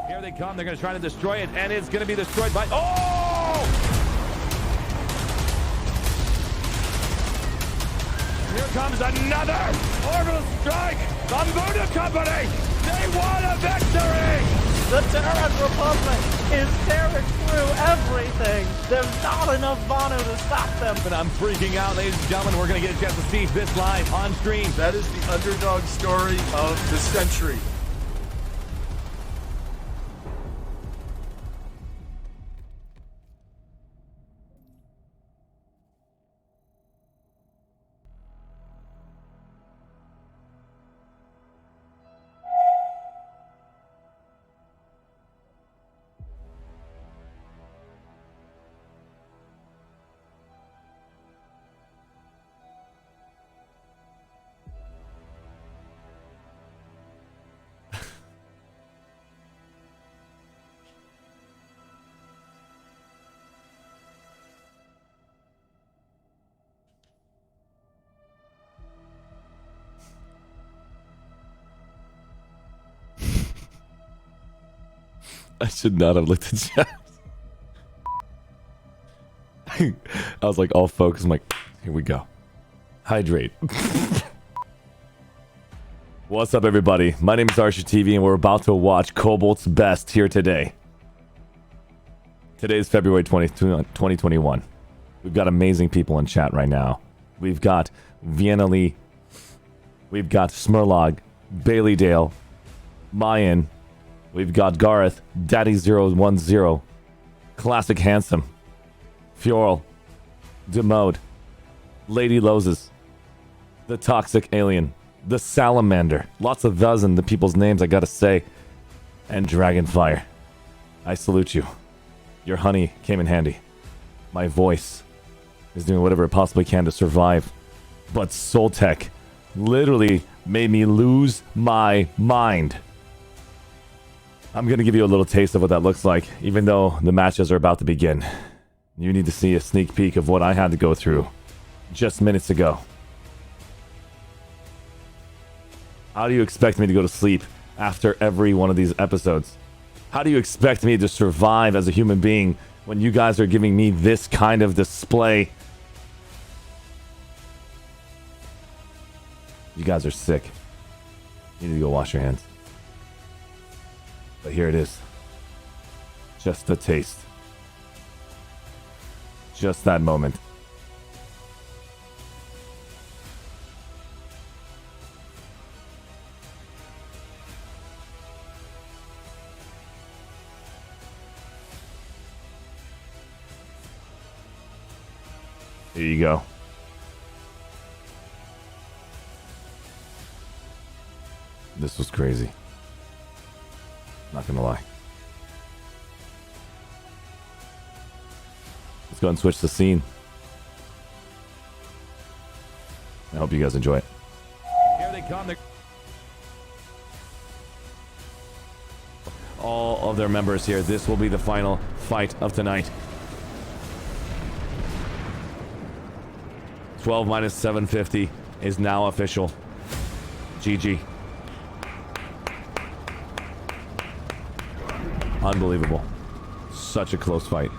Here they come. They're going to try to destroy it, and it's going to be destroyed by... Oh! Here comes another orbital strike. The Muda Company, they won a victory! The Terran Republic is tearing through everything. There's not enough Vanu to stop them. But I'm freaking out, ladies and gentlemen. We're going to get a chance to see this live on stream. That is the underdog story of the century. I should not have looked at chat. I was like all focused. I'm like, here we go. Hydrate. What's up, everybody? My name is ArsheeTV, and we're about to watch COBALT's Best here today. Today is February 20th, 2021. We've got amazing people in chat right now. We've got Vienna Lee. We've got Smurlog, Bailey Dale, Mayan. We've got Gareth, Daddy010, Classic Handsome, Fjorl, Demode, Lady Loses, The Toxic Alien, The Salamander. Lots of those in the people's names, I gotta say. And Dragonfire. I salute you. Your honey came in handy. My voice is doing whatever it possibly can to survive. But Soltech literally made me lose my mind. I'm going to give you a little taste of what that looks like, even though the matches are about to begin. You need to see a sneak peek of what I had to go through just minutes ago. How do you expect me to go to sleep after every one of these episodes? How do you expect me to survive as a human being when you guys are giving me this kind of display? You guys are sick. You need to go wash your hands. But here it is. Just a taste. Just that moment. Here you go. This was crazy. Not gonna lie. Let's go and switch the scene. I hope you guys enjoy it. Here they come. All of their members here. This will be the final fight of tonight. 12 minus 750 is now official. GG. Unbelievable. Such a close fight.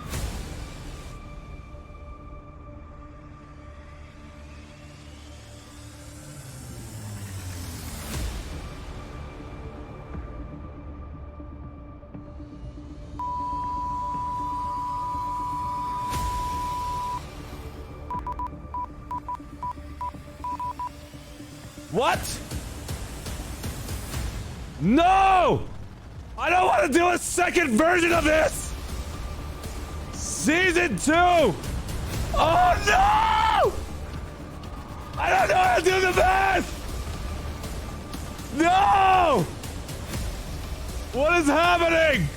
What? No! I don't want to do a second version of this! Season 2! Oh no! I don't know how to do the math! No! What is happening?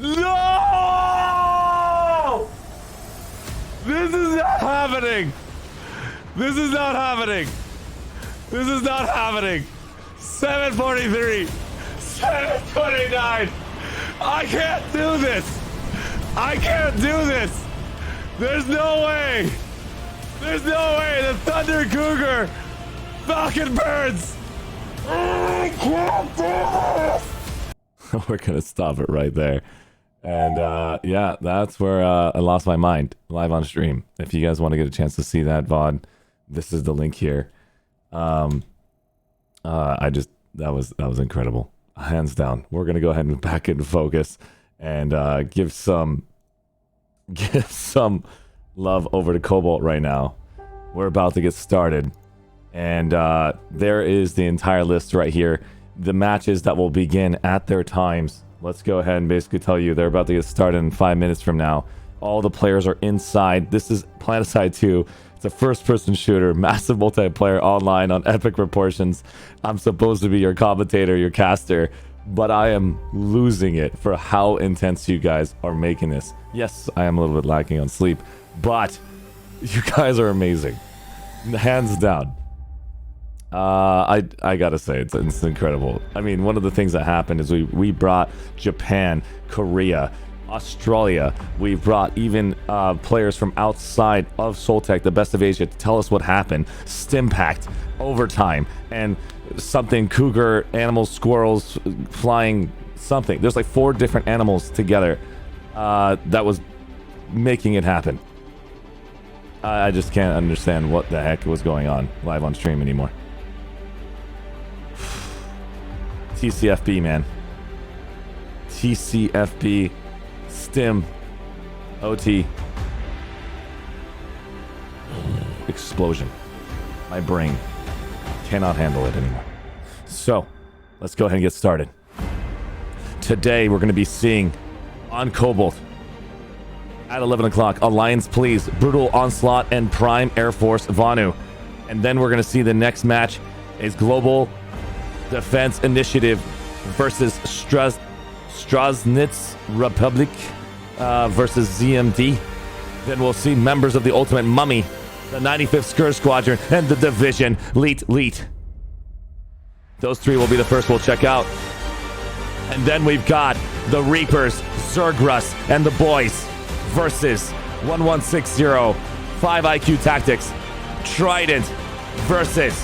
No! This is not happening! This is not happening! This is not happening! 743! 729! I can't do this! I can't do this! There's no way! There's no way! The Thunder Cougar! Falcon Birds! I can't do this! we're gonna stop it right there. And yeah, that's where I lost my mind live on stream. If you guys want to get a chance to see that VOD, this is the link here. That was incredible, hands down. We're gonna go ahead and back into focus and give some love over to COBALT right now. We're about to get started, and there is the entire list right here. The matches that will begin at their times. Let's go ahead and basically tell you they're about to get started in 5 minutes from now. All the players are inside. This is Planetside 2. It's a first-person shooter, massive multiplayer online on epic proportions. I'm supposed to be your commentator, your caster, but I am losing it for how intense you guys are making this. Yes, I am a little bit lacking on sleep, but you guys are amazing. Hands down. I gotta say, it's incredible. I mean, one of the things that happened is we brought Japan, Korea, Australia. We brought even players from outside of Soltech, the best of Asia, to tell us what happened. Stimpact, overtime, and something cougar, animals, squirrels, flying something. There's like 4 different animals together that was making it happen. I just can't understand what the heck was going on live on stream anymore. TCFB, man. TCFB, Stim, OT. Explosion. My brain cannot handle it anymore. So, let's go ahead and get started. Today, we're going to be seeing on COBALT at 11 o'clock, Alliance Please, Brutal Onslaught, and Prime Air Force Vanu. And then we're going to see the next match is Global Defense Initiative versus Straznitz Republic versus ZMD. Then we'll see members of the Ultimate Mummy, the 95th Scourge Squadron, and the Division Leet. Those 3 will be the first we'll check out. And then we've got the Reapers, Zergrus, and the boys versus 1160 5 IQ Tactics, Trident versus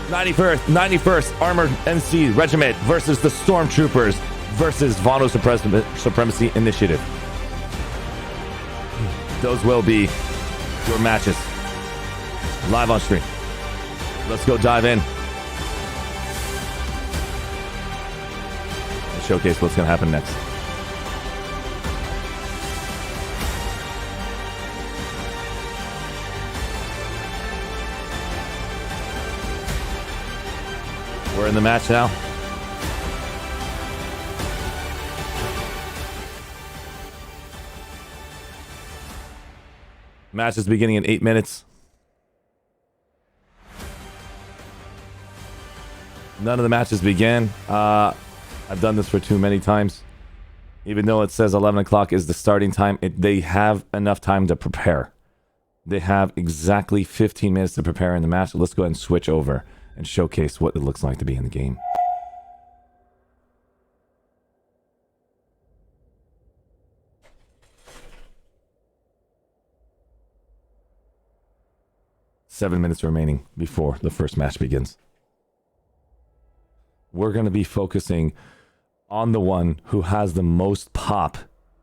91st Armored NC Regiment versus the Stormtroopers versus Vano Supremacy Initiative. Those will be your matches live on stream. Let's go dive in and showcase what's going to happen next. We're in the match now. Match is beginning in 8 minutes. None of the matches began. I've done this for too many times. Even though it says 11 o'clock is the starting time, they have enough time to prepare. They have exactly 15 minutes to prepare in the match. Let's go ahead and switch over and showcase what it looks like to be in the game. Seven minutes remaining before the first match begins. We're going to be focusing on the one who has the most pop,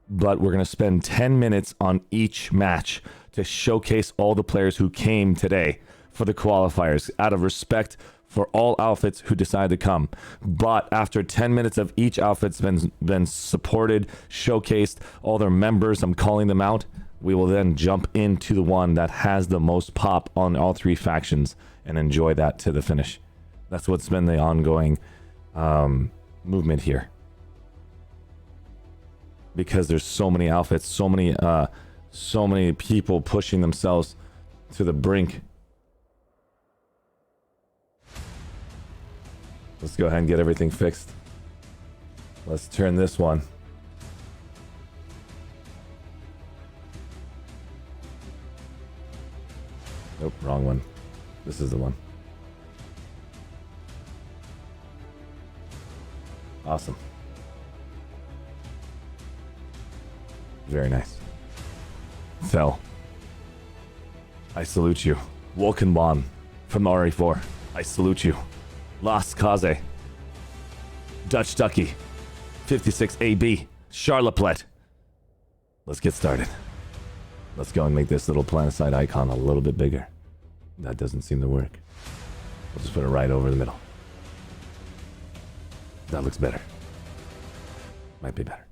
but we're going to spend 10 minutes on each match to showcase all the players who came today for the qualifiers, out of respect for all outfits who decide to come. But after 10 minutes of each outfit's been supported, showcased, all their members, I'm calling them out, we will then jump into the one that has the most pop on all 3 factions and enjoy that to the finish. That's what's been the ongoing movement here. Because there's so many outfits, so many people pushing themselves to the brink. Let's go ahead and get everything fixed. Let's turn this one. Nope, wrong one. This is the one. Awesome. Very nice. Cell, I salute you. Wolkenbahn from RE4, I salute you. Lost Kaze. Dutch Ducky, 56 AB, Charlotte. Let's get started. Let's go and make this little Planetside icon a little bit bigger. That doesn't seem to work. We'll just put it right over the middle. That looks better. Might be better.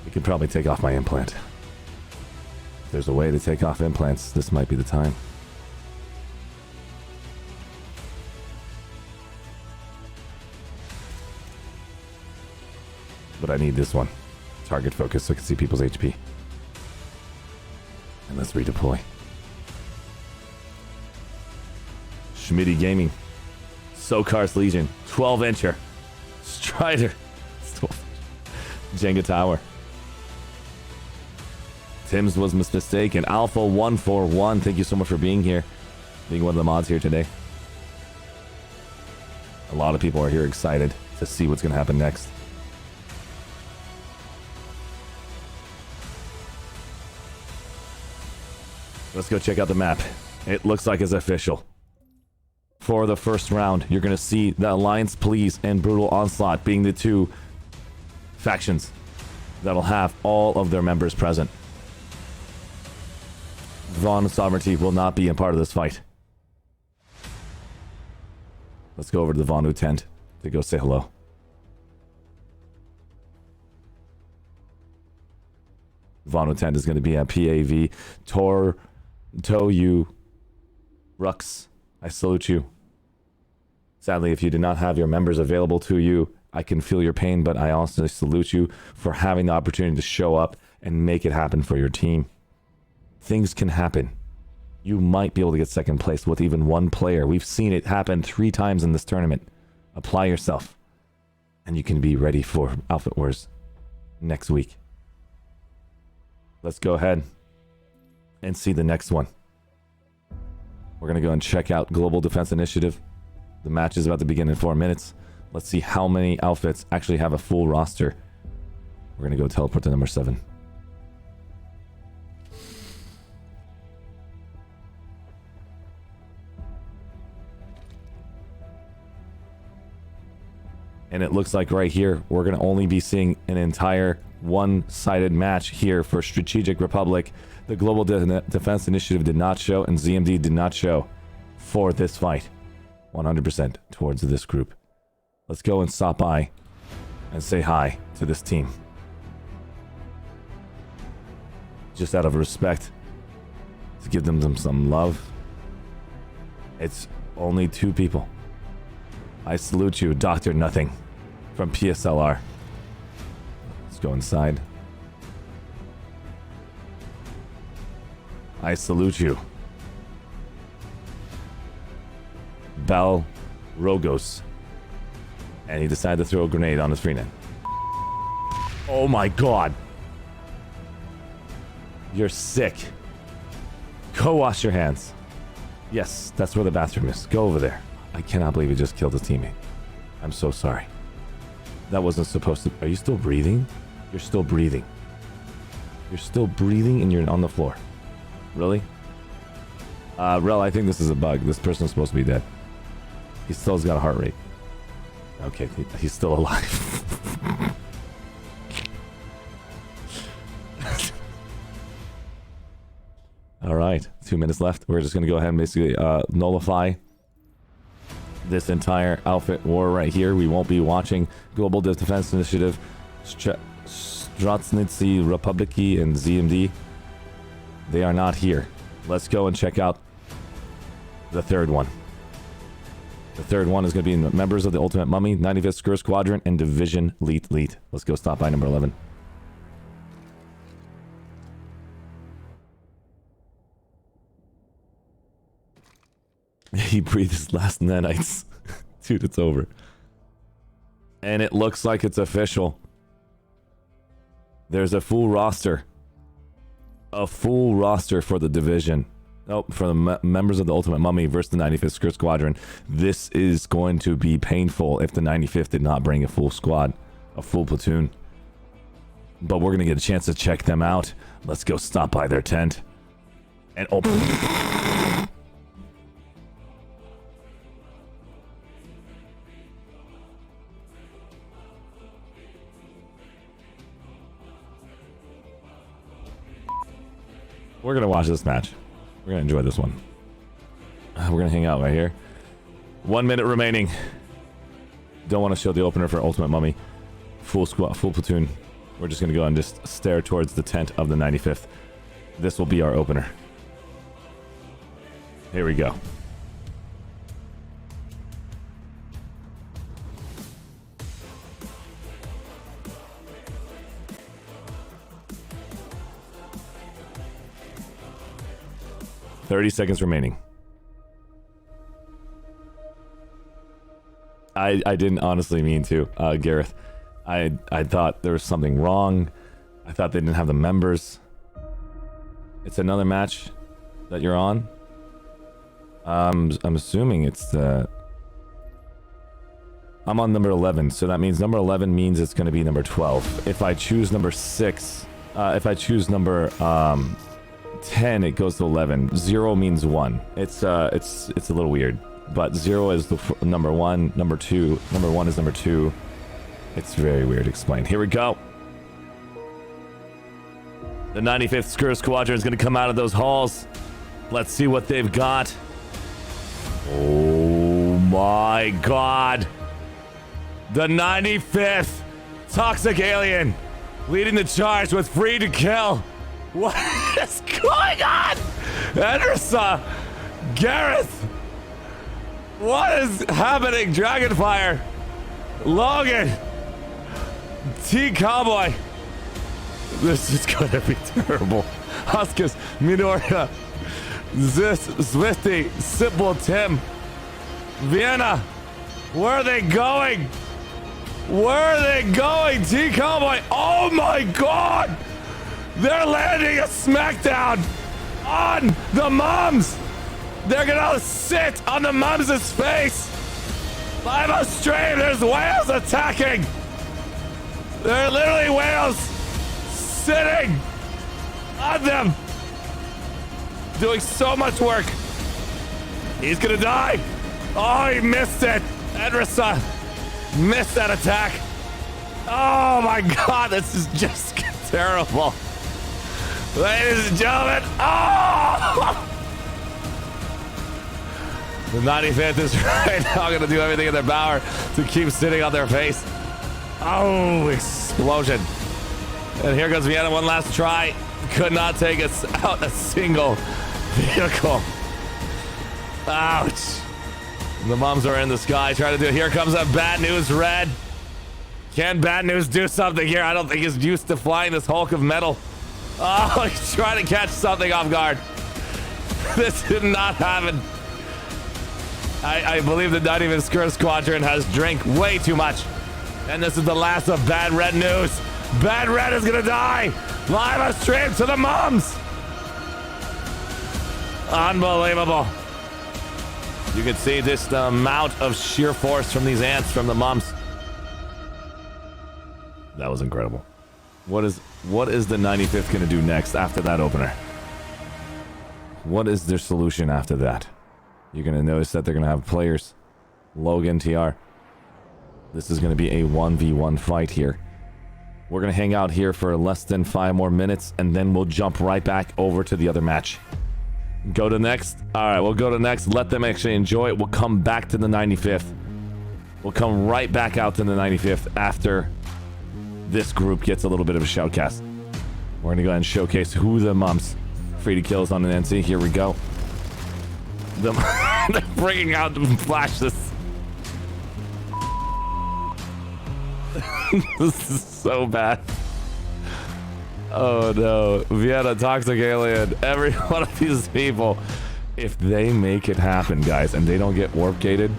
We could probably take off my implant. If there's a way to take off implants, this might be the time. But I need this one. Target focus so I can see people's HP. And let's redeploy. Schmitty Gaming. Sokar's Legion. 12-incher. Strider. Jenga Tower. Tim's was mistaken. Alpha 141. Thank you so much for being here. Being one of the mods here today. A lot of people are here excited to see what's going to happen next. Let's go check out the map. It looks like it's official. For the first round, you're going to see the Alliance Police and Brutal Onslaught being the two factions that'll have all of their members present. Vaughn Sovereignty will not be a part of this fight. Let's go over to the Vonu tent to go say hello. Vonu tent is going to be at PAV. Toyu Rux, I salute you. Sadly, if you did not have your members available to you, I can feel your pain, but I also salute you for having the opportunity to show up and make it happen for your team. Things can happen. You might be able to get second place with even one player. We've seen it happen 3 times in this tournament. Apply yourself, and you can be ready for Outfit Wars next week. Let's go ahead and see the next one. We're going to go and check out Global Defense Initiative. The match is about to begin in 4 minutes. Let's see how many outfits actually have a full roster. We're going to go teleport to number 7. And it looks like right here, we're going to only be seeing an entire one-sided match here for Strategic Republic. The Global Defense Initiative did not show, and ZMD did not show for this fight. 100% towards this group. Let's go and stop by and say hi to this team. Just out of respect, to give them some love. It's only 2 people. I salute you, Dr. Nothing, from PSLR. Let's go inside. I salute you, Bal Rogos. And he decided to throw a grenade on his freenet. Oh my god. You're sick. Go wash your hands. Yes, that's where the bathroom is. Go over there. I cannot believe you just killed his teammate. I'm so sorry. That wasn't supposed to... Are you still breathing? You're still breathing. You're still breathing and you're on the floor. Really? Rel, I think this is a bug. This person's supposed to be dead. He still's got a heart rate. Okay, he's still alive. All right, 2 minutes left. We're just going to go ahead and basically nullify this entire outfit war right here. We won't be watching Global Defense Initiative, Stratsnitsi Republiki, and ZMD. They are not here. Let's go and check out the third one. The third one is going to be members of the Ultimate Mummy, 95th Skur Squadron, and Division Leet. Let's go stop by number 11. He breathed his last nanites. Dude, it's over. And it looks like it's official. There's a full roster. A full roster for the division. Oh, for the members of the Ultimate Mummy versus the 95th Skur Squadron. This is going to be painful if the 95th did not bring a full squad. A full platoon. But we're going to get a chance to check them out. Let's go stop by their tent. And open. 'Cause watch this match. We're gonna enjoy this one. We're gonna hang out right here. 1 minute remaining. Don't want to show the opener for Ultimate Mummy. Full squad, full platoon. We're just gonna go and just stare towards the tent of the 95th. This will be our opener. Here we go. $30 remaining. I didn't honestly mean to, Gareth. I thought there was something wrong. I thought they didn't have the members. It's another match that you're on. I'm assuming it's the... I'm on number 11, so that means number 11 means it's going to be number 12. If I choose number 6, if I choose number 10, it goes to 11. 0 means 1. It's a little weird, but 0 is the number 1, number 2, number 1 is number 2. It's very weird to explain. Here we go. The 95th Screw Squadron is going to come out of those halls. Let's see what they've got. Oh my god. The 95th Toxic Alien leading the charge with Free to Kill. What is going on? Anderson, Gareth. What is happening? Dragonfire, Logan, T Cowboy. This is gonna be terrible. Huskus, Minoria, Zis, Swifty, Simple Tim, Vienna. Where are they going? Where are they going? T Cowboy. Oh my god! They're landing a smackdown on the mums. They're gonna sit on the mums' face. Live on stream, there's whales attacking. They're literally whales sitting on them. Doing so much work. He's gonna die. Oh, he missed it. Edrisa missed that attack. Oh my god, this is just terrible. Ladies and gentlemen, oh! The 95th is right now going to do everything in their power to keep sitting on their face. Oh, explosion. And here goes Vienna, one last try. Could not take us out a single vehicle. Ouch. The mums are in the sky trying to do it. Here comes a Bad News Red. Can Bad News do something here? I don't think he's used to flying this Hulk of metal. Oh, he's trying to catch something off guard. This did not happen. I believe the 95th Screw Squadron has drank way too much. And this is the last of Bad Red News. Bad Red is gonna die. Live on stream to the mums. Unbelievable. You can see just the amount of sheer force from these ants from the mums. That was incredible. What is the 95th gonna do next after that opener? What is their solution after that? You're gonna notice that they're gonna have players. Logan, TR. This is gonna be a 1v1 fight here. We're gonna hang out here for less than 5 more minutes, and then we'll jump right back over to the other match. Go to next. All right, we'll go to next. Let them actually enjoy it. We'll come back to the 95th. We'll come right back out to the 95th after this group gets a little bit of a shoutcast. We're gonna go ahead and showcase who the mums. Free to kill is on an NC. Here we go. They're bringing out the flashes. This is so bad. Oh no. Vienna, Toxic Alien, every one of these people. If they make it happen, guys, and they don't get warp gated,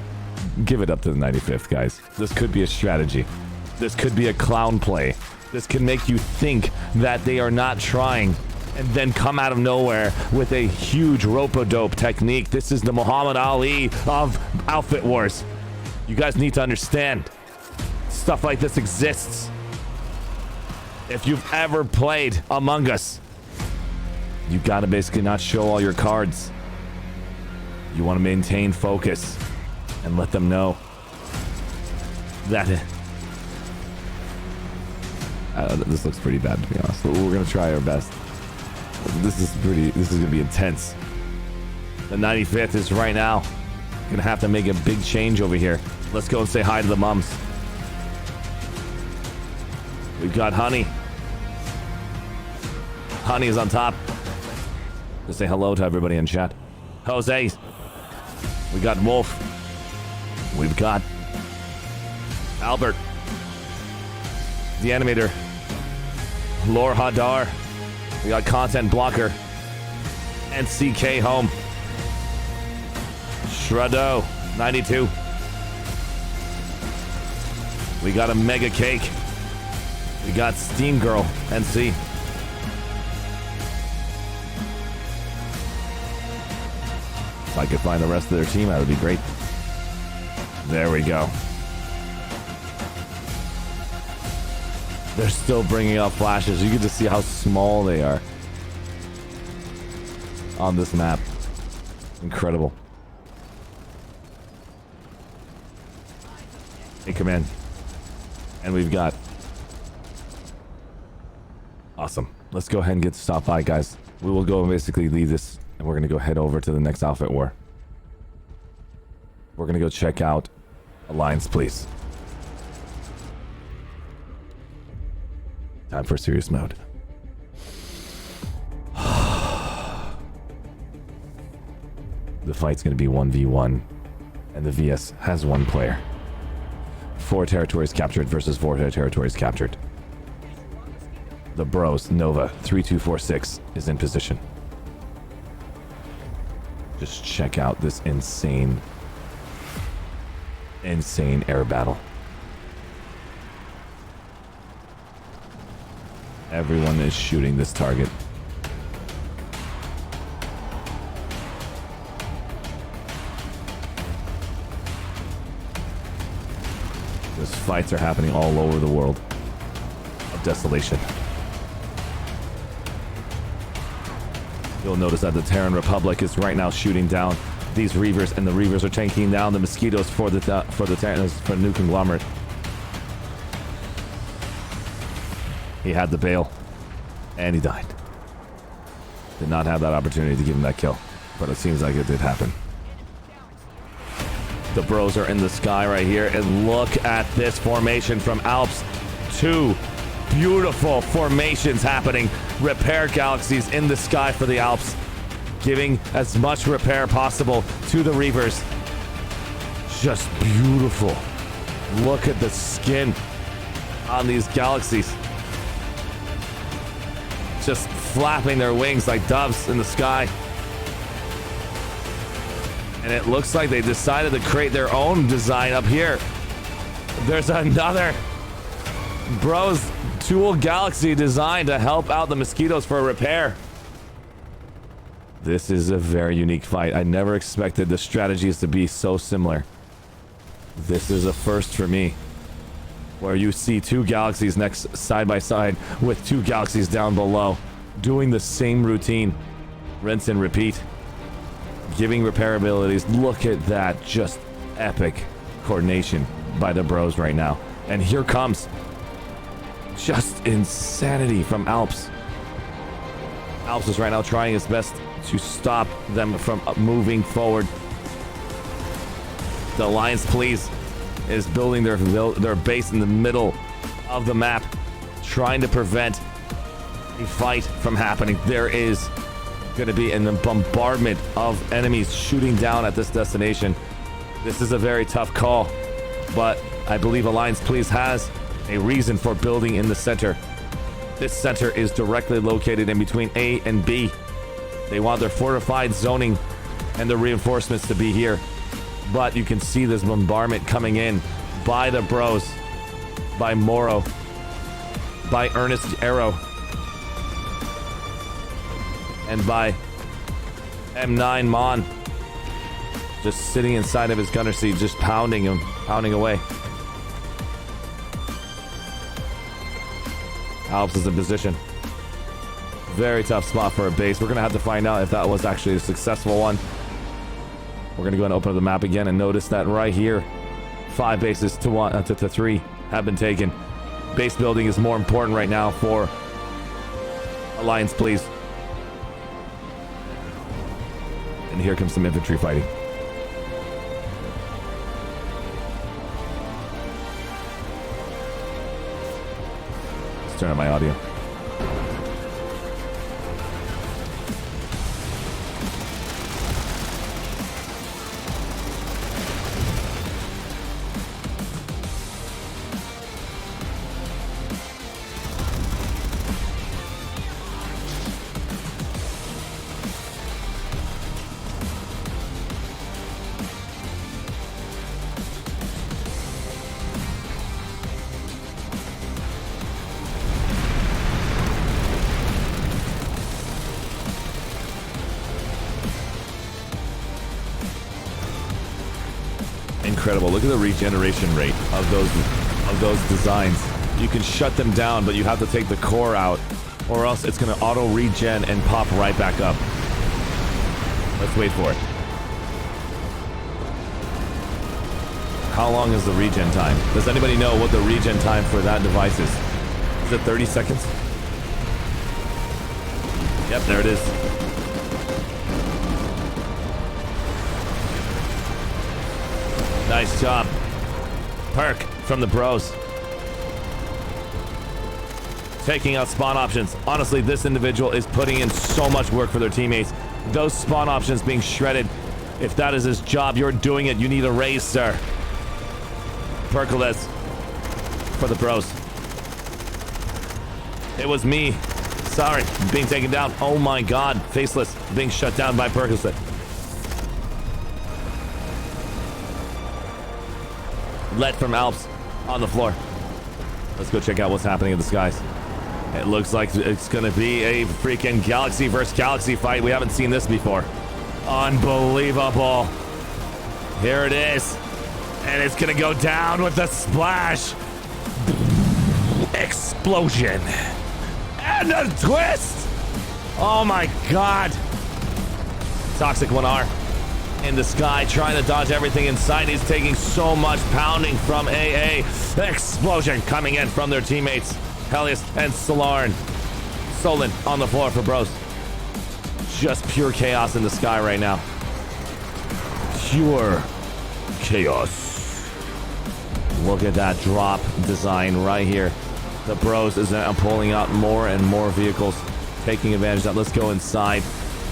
give it up to the 95th, guys. This could be a strategy. This could be a clown play. This can make you think that they are not trying and then come out of nowhere with a huge rope-a-dope technique. This is the Muhammad Ali of Outfit Wars. You guys need to understand. Stuff like this exists. If you've ever played Among Us, you gotta basically not show all your cards. You want to maintain focus and let them know that this looks pretty bad, to be honest. But we're gonna try our best. This is gonna be intense. The 95th is right now gonna have to make a big change over here. Let's go and say hi to the mums. We've got Honey. Honey is on top. Let's say hello to everybody in chat. Jose. We got Wolf. We've got Albert. The Animator. Lore Hadar. We got Content Blocker. And CK Home. Shreddo. 92. We got a Mega Cake. We got Steam Girl. NC. If I could find the rest of their team, that would be great. There we go. They're still bringing up flashes. You can just see how small they are on this map. Incredible. Hey, come in. And we've got... Awesome. Let's go ahead and get stopped by, guys. We will go and basically leave this, and we're going to go head over to the next outfit war. We're going to go check out Alliance, please. Time for serious mode. The fight's going to be 1v1, and the VS has one player. 4 territories captured versus 4 territories captured. The Bros, Nova, 3246 is in position. Just check out this insane air battle. Everyone is shooting this target. These fights are happening all over the world of desolation. You'll notice that the Terran Republic is right now shooting down these Reavers, and the Reavers are taking down the Mosquitoes for the New Conglomerate. He had the bail, and he died. Did not have that opportunity to give him that kill, but it seems like it did happen. The Bros are in the sky right here, and look at this formation from Alps. 2 beautiful formations happening. Repair galaxies in the sky for the Alps, giving as much repair possible to the Reavers. Just beautiful. Look at the skin on these galaxies. Just flapping their wings like doves in the sky. And it looks like they decided to create their own design up here. There's another Bros Tool Galaxy design to help out the Mosquitoes for repair. This is a very unique fight. I never expected the strategies to be so similar. This is a first for me, where you see 2 galaxies next side by side with 2 galaxies down below doing the same routine. Rinse and repeat. Giving repair abilities. Look at that. Just epic coordination by the Bros right now. And here comes just insanity from Alps. Alps is right now trying his best to stop them from moving forward. The Alliance, please, is building their base in the middle of the map, trying to prevent a fight from happening. There is going to be a bombardment of enemies shooting down at this destination. This is a very tough call, but I believe Alliance, please, has a reason for building in the center. This center is directly located in between A and B. They want their fortified zoning and the reinforcements to be here. But you can see this bombardment coming in by the Bros, by Moro, by Ernest Arrow, and by M9 Mon. Just sitting inside of his gunner seat, just pounding away. Alps is in position. Very tough spot for a base. We're going to have to find out if that was actually a successful one. We're going to go and open up the map again and notice that right here, 5 bases to 3 have been taken. Base building is more important right now for Alliance, please. here comes some infantry fighting. Let's turn on my audio. Incredible. Look at the regeneration rate of those designs. You can shut them down, but you have to take the core out, or else it's going to auto regen and pop right back up. Let's wait for it. How long is the regen time? Does anybody know what the regen time for that device is? Is it 30 seconds? Yep, there it is. Nice job. Perk from the bros. Taking out spawn options. Honestly, this individual is putting in so much work for their teammates. Those spawn options being shredded. If that is his job, you're doing it. You need a raise, sir. Percoless for the bros. It was me. Sorry, being taken down. Oh my god. Faceless being shut down by Percocet. Let from Alps on the floor. Let's go check out what's happening in the skies. It looks like it's gonna be a freaking galaxy versus galaxy fight. We haven't seen this before. Unbelievable. Here it is. And it's gonna go down with a splash. Explosion. And a twist. Oh my god. Toxic 1R. In the sky, trying to dodge everything inside. He's taking so much pounding from AA. Explosion coming in from their teammates. Helios and Solarn. Solon on the floor for bros. Just pure chaos in the sky right now. Pure chaos. Look at that drop design right here. The bros is now pulling out more and more vehicles, taking advantage of that. Let's go inside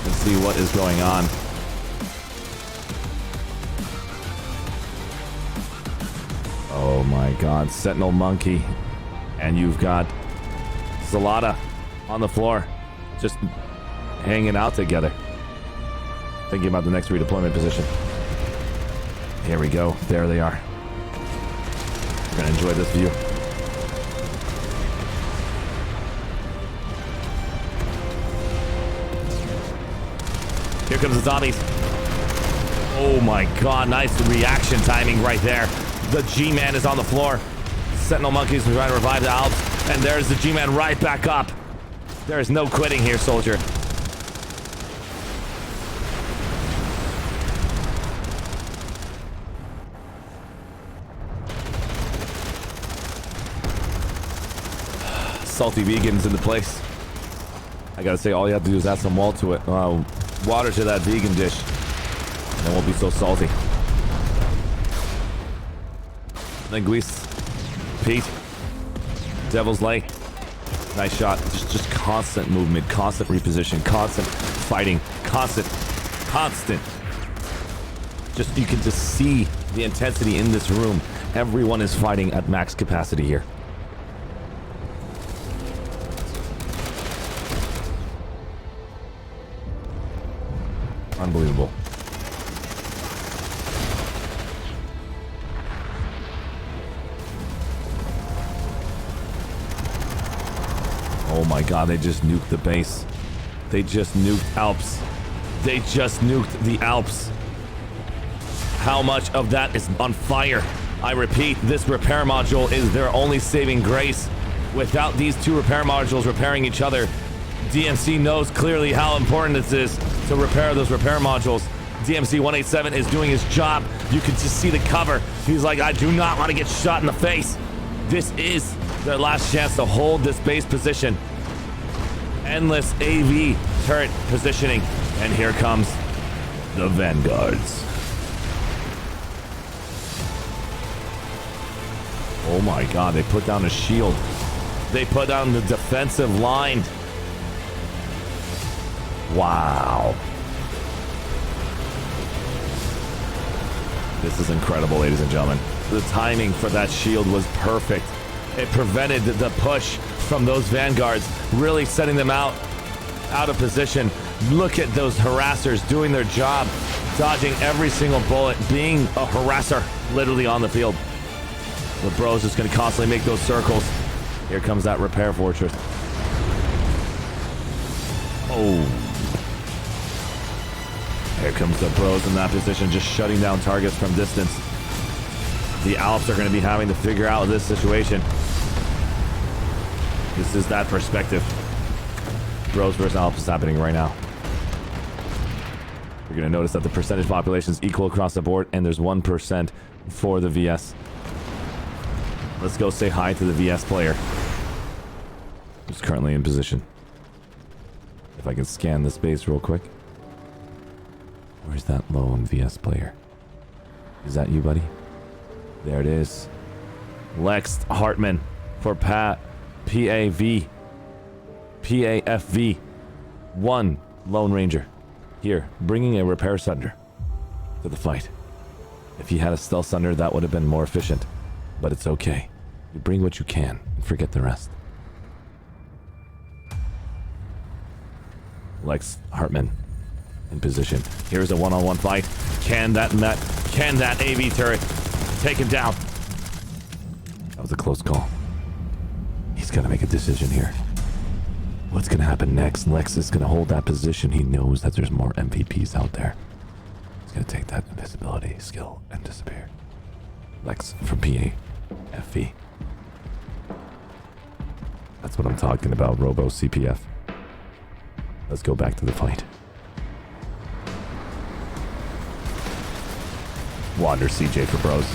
and see what is going on. Oh my god, Sentinel Monkey. And you've got Salada on the floor, just hanging out together. Thinking about the next redeployment position. Here we go, there they are. We're gonna enjoy this view. Here comes the zombies. Oh my god, nice reaction timing right there. The G-Man is on the floor. Sentinel Monkeys trying to revive the Alps. And there's the G-Man right back up. There is no quitting here, soldier. Salty vegans in the place. I gotta say, all you have to do is add some water to it. Water to that vegan dish. And it won't be so salty. Linguiste, Pete, Devil's Lake. Nice shot. Just constant movement, constant reposition, constant fighting, constant. Just you can just see the intensity in this room. Everyone is fighting at max capacity here. Unbelievable. Oh my god, they just nuked the base. They just nuked Alps. They just nuked the Alps. How much of that is on fire? I repeat, this repair module is their only saving grace. Without these two repair modules repairing each other, DMC knows clearly how important this is to repair those repair modules. DMC 187 is doing his job. You can just see the cover. He's like, I do not want to get shot in the face. This is their last chance to hold this base position. Endless AV turret positioning. And here comes the vanguards. Oh my god, they put down a shield. They put down the defensive line. Wow. This is incredible, ladies and gentlemen. The timing for that shield was perfect. It prevented the push from those vanguards, really setting them out of position. Look at those harassers doing their job, dodging every single bullet, being a harasser literally on the field. The bros just going to constantly make those circles. Here comes that repair fortress. Oh. Here comes the bros in that position, just shutting down targets from distance. The Alps are going to be having to figure out this situation. This is that perspective. Bros versus Alps is happening right now. You're going to notice that the percentage population is equal across the board, and there's 1% for the VS. Let's go say hi to the VS player, who's currently in position. If I can scan the space real quick. Where's that lone VS player? Is that you, buddy? There it is. Lex Hartman for PAV. PAFV. 1 Lone Ranger. Here, bringing a repair sunder to the fight. If he had a stealth sunder, that would have been more efficient. But it's okay. You bring what you can and forget the rest. Lex Hartman in position. Here's a one-on-one fight. Can that AV turret take him down? That was a close call. He's got to make a decision here. What's going to happen next? Lex is going to hold that position. He knows that there's more MVPs out there. He's going to take that invisibility skill and disappear. Lex from PAFV. That's what I'm talking about, Robo CPF. Let's go back to the fight. Wander CJ for bros.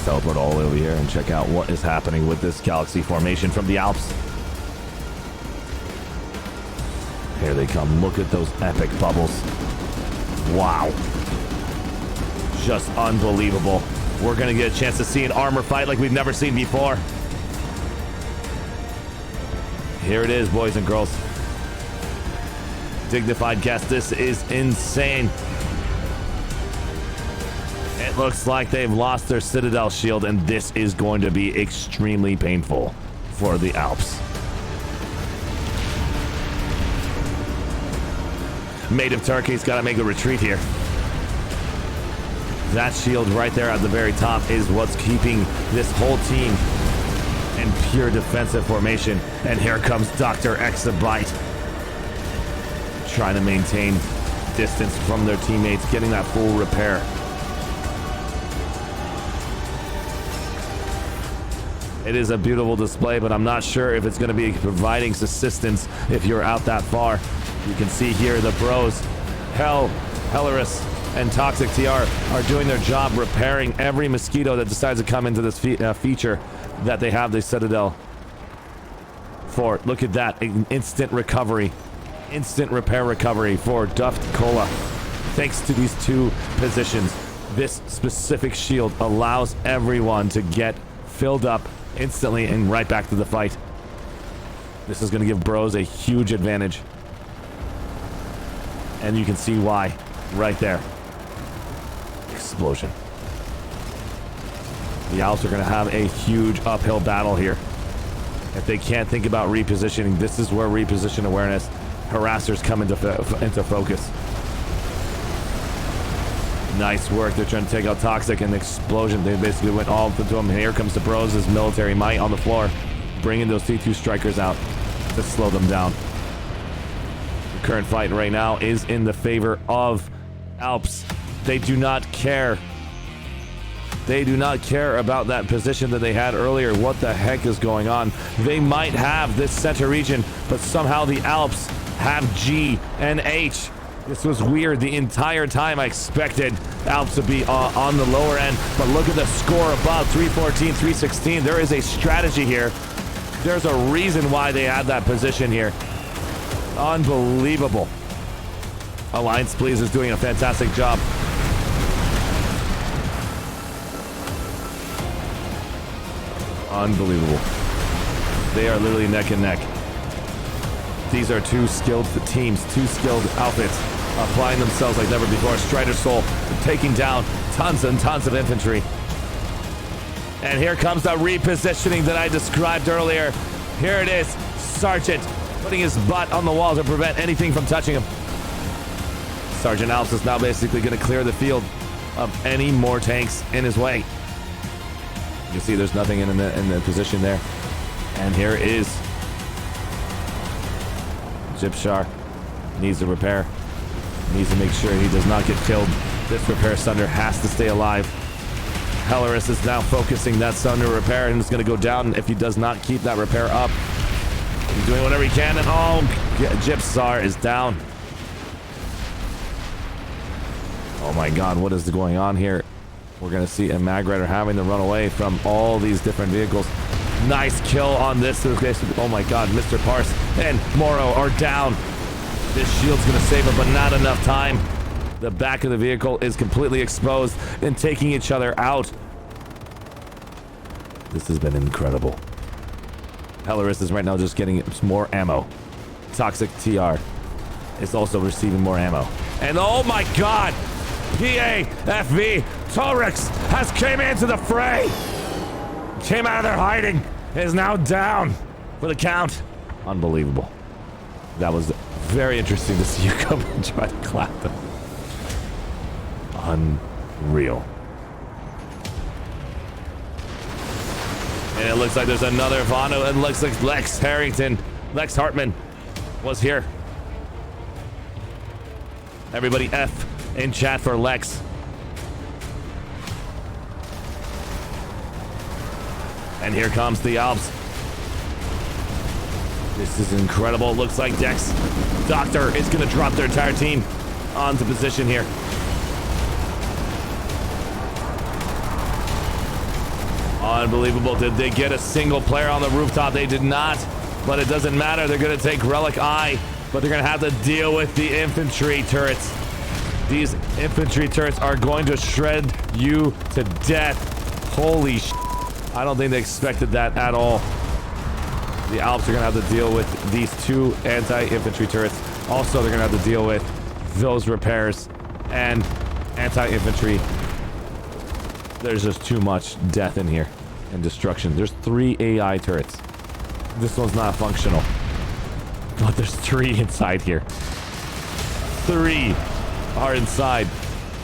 Teleport all over here and check out what is happening with this galaxy formation from the Alps. Here they come. Look at those epic bubbles. Wow. Just unbelievable. We're going to get a chance to see an armor fight like we've never seen before. Here it is, boys and girls. Dignified guest, this is insane. It looks like they've lost their Citadel shield, and this is going to be extremely painful for the Alps. Maid of Turkey's got to make a retreat here. That shield right there at the very top is what's keeping this whole team in pure defensive formation. And here comes Dr. Exabyte, trying to maintain distance from their teammates, getting that full repair. It is a beautiful display, but I'm not sure if it's going to be providing assistance if you're out that far. You can see here the bros, Hellerus, and Toxic TR are doing their job repairing every mosquito that decides to come into this feature that they have the Citadel for. Look at that, instant recovery, instant repair recovery for Duft Cola. Thanks to these two positions, this specific shield allows everyone to get filled up instantly and right back to the fight. This is going to give bros a huge advantage. And you can see why right there. Explosion. The Alps are going to have a huge uphill battle here. If they can't think about repositioning, this is where reposition awareness, harassers come into focus. Nice work. They're trying to take out Toxic, and the explosion, they basically went all into him. Here comes the bros' military might on the floor, bringing those T2 strikers out to slow them down. The current fight right now is in the favor of Alps. They do not care. They do not care about that position that they had earlier. What the heck is going on? They might have this center region, but somehow the Alps have G and H. This was weird. The entire time I expected Alps to be on the lower end, but look at the score above, 314, 316. There is a strategy here. There's a reason why they had that position here. Unbelievable. Alliance Please is doing a fantastic job. Unbelievable. They are literally neck and neck. These are two skilled teams, two skilled outfits, applying themselves like never before. Strider Soul taking down tons and tons of infantry. And here comes the repositioning that I described earlier. Here it is, Sergeant putting his butt on the wall to prevent anything from touching him. Sergeant Alps is now basically going to clear the field of any more tanks in his way. You can see there's nothing in the position there. And here is Gypshar. Needs to repair. Needs to make sure he does not get killed. This repair Sunder has to stay alive. Hellerus is now focusing that Sunder repair and is going to go down if he does not keep that repair up. He's doing whatever he can, and Gypsar is down. Oh my god, what is going on here? We're going to see a Mag Rider having to run away from all these different vehicles. Nice kill on this. Oh my god, Mr. Parse and Moro are down. This shield's going to save him, but not enough time. The back of the vehicle is completely exposed and taking each other out. This has been incredible. Hellerus is right now just getting more ammo. Toxic TR is also receiving more ammo. And oh my god! PAFV Torix has came into the fray! Came out of their hiding, is now down for the count. Unbelievable. That was very interesting to see you come and try to clap them. Unreal. And it looks like there's another Vano. It looks like Lex Hartman was here. Everybody F in chat for Lex. And here comes the Alps. This is incredible. Looks like Dex Doctor is going to drop their entire team onto position here. Unbelievable. Did they get a single player on the rooftop? They did not, but it doesn't matter. They're going to take Relic Eye, but they're going to have to deal with the infantry turrets. These infantry turrets are going to shred you to death. Holy sh**. I don't think they expected that at all. The Alps are going to have to deal with these two anti-infantry turrets. Also, they're going to have to deal with those repairs and anti-infantry. There's just too much death in here and destruction. There's 3 AI turrets. This one's not functional. But there's 3 inside here. 3 are inside.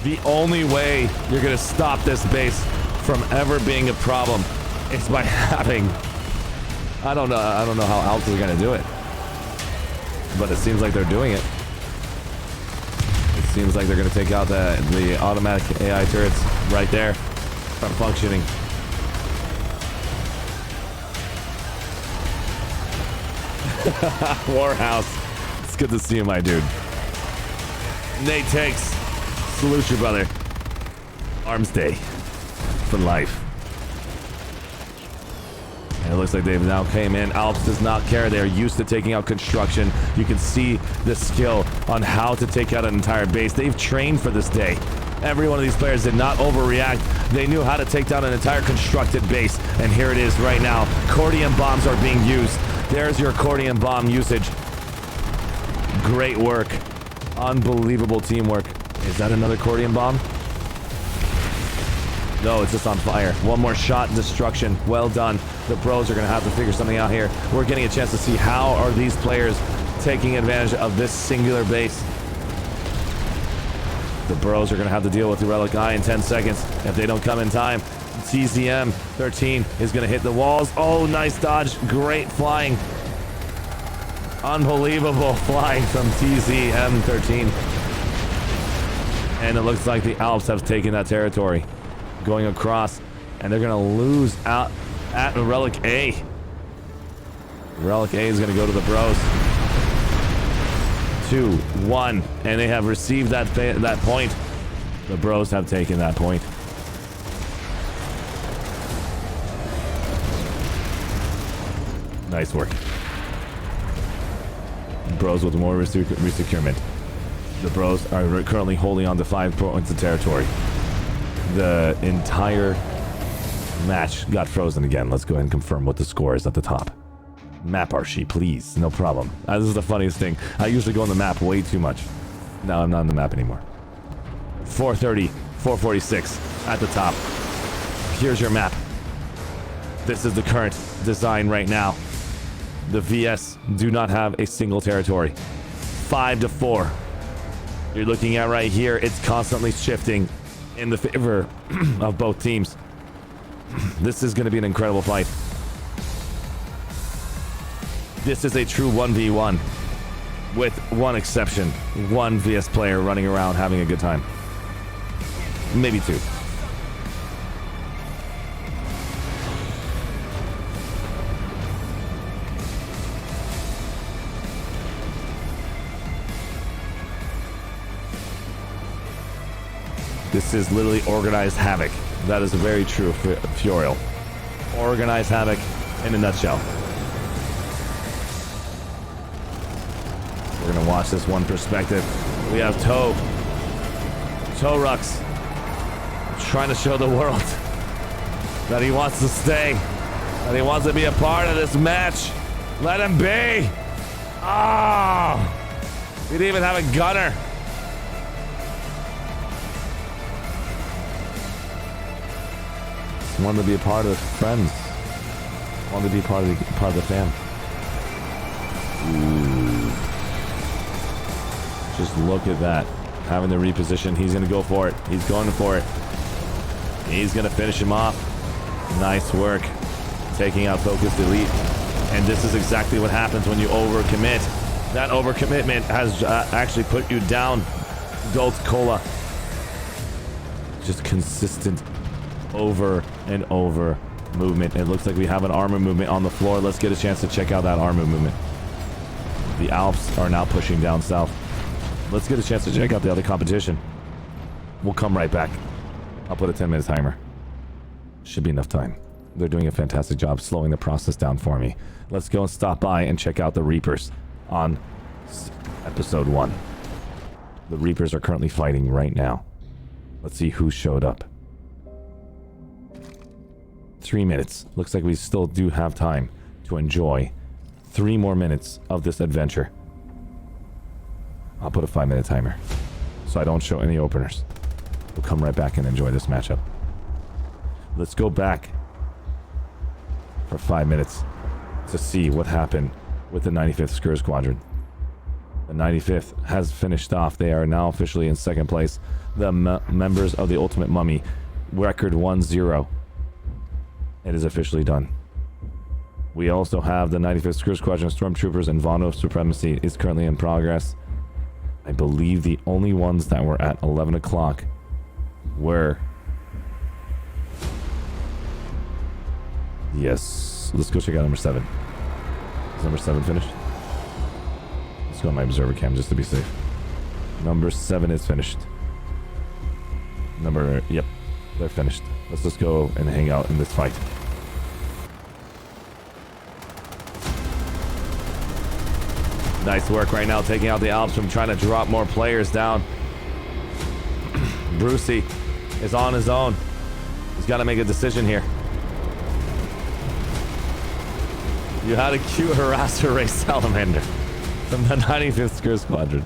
The only way you're going to stop this base from ever being a problem is by having... I don't know how Alps is going to do it. But it seems like they're doing it. It seems like they're going to take out the automatic AI turrets right there from functioning. Warhouse. It's good to see you, my dude. Nate takes. Salute you, brother. Arms Day. For life. And it looks like they've now came in. Alps does not care. They're used to taking out construction. You can see the skill on how to take out an entire base. They've trained for this day. Every one of these players did not overreact. They knew how to take down an entire constructed base. And here it is right now. Cordium bombs are being used. There's your Cordium bomb usage. Great work. Unbelievable teamwork. Is that another Cordium bomb? No, it's just on fire. One more shot, destruction. Well done. The pros are going to have to figure something out here. We're getting a chance to see how are these players taking advantage of this singular base. The bros are going to have to deal with the Relic Eye in 10 seconds if they don't come in time. TZM 13 is going to hit the walls. Oh, nice dodge. Great flying. Unbelievable flying from TZM 13. And it looks like the Alps have taken that territory. Going across, and they're going to lose out at Relic A. Relic A is going to go to the bros. 2, 1, and they have received that point. The bros have taken that point. Nice work. Bros with more resecurement. The bros are currently holding on to 5 points of territory. The entire match got frozen again. Let's go ahead and confirm what the score is at the top. Map Arshee, please. No problem. This is the funniest thing. I usually go on the map way too much. Now I'm not on the map anymore. 430, 446 at the top. Here's your map. This is the current design right now. The VS do not have a single territory. 5 to 4. You're looking at right here. It's constantly shifting in the favor of both teams. This is going to be an incredible fight. This is a true 1v1 with one exception. One VS player running around having a good time. Maybe 2. This is literally organized havoc. That is very true, Furiel. Organized havoc in a nutshell. We're gonna watch this one perspective. We have Torux trying to show the world that he wants to stay, that he wants to be a part of this match. Let him be. He didn't even have a gunner. Wanted to be a part of the friends. Wanted to be part of the fam. Ooh. Just look at that. Having the reposition. He's going to go for it. He's going for it. He's going to finish him off. Nice work. Taking out Focus Delete. And this is exactly what happens when you overcommit. That overcommitment has actually put you down. Gold Cola. Just consistent over and over movement. It looks like we have an armor movement on the floor. Let's get a chance to check out that armor movement. The Alps are now pushing down south. Let's get a chance to check out the other competition. We'll come right back. I'll put a 10-minute timer. Should be enough time. They're doing a fantastic job slowing the process down for me. Let's go and stop by and check out the Reapers on episode 1. The Reapers are currently fighting right now. Let's see who showed up. 3 minutes. Looks like we still do have time to enjoy 3 more minutes of this adventure. I'll put a 5-minute timer so I don't show any openers. We'll come right back and enjoy this matchup. Let's go back for 5 minutes to see what happened with the 95th Scourge Squadron. The 95th has finished off. They are now officially in 2nd place. The members of the Ultimate Mummy, record 1-0. It is officially done. We also have the 95th Scourge Squadron Stormtroopers, and Vods Supremacy is currently in progress. I believe the only ones that were at 11 o'clock were... Yes. Let's go check out number 7. Is number 7 finished? Let's go on my observer cam just to be safe. Number 7 is finished. Yep. They're finished. Let's just go and hang out in this fight. Nice work right now, taking out the Alps from trying to drop more players down. Brucey is on his own. He's got to make a decision here. You had a cute harasser race salamander from the 95th Scourge Squadron.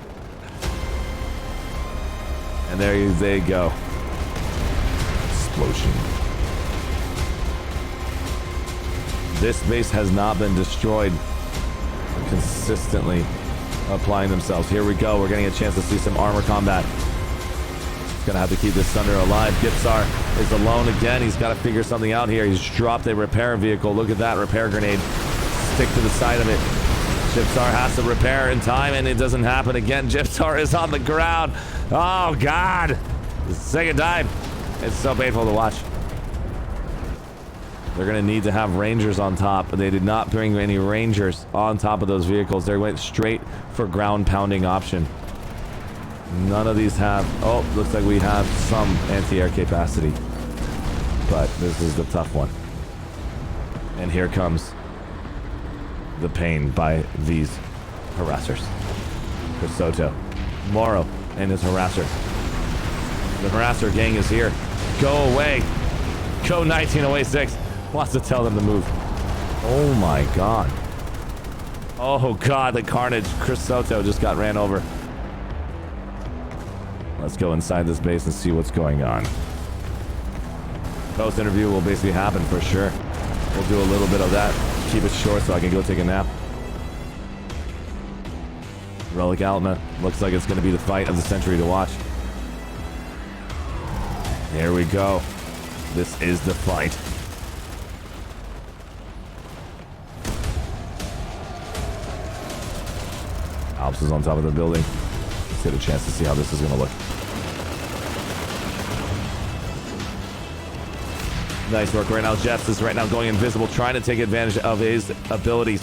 And there they go. Explosion. This base has not been destroyed. They're consistently applying themselves. Here we go. We're getting a chance to see some armor combat. He's gonna have to keep this thunder alive. Gipsar is alone again. He's got to figure something out here. He's dropped a repair vehicle. Look at that repair grenade. Stick to the side of it. Gipsar has to repair in time, and it doesn't happen again. Gipsar is on the ground. Oh God! It's the second time. It's so painful to watch. They're going to need to have Rangers on top. They did not bring any Rangers on top of those vehicles. They went straight for ground pounding option. None of these have... Oh, looks like we have some anti-air capacity. But this is the tough one. And here comes the pain by these harassers. Soto, Morrow, and his harasser. The harasser gang is here. Go away. Go 19086. Wants to tell them to move. Oh my god. Oh god, the carnage. Chris Soto just got ran over. Let's go inside this base and see what's going on. Post interview will basically happen for sure. We'll do a little bit of that. Keep it short so I can go take a nap. Relic Alma. Looks like it's going to be the fight of the century to watch. Here we go. This is the fight. Alps is on top of the building. Let's get a chance to see how this is going to look. Nice work right now. Jeffs is right now going invisible, trying to take advantage of his abilities.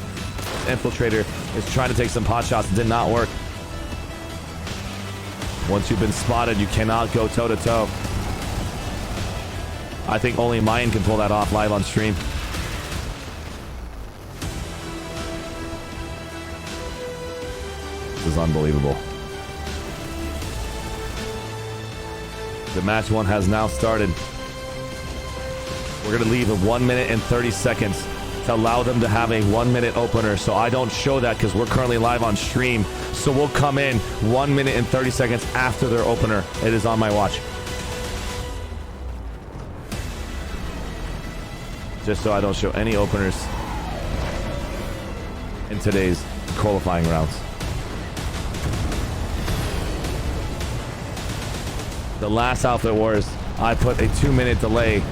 Infiltrator is trying to take some pot shots. Did not work. Once you've been spotted, you cannot go toe-to-toe. I think only Mayan can pull that off live on stream. This is unbelievable. The match one has now started. We're going to leave at 1 minute and 30 seconds to allow them to have a 1 minute opener. So I don't show that because we're currently live on stream. So we'll come in 1 minute and 30 seconds after their opener. It is on my watch. Just so I don't show any openers in today's qualifying rounds. The last Outfit Wars, I put a 2 minute delay,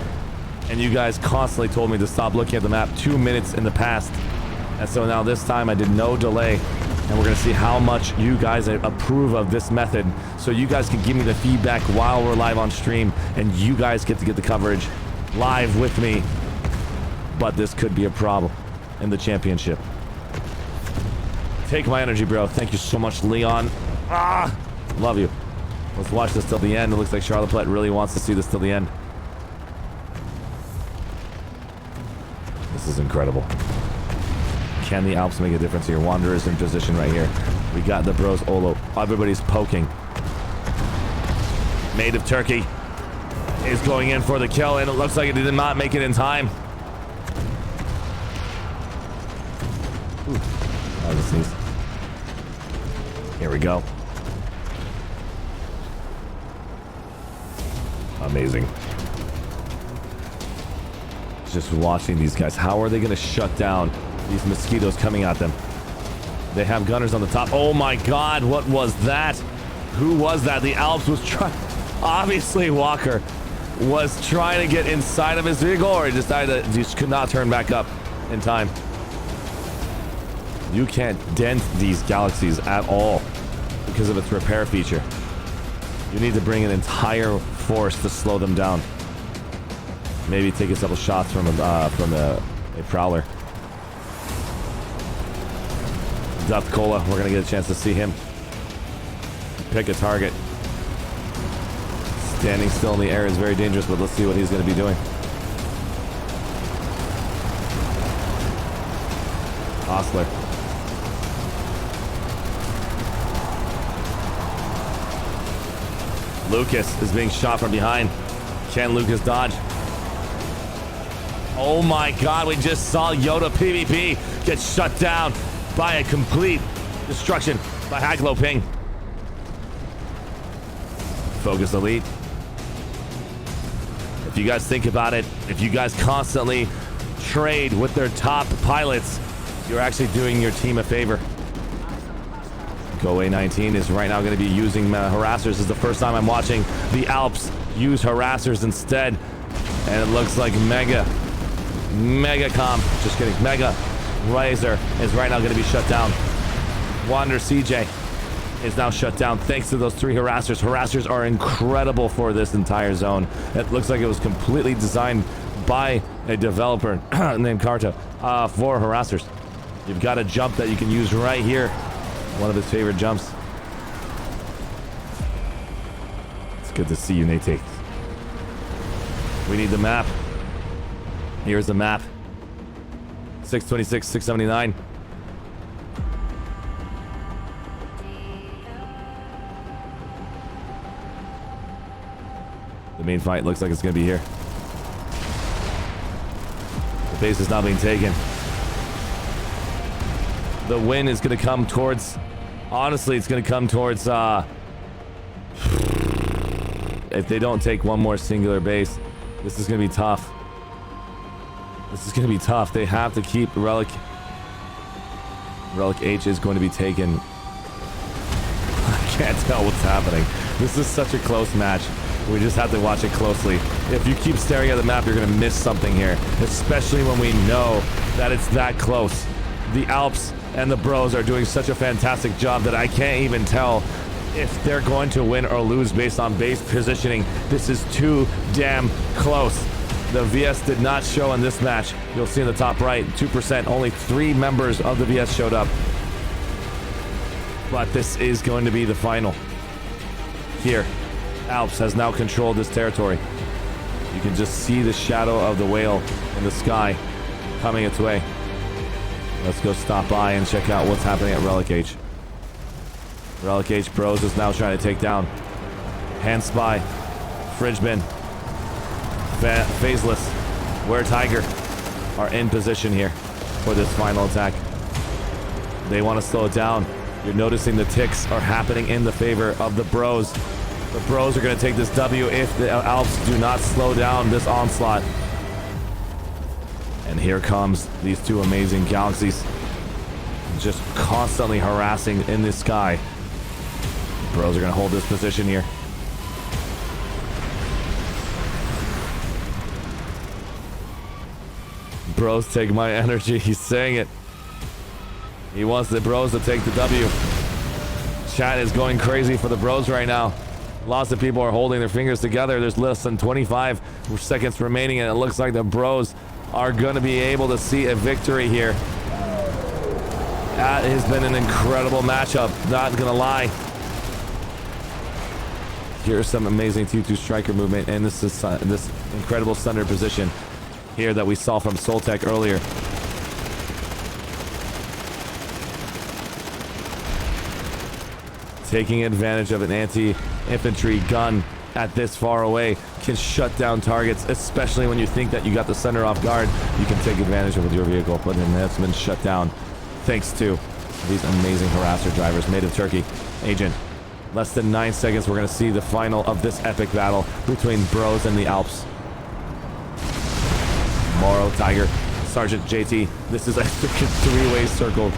and you guys constantly told me to stop looking at the map 2 minutes in the past. And so now this time I did no delay, and we're gonna see how much you guys approve of this method, so you guys can give me the feedback while we're live on stream, and you guys get to get the coverage live with me. But this could be a problem in the championship. Take my energy, bro. Thank you so much, Leon. Ah, love you. Let's watch this till the end. It looks like Charlotte Platt really wants to see this till the end. This is incredible. Can the Alps make a difference here? Wanderer's in position right here. We got the bros Olo. Everybody's poking. Maid of Turkey is going in for the kill, and it looks like it did not make it in time. Ooh, that was a sneeze. Here we go. Amazing. Just watching these guys. How are they going to shut down these mosquitoes coming at them? They have gunners on the top. Oh my god, what was that? Who was that? The Alps was trying... Obviously, Walker was trying to get inside of his vehicle, or he decided that he could not turn back up in time. You can't dent these galaxies at all because of its repair feature. You need to bring an entire force to slow them down. Maybe take a couple shots from a prowler. Duff Cola, we're gonna get a chance to see him pick a target. Standing still in the air is very dangerous, but let's see what he's gonna be doing. Osler. Lucas is being shot from behind. Can Lucas dodge? Oh my god, we just saw Yoda PvP get shut down by a complete destruction by Haglo Ping. Focus Elite. If you guys think about it, if you guys constantly trade with their top pilots, you're actually doing your team a favor. Go A19 is right now going to be using harassers. This is the first time I'm watching the Alps use harassers instead. And it looks like Mega Razor is right now going to be shut down. Wander CJ is now shut down thanks to those 3 harassers. Harassers are incredible for this entire zone. It looks like it was completely designed by a developer named Carta for harassers. You've got a jump that you can use right here. One of his favorite jumps. It's good to see you, Nate. We need the map. Here's the map. 626, 679. The main fight looks like it's going to be here. The base is not being taken. The win is going to come towards... Honestly, it's going to come towards... if they don't take one more singular base, this is going to be tough. This is going to be tough. They have to keep Relic. Relic H is going to be taken. I can't tell what's happening. This is such a close match. We just have to watch it closely. If you keep staring at the map, you're going to miss something here, especially when we know that it's that close. The Alps and the Bros are doing such a fantastic job that I can't even tell if they're going to win or lose based on base positioning. This is too damn close. The VS did not show in this match. You'll see in the top right, 2%. Only 3 members of the VS showed up. But this is going to be the final. Here, Alps has now controlled this territory. You can just see the shadow of the whale in the sky coming its way. Let's go stop by and check out what's happening at Relic H. Relic H Bros is now trying to take down Hand Spy, Fridgeman, Phaseless, Were Tiger are in position here for this final attack. They want to slow it down. You're noticing the ticks are happening in the favor of the Bros. The Bros are going to take this W if the Alps do not slow down this onslaught. And here comes these two amazing galaxies, just constantly harassing in the sky. The Bros are going to hold this position here. Bros, take my energy. He's saying it. He wants the Bros to take the W. Chat is going crazy for the Bros right now. Lots of people are holding their fingers together. There's less than 25 seconds remaining, and it looks like the Bros are going to be able to see a victory here. That has been an incredible matchup, not going to lie. Here's some amazing 2-2 striker movement, and this is this incredible Sunder position here that we saw from Soltech earlier. Taking advantage of an anti-infantry gun at this far away can shut down targets, especially when you think that you got the Sunder off guard. You can take advantage of it with your vehicle, but then that's been shut down thanks to these amazing harasser drivers made of Turkey. Agent, less than 9 seconds, we're going to see the final of this epic battle between Bros and the Alps. Morrow, Tiger, Sergeant JT. This is a three-way circle.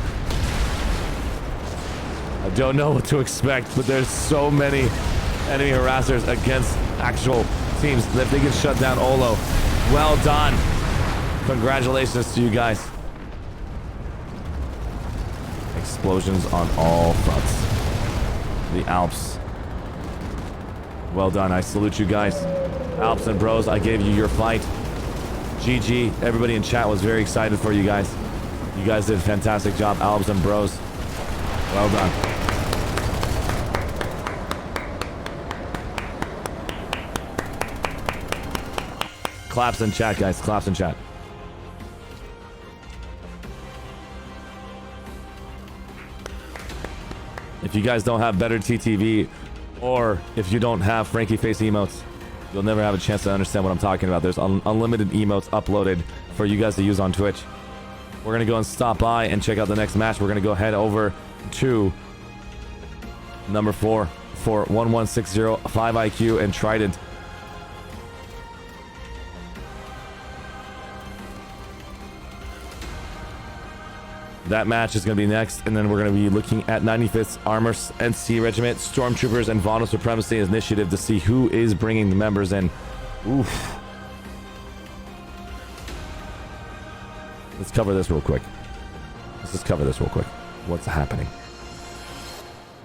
I don't know what to expect, but there's so many enemy harassers against actual teams that they can shut down Olo. Well done. Congratulations to you guys. Explosions on all fronts. The Alps. Well done. I salute you guys. Alps and Bros, I gave you your fight. GG. Everybody in chat was very excited for you guys. You guys did a fantastic job, Alps and Bros. Well done. Claps in chat, guys. Claps in chat. If you guys don't have better TTV, or if you don't have Frankie Face emotes, you'll never have a chance to understand what I'm talking about. There's unlimited emotes uploaded for you guys to use on Twitch. We're going to go and stop by and check out the next match. We're going to go head over to number 4 for 1160 5IQ and Trident. That match is going to be next, and then we're going to be looking at 95th Armor NC Regiment, Stormtroopers, and Vods Supremacy Initiative to see who is bringing the members in. Oof. Let's cover this real quick. Let's just cover this real quick. What's happening?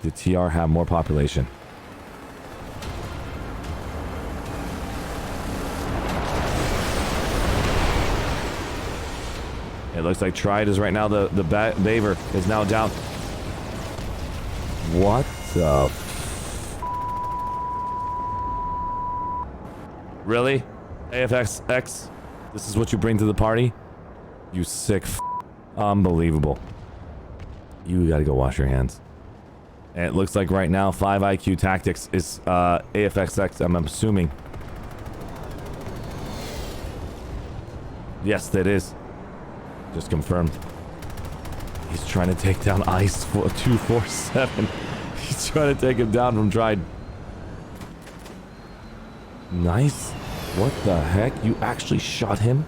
Did TR have more population? It looks like Tried is right now. The Baver is now down. What the Really? AFXX? This is what you bring to the party? You sick Unbelievable. You gotta go wash your hands. And it looks like right now 5 IQ Tactics is AFXX, I'm assuming. Yes, that is. Just confirmed. He's trying to take down Ice 247. He's trying to take him down from Tried. Nice. What the heck? You actually shot him?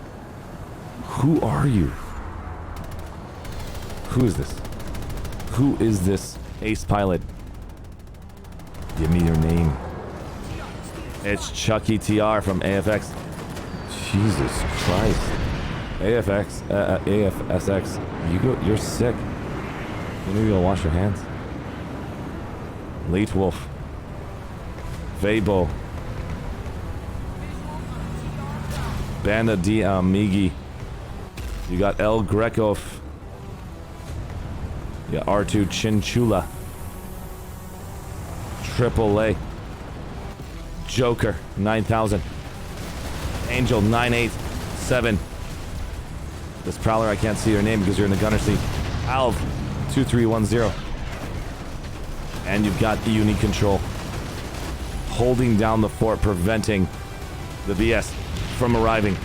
Who are you? Who is this? Who is this ace pilot? Give me your name. It's Chucky TR from AFX. Jesus Christ. AFSX. You're sick. You need to go wash your hands. Late Wolf. Fabo. Banda di Amigi. You got El Greco. Yeah, R2 Chinchula. Triple A. Joker 9000. Angel 987. This Prowler, I can't see your name because you're in the gunner seat. Alv 2310. And you've got the unique control. Holding down the fort, preventing the BS from arriving.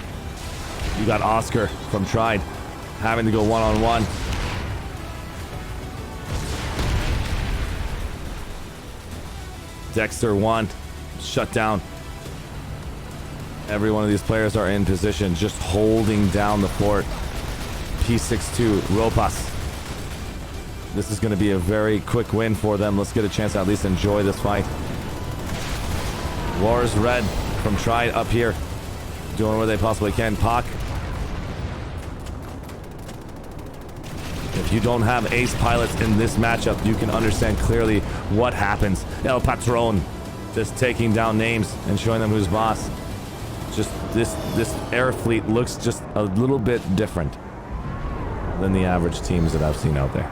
You got Oscar from Tried, having to go one-on-one. Dexter 1, shut down. Every one of these players are in position, just holding down the fort. P62, Ropas. This is going to be a very quick win for them. Let's get a chance to at least enjoy this fight. Wars Red from Tried up here, doing what they possibly can. Pac. If you don't have ace pilots in this matchup, you can understand clearly what happens. El Patron just taking down names and showing them who's boss. Just this air fleet looks just a little bit different than the average teams that I've seen out there.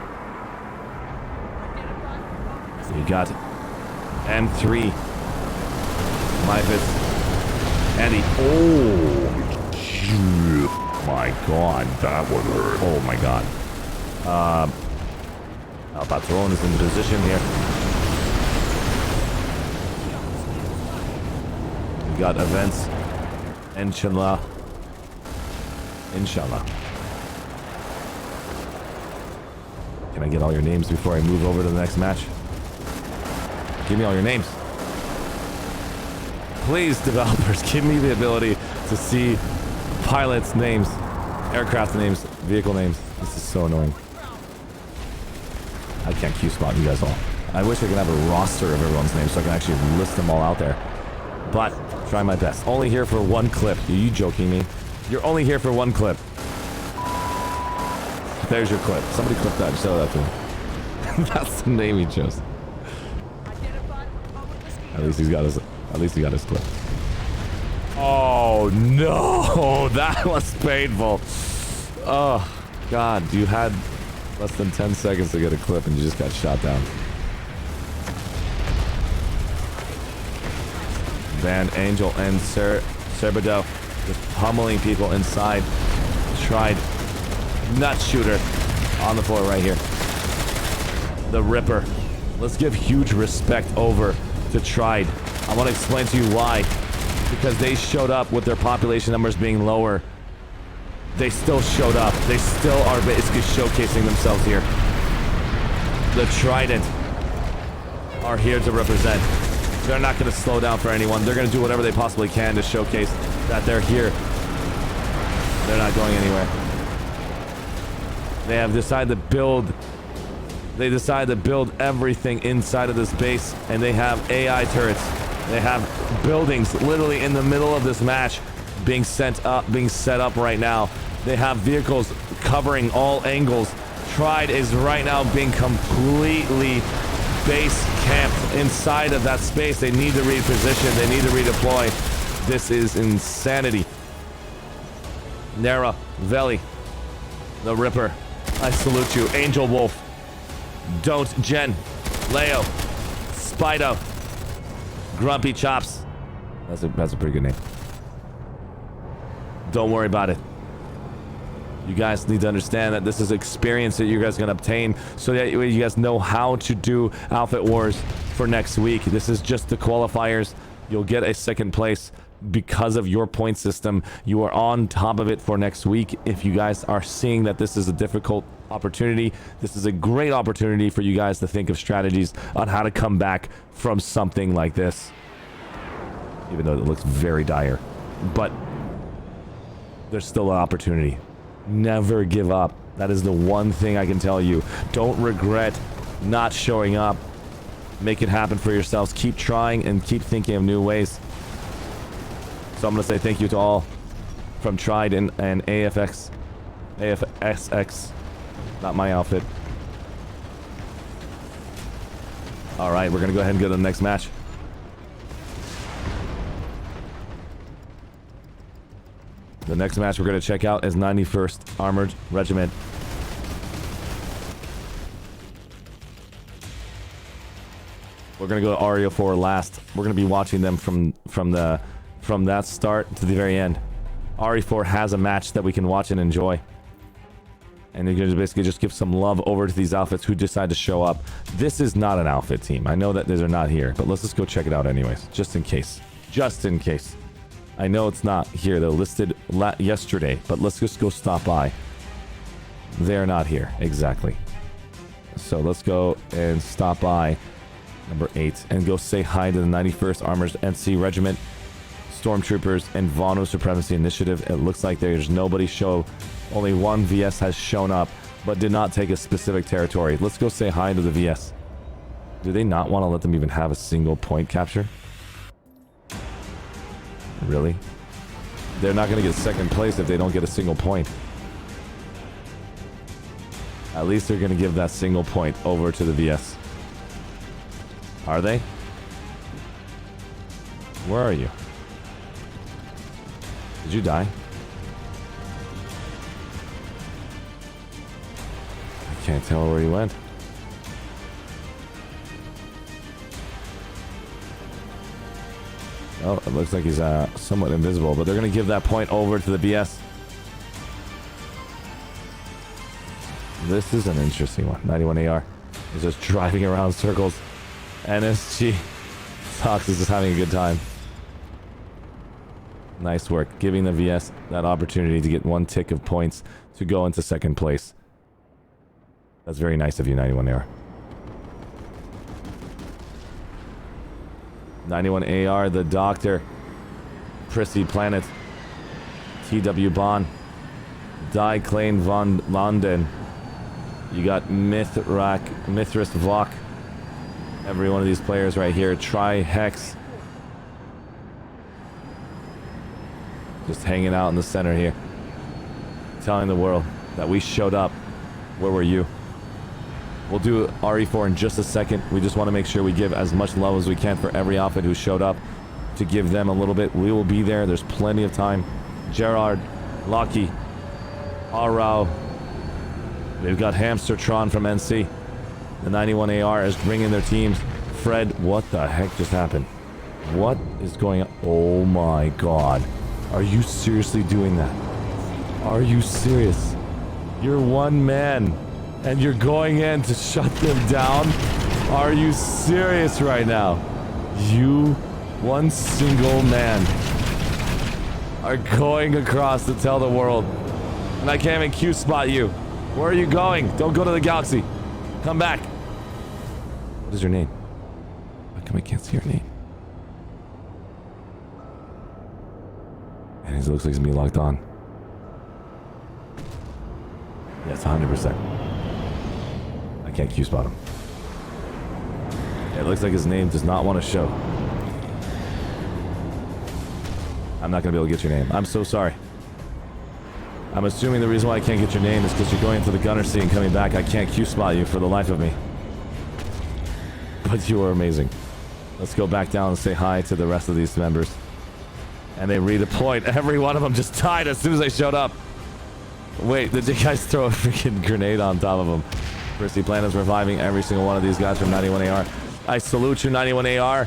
So you got M3, Myfis, Andy. Oh, my God, that would hurt. Oh my God. El Patron is in position here. We got events. Inshallah. Inshallah. Can I get all your names before I move over to the next match? Give me all your names. Please, developers, give me the ability to see pilots' names, aircraft names, vehicle names. This is so annoying. I can't Q-spot you guys all. I wish I could have a roster of everyone's names so I can actually list them all out there. But, try my best. Only here for one clip. Are you joking me? You're only here for one clip. There's your clip. Somebody clip that and show that to me. That's the name he chose. At least he got his clip. Oh no! That was painful. Oh God, you had less than 10 seconds to get a clip and you just got shot down. Van Angel and Cerbado just pummeling people inside. Tried. Nut shooter on the floor right here. The Ripper. Let's give huge respect over to Tried. I want to explain to you why. Because they showed up with their population numbers being lower. They still showed up. They still are basically showcasing themselves here. The Trident are here to represent. They're not going to slow down for anyone. They're going to do whatever they possibly can to showcase that they're here. They're not going anywhere. They have decided to build. They decided to build everything inside of this base, and they have AI turrets. They have buildings literally in the middle of this match being set up right now. They have vehicles covering all angles. Tried is right now being completely base camped inside of that space. They need to reposition. They need to redeploy. This is insanity. Nera, Veli, The Ripper. I salute you. Angel Wolf. Don't. Jen. Leo. Spido. Grumpy Chops. That's a pretty good name. Don't worry about it. You guys need to understand that this is experience that you guys are going to obtain so that you guys know how to do Outfit Wars for next week. This is just the qualifiers. You'll get a second place because of your point system. You are on top of it for next week. If you guys are seeing that this is a difficult opportunity, this is a great opportunity for you guys to think of strategies on how to come back from something like this. Even though it looks very dire. But there's still an opportunity. Never give up. That is the one thing I can tell you. Don't regret not showing up. Make it happen for yourselves. Keep trying and keep thinking of new ways. So I'm going to say thank you to all from Tried and AFXX. Not my outfit. Alright, we're going to go ahead and go to the next match. The next match we're going to check out is 91st Armored Regiment. We're going to go to RE4 last. We're going to be watching them from that start to the very end. RE4 has a match that we can watch and enjoy. And you're going to basically just give some love over to these outfits who decide to show up. This is not an outfit team. I know that they're not here, but let's just go check it out anyways. Just in case. Just in case. I know it's not here. They're listed yesterday, but let's just go stop by. They're not here. Exactly. So let's go and stop by number 8 and go say hi to the 91st Armored NC Regiment, Stormtroopers, and Vonu Supremacy Initiative. It looks like there's nobody show. Only one VS has shown up, but did not take a specific territory. Let's go say hi to the VS. Do they not want to let them even have a single point capture? Really? They're not going to get second place if they don't get a single point. At least they're going to give that single point over to the VS. Are they? Where are you? Did you die? I can't tell where you went. Oh, it looks like he's somewhat invisible, but they're going to give that point over to the BS. This is an interesting one. 91AR is just driving around circles. NSG Fox is just having a good time. Nice work. Giving the VS that opportunity to get one tick of points to go into second place. That's very nice of you, 91AR. 91AR, the Doctor, Prissy Planet, TW Bond, Die Klein von London. You got Mithras Vlok. Every one of these players right here. Tri Hex. Just hanging out in the center here. Telling the world that we showed up. Where were you? We'll do RE4 in just a second. We just want to make sure we give as much love as we can for every outfit who showed up, to give them a little bit. We will be there. There's plenty of time. Gerard, Locky, Arau. They've got Hamstertron from NC. The 91AR is bringing their teams. Fred, what the heck just happened? What is going on? Oh my god. Are you seriously doing that? Are you serious? You're one man. And you're going in to shut them down? Are you serious right now? You, one single man, are going across to tell the world. And I can't even Q-spot you. Where are you going? Don't go to the galaxy. Come back. What is your name? How come I can't see your name? And he looks like he's being locked on. Yes, 100%. Can't Q-spot him. It looks like his name does not want to show. I'm not going to be able to get your name. I'm so sorry. I'm assuming the reason why I can't get your name is because you're going into the gunner seat and coming back. I can't Q-spot you for the life of me. But you are amazing. Let's go back down and say hi to the rest of these members. And they redeployed. Every one of them just died as soon as they showed up. Wait, did you guys throw a freaking grenade on top of him? Christy Plan is reviving every single one of these guys from 91AR. I salute you, 91AR.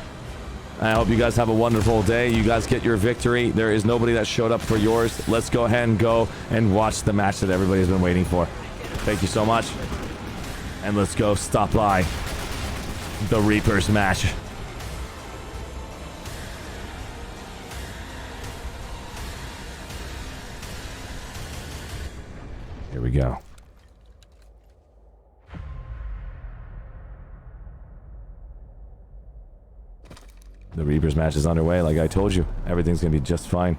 I hope you guys have a wonderful day. You guys get your victory. There is nobody that showed up for yours. Let's go ahead and go and watch the match that everybody's been waiting for. Thank you so much. And let's go stop by the Reapers match. Here we go. The Reapers match is underway. Like I told you, everything's gonna be just fine.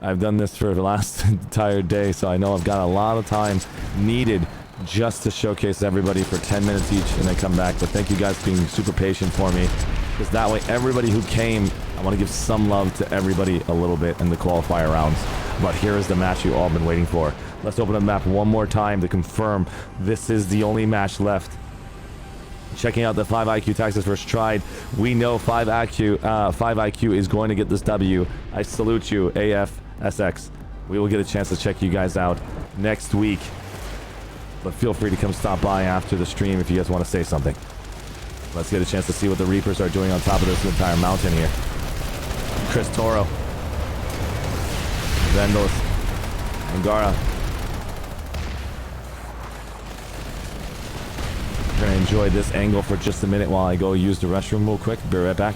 I've done this for the last entire day, so I know I've got a lot of time needed just to showcase everybody for 10 minutes each and then come back. But thank you guys for being super patient for me, because that way everybody who came, I want to give some love to everybody a little bit in the qualifier rounds. But here is the match you all been waiting for. Let's open the map one more time to confirm this is the only match left. Checking out the 5IQ Texas first tried. We know 5IQ is going to get this W. I salute you, AFSX. We will get a chance to check you guys out next week. But feel free to come stop by after the stream if you guys want to say something. Let's get a chance to see what the Reapers are doing on top of this entire mountain here. Chris Toro. Vendos. Angara. I'm gonna enjoy this angle for just a minute while I go use the restroom real quick. Be right back.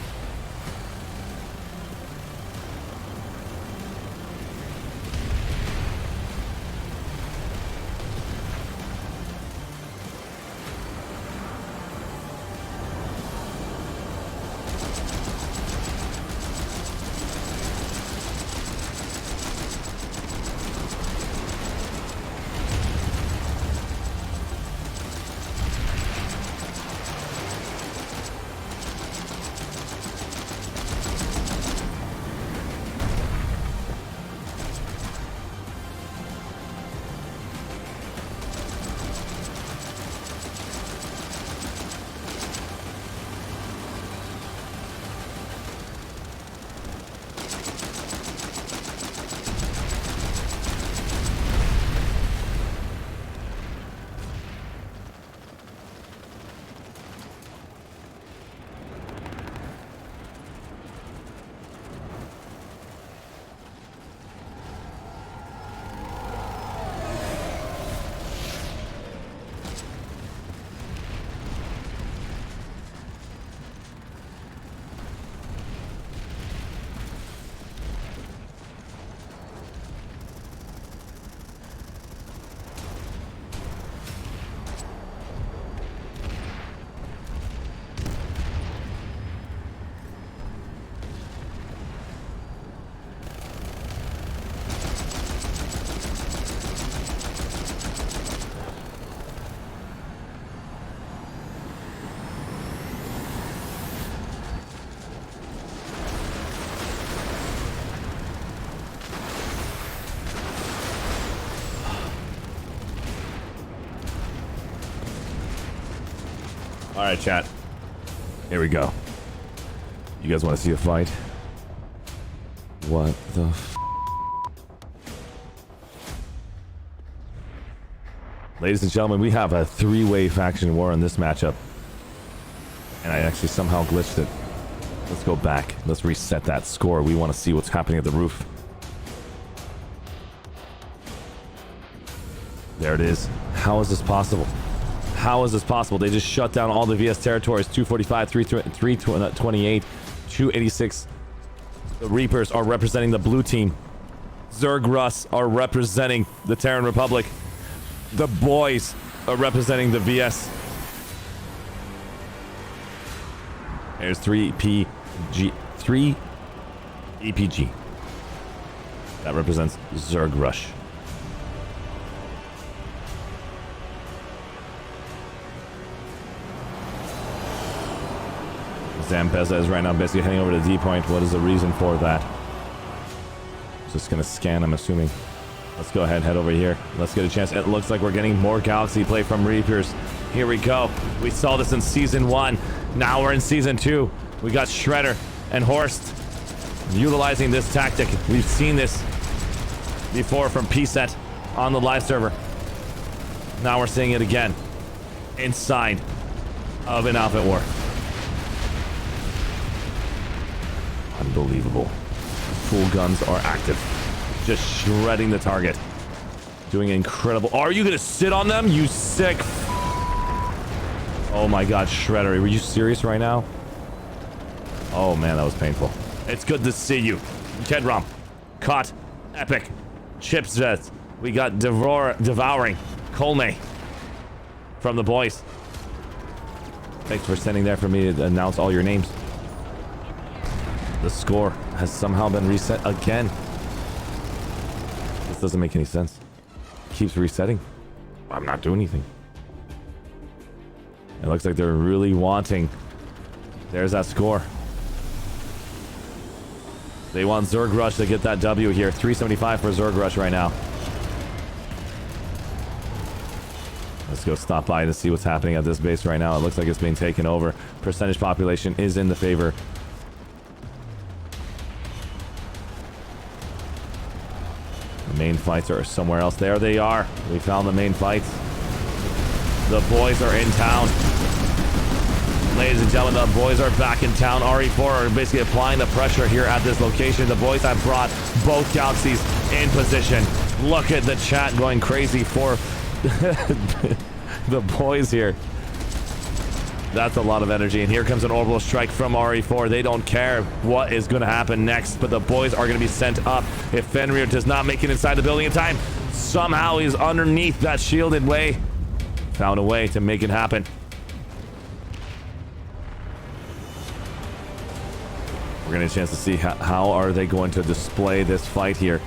All right, chat. Here we go. You guys want to see a fight? What the f? Ladies and gentlemen, we have a three-way faction war in this matchup. And I actually somehow glitched it. Let's go back. Let's reset that score. We want to see what's happening at the roof. There it is. How is this possible? How is this possible? They just shut down all the VS territories. 245, 328, 286. The Reapers are representing the blue team. Zerg Russ are representing the Terran Republic. The boys are representing the VS. There's 3 EPG. That represents Zerg Rush. Zampeza is right now basically heading over to D point. What is the reason for that? Just gonna scan, I'm assuming. Let's go ahead and head over here. Let's get a chance. It looks like we're getting more Galaxy play from Reapers. Here we go. We saw this in Season 1. Now we're in Season 2. We got Shredder and Horst utilizing this tactic. We've seen this before from PSET on the live server. Now we're seeing it again inside of an outfit war. Unbelievable. Full guns are active. Just shredding the target. Doing incredible. Are you gonna sit on them? You sick. Oh my god, Shredder. Were you serious right now? Oh man, that was painful. It's good to see you. Kedrom. Caught. Epic. Chipsets. We got Devouring. Colme. From the boys. Thanks for standing there for me to announce all your names. The score has somehow been reset again. This doesn't make any sense. It keeps resetting. I'm not doing anything. It looks like they're really wanting. There's that score. They want Zerg Rush to get that W here. 375 for Zerg Rush right now. Let's go stop by to see what's happening at this base right now. It looks like it's being taken over. Percentage population is in the favor. The main fights are somewhere else. There they are. We found the main fights. The boys are in town. Ladies and gentlemen, the boys are back in town. RE4 are basically applying the pressure here at this location. The boys have brought both galaxies in position. Look at the chat going crazy for the boys here. That's a lot of energy. And here comes an orbital strike from RE4. They don't care what is going to happen next, but the boys are going to be sent up. If Fenrir does not make it inside the building in time, somehow he's underneath that shielded way. Found a way to make it happen. We're going to get a chance to see how are they going to display this fight here.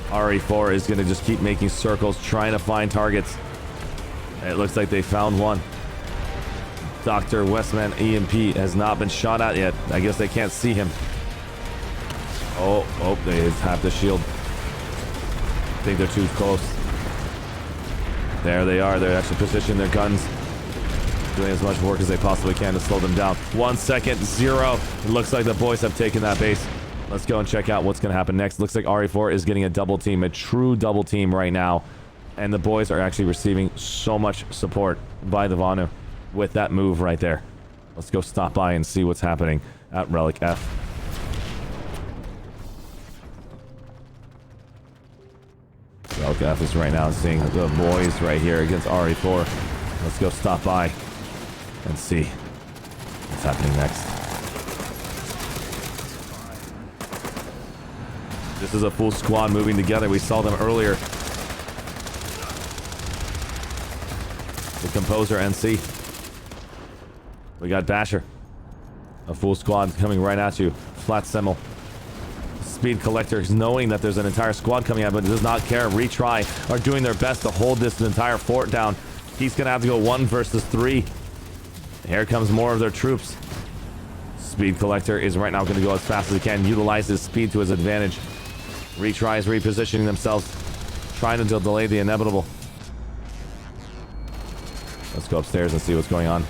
RE4 is going to just keep making circles, trying to find targets. It looks like they found one. Dr. Westman EMP has not been shot at yet. I guess they can't see him. Oh, they have the shield. I think they're too close. There they are. They're actually positioning their guns. Doing as much work as they possibly can to slow them down. 1 second, 0. It looks like the boys have taken that base. Let's go and check out what's going to happen next. Looks like RE4 is getting a double team, a true double team right now. And the boys are actually receiving so much support by the Vanu with that move right there. Let's go stop by and see what's happening at Relic F. Relic F is right now seeing the boys right here against RE4. Let's go stop by and see what's happening next. This is a full squad moving together. We saw them earlier. The Composer NC. We got Basher. A full squad coming right at you. Flat Semmel. Speed Collector, knowing that there's an entire squad coming out, but does not care. Retry are doing their best to hold this entire fort down. He's going to have to go 1 versus 3. Here comes more of their troops. Speed Collector is right now going to go as fast as he can. Utilize his speed to his advantage. Retry is repositioning themselves. Trying to delay the inevitable. Let's go upstairs and see what's going on.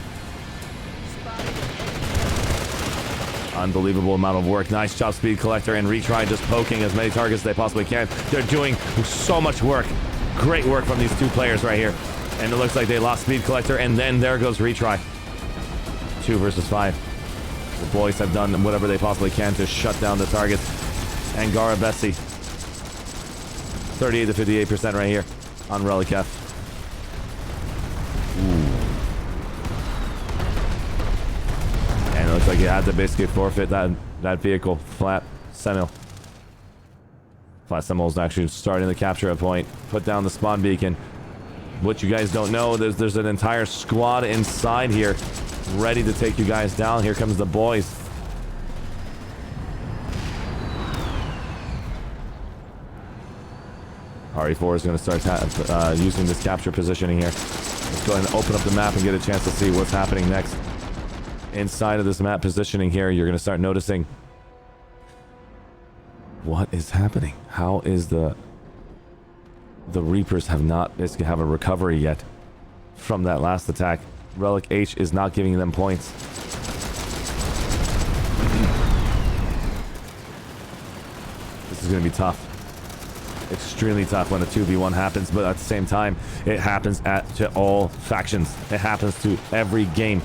Unbelievable amount of work. Nice job, Speed Collector, and Retry just poking as many targets as they possibly can. They're doing so much work. Great work from these two players right here. And it looks like they lost Speed Collector, and then there goes Retry. 2 versus 5. The boys have done whatever they possibly can to shut down the targets. Angara Bessie. 38 to 58% right here on Relic F. And it looks like you had to basically forfeit that vehicle. Flat Semmel. Flat Semmel is actually starting to capture a point. Put down the spawn beacon. What you guys don't know, there's an entire squad inside here ready to take you guys down. Here comes the boys. RE4 is going to start using this capture positioning here. Let's go ahead and open up the map and get a chance to see what's happening next. Inside of this map positioning here, you're going to start noticing what is happening. How is the Reapers have not basically have a recovery yet from that last attack. Relic H is not giving them points. This is going to be tough. extremely tough when a 2v1 happens, but at the same time, it happens to all factions. It happens to every game.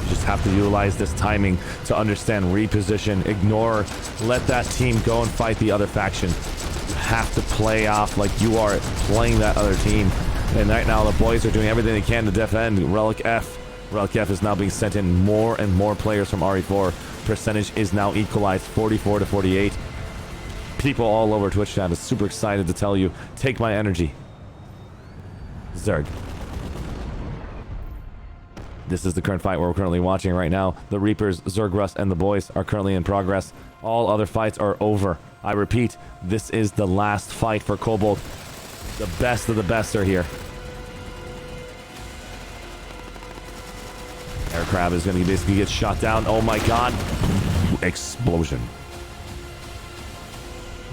You just have to utilize this timing to understand, reposition, ignore, let that team go and fight the other faction. You have to play off like you are playing that other team. And right now, the boys are doing everything they can to defend Relic F. Relic F is now being sent in more and more players from RE4. Percentage is now equalized 44 to 48. People all over Twitch chat is super excited to tell you, take my energy. Zerg. This is the current fight we're currently watching right now. The Reapers, Zergrus, and the boys are currently in progress. All other fights are over. I repeat, this is the last fight for COBALT. The best of the best are here. Aircraft is going to basically get shot down. Oh my god. Explosion.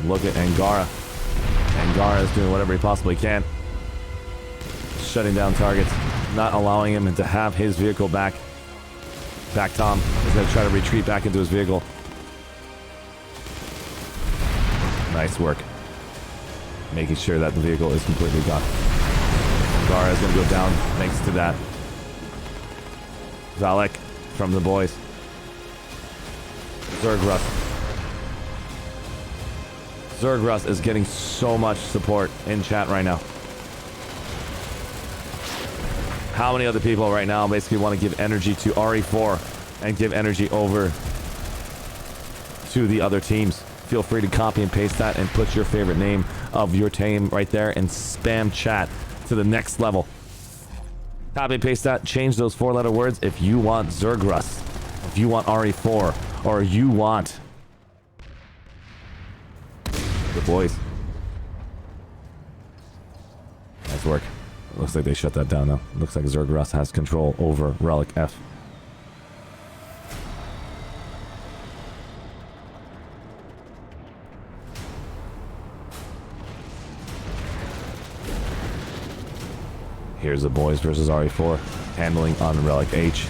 Look at Angara. Angara is doing whatever he possibly can. Shutting down targets. Not allowing him to have his vehicle back. Back Tom is going to try to retreat back into his vehicle. Nice work. Making sure that the vehicle is completely gone. Angara is going to go down thanks to that. Valek from the boys. Zergrus. Zergrus is getting so much support in chat right now. How many other people right now basically want to give energy to RE4 and give energy over to the other teams? Feel free to copy and paste that and put your favorite name of your team right there and spam chat to the next level. Copy and paste that, change those 4-letter words if you want Zergrus, if you want RE4, or you want the boys. Nice work. Looks like they shut that down now. Looks like Zergrus has control over Relic F. Here's the boys versus RE4. Handling on Relic H.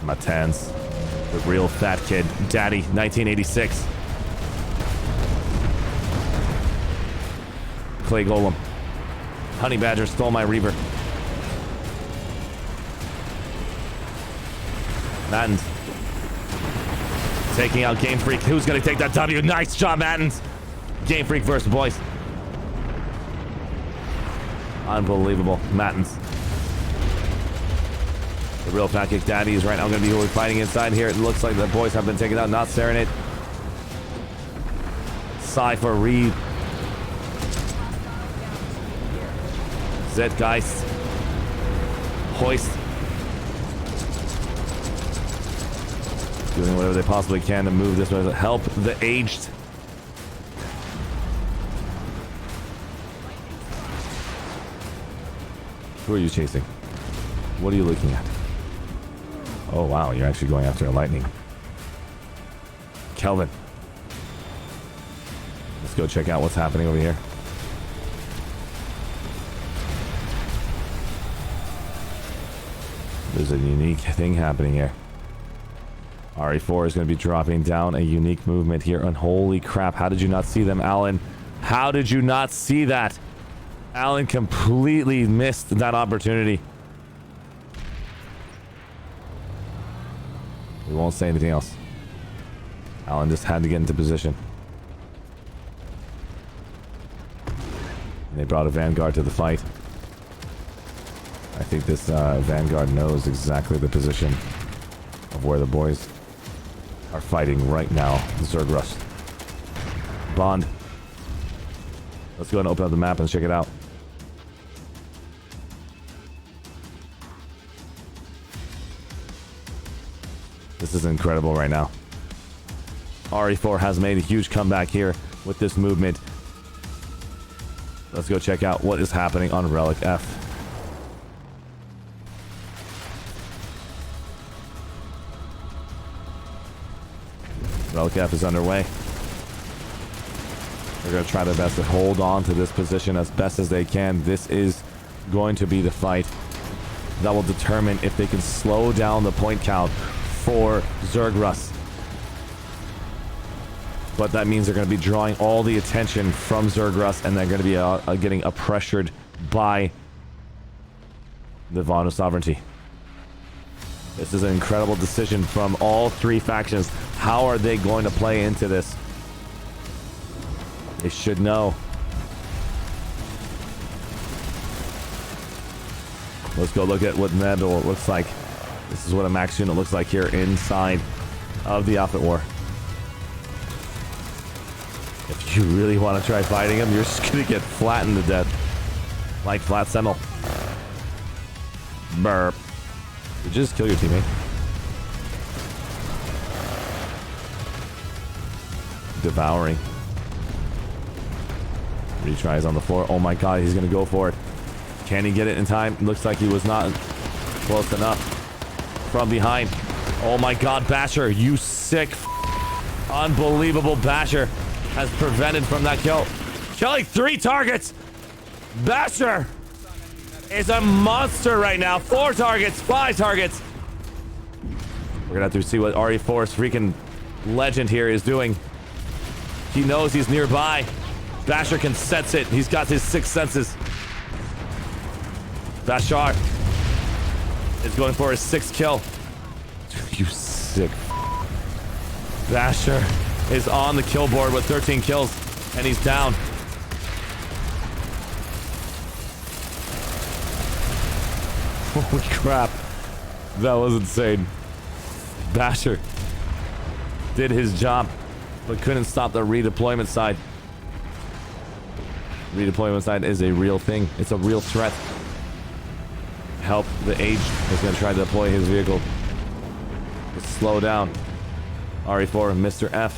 Matans. The real fat kid. Daddy, 1986. Clay Golem. Honey Badger stole my Reaver. Mattins. Taking out Game Freak. Who's going to take that W? Nice job, Mattins. Game Freak versus boys. Unbelievable. Mattins. The real fat kick daddy is right now going to be fighting inside here. It looks like the boys have been taken out. Not Serenade. Cypher Reed. Zetgeist. Hoist. Doing whatever they possibly can to move this way. Help the aged. Who are you chasing? What are you looking at? Oh wow, you're actually going after a lightning. Kelvin. Let's go check out what's happening over here. There's a unique thing happening here. RE4 is going to be dropping down a unique movement here. And holy crap, how did you not see them, Alan? How did you not see that? Alan completely missed that opportunity. We won't say anything else. Alan just had to get into position. And they brought a Vanguard to the fight. I think this Vanguard knows exactly the position of where the boys are fighting right now. Zergrus. Bond. Let's go and open up the map and check it out. This is incredible right now. RE4 has made a huge comeback here with this movement. Let's go check out what is happening on Relic F. Relic F is underway. They're going to try their best to hold on to this position as best as they can. This is going to be the fight that will determine if they can slow down the point count for Zergrus. But that means they're going to be drawing all the attention from Zergrus, and they're going to be getting pressured by the Vonu Sovereignty. This is an incredible decision from all three factions. How are they going to play into this? They should know. Let's go look at what Nebel looks like. This is what a max unit looks like here inside of the Outfit War. If you really want to try fighting him, you're just going to get flattened to death. Like Flat Sentinel. Burp. You just kill your teammate. Devouring. Retries on the floor. Oh my god, he's going to go for it. Can he get it in time? Looks like he was not close enough. From behind. Oh my god, Basher, you sick unbelievable Basher has prevented from that kill. Killing 3 targets. Basher is a monster right now. 4 targets, 5 targets. We're gonna have to see what RE4's freaking legend here is doing. He knows he's nearby. Basher can sense it. He's got his 6 senses. Bashar is going for his 6th kill. You sick. Basher is on the kill board with 13 kills, and he's down. Holy crap. That was insane. Basher did his job, but couldn't stop the redeployment side. Redeployment side is a real thing. It's a real threat. Help the Age is going to try to deploy his vehicle. Just slow down. RE4, Mr. F.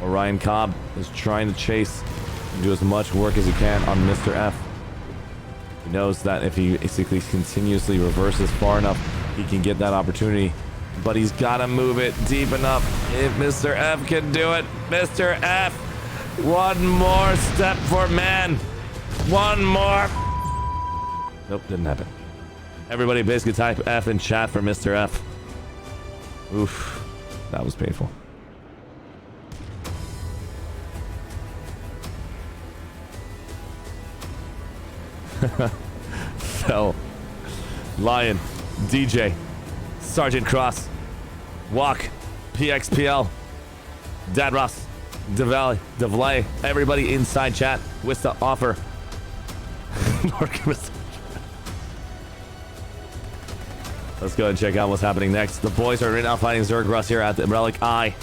Orion Cobb is trying to chase and do as much work as he can on Mr. F. He knows that if he basically continuously reverses far enough, he can get that opportunity. But he's got to move it deep enough. If Mr. F can do it, Mr. F. One more step for man. One more. Nope, didn't happen. Everybody basically type F in chat for Mr. F. Oof, that was painful. Fell. Lion. DJ. Sergeant Cross. Walk. PXPL. Dadros. Devlay. Everybody inside chat with the offer. Let's go and check out what's happening next. The boys are right now fighting Zergrus here at the Relic Eye.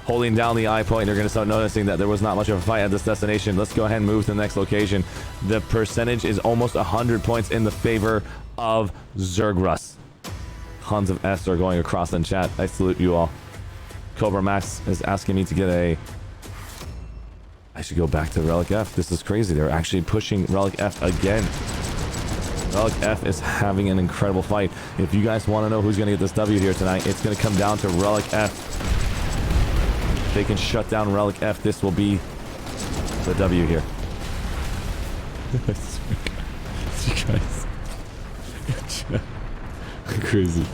Holding down the eye point. They're going to start noticing that there was not much of a fight at this destination. Let's go ahead and move to the next location. The percentage is almost 100 points in the favor of Zergrus. Tons of S are going across in chat. I salute you all. Cobra Max is asking me to get a... I should go back to Relic F. This is crazy. They're actually pushing Relic F again. Relic F is having an incredible fight. If you guys want to know who's going to get this W here tonight, it's going to come down to Relic F. If they can shut down Relic F, this will be the W here. I swear. You guys. Crazy.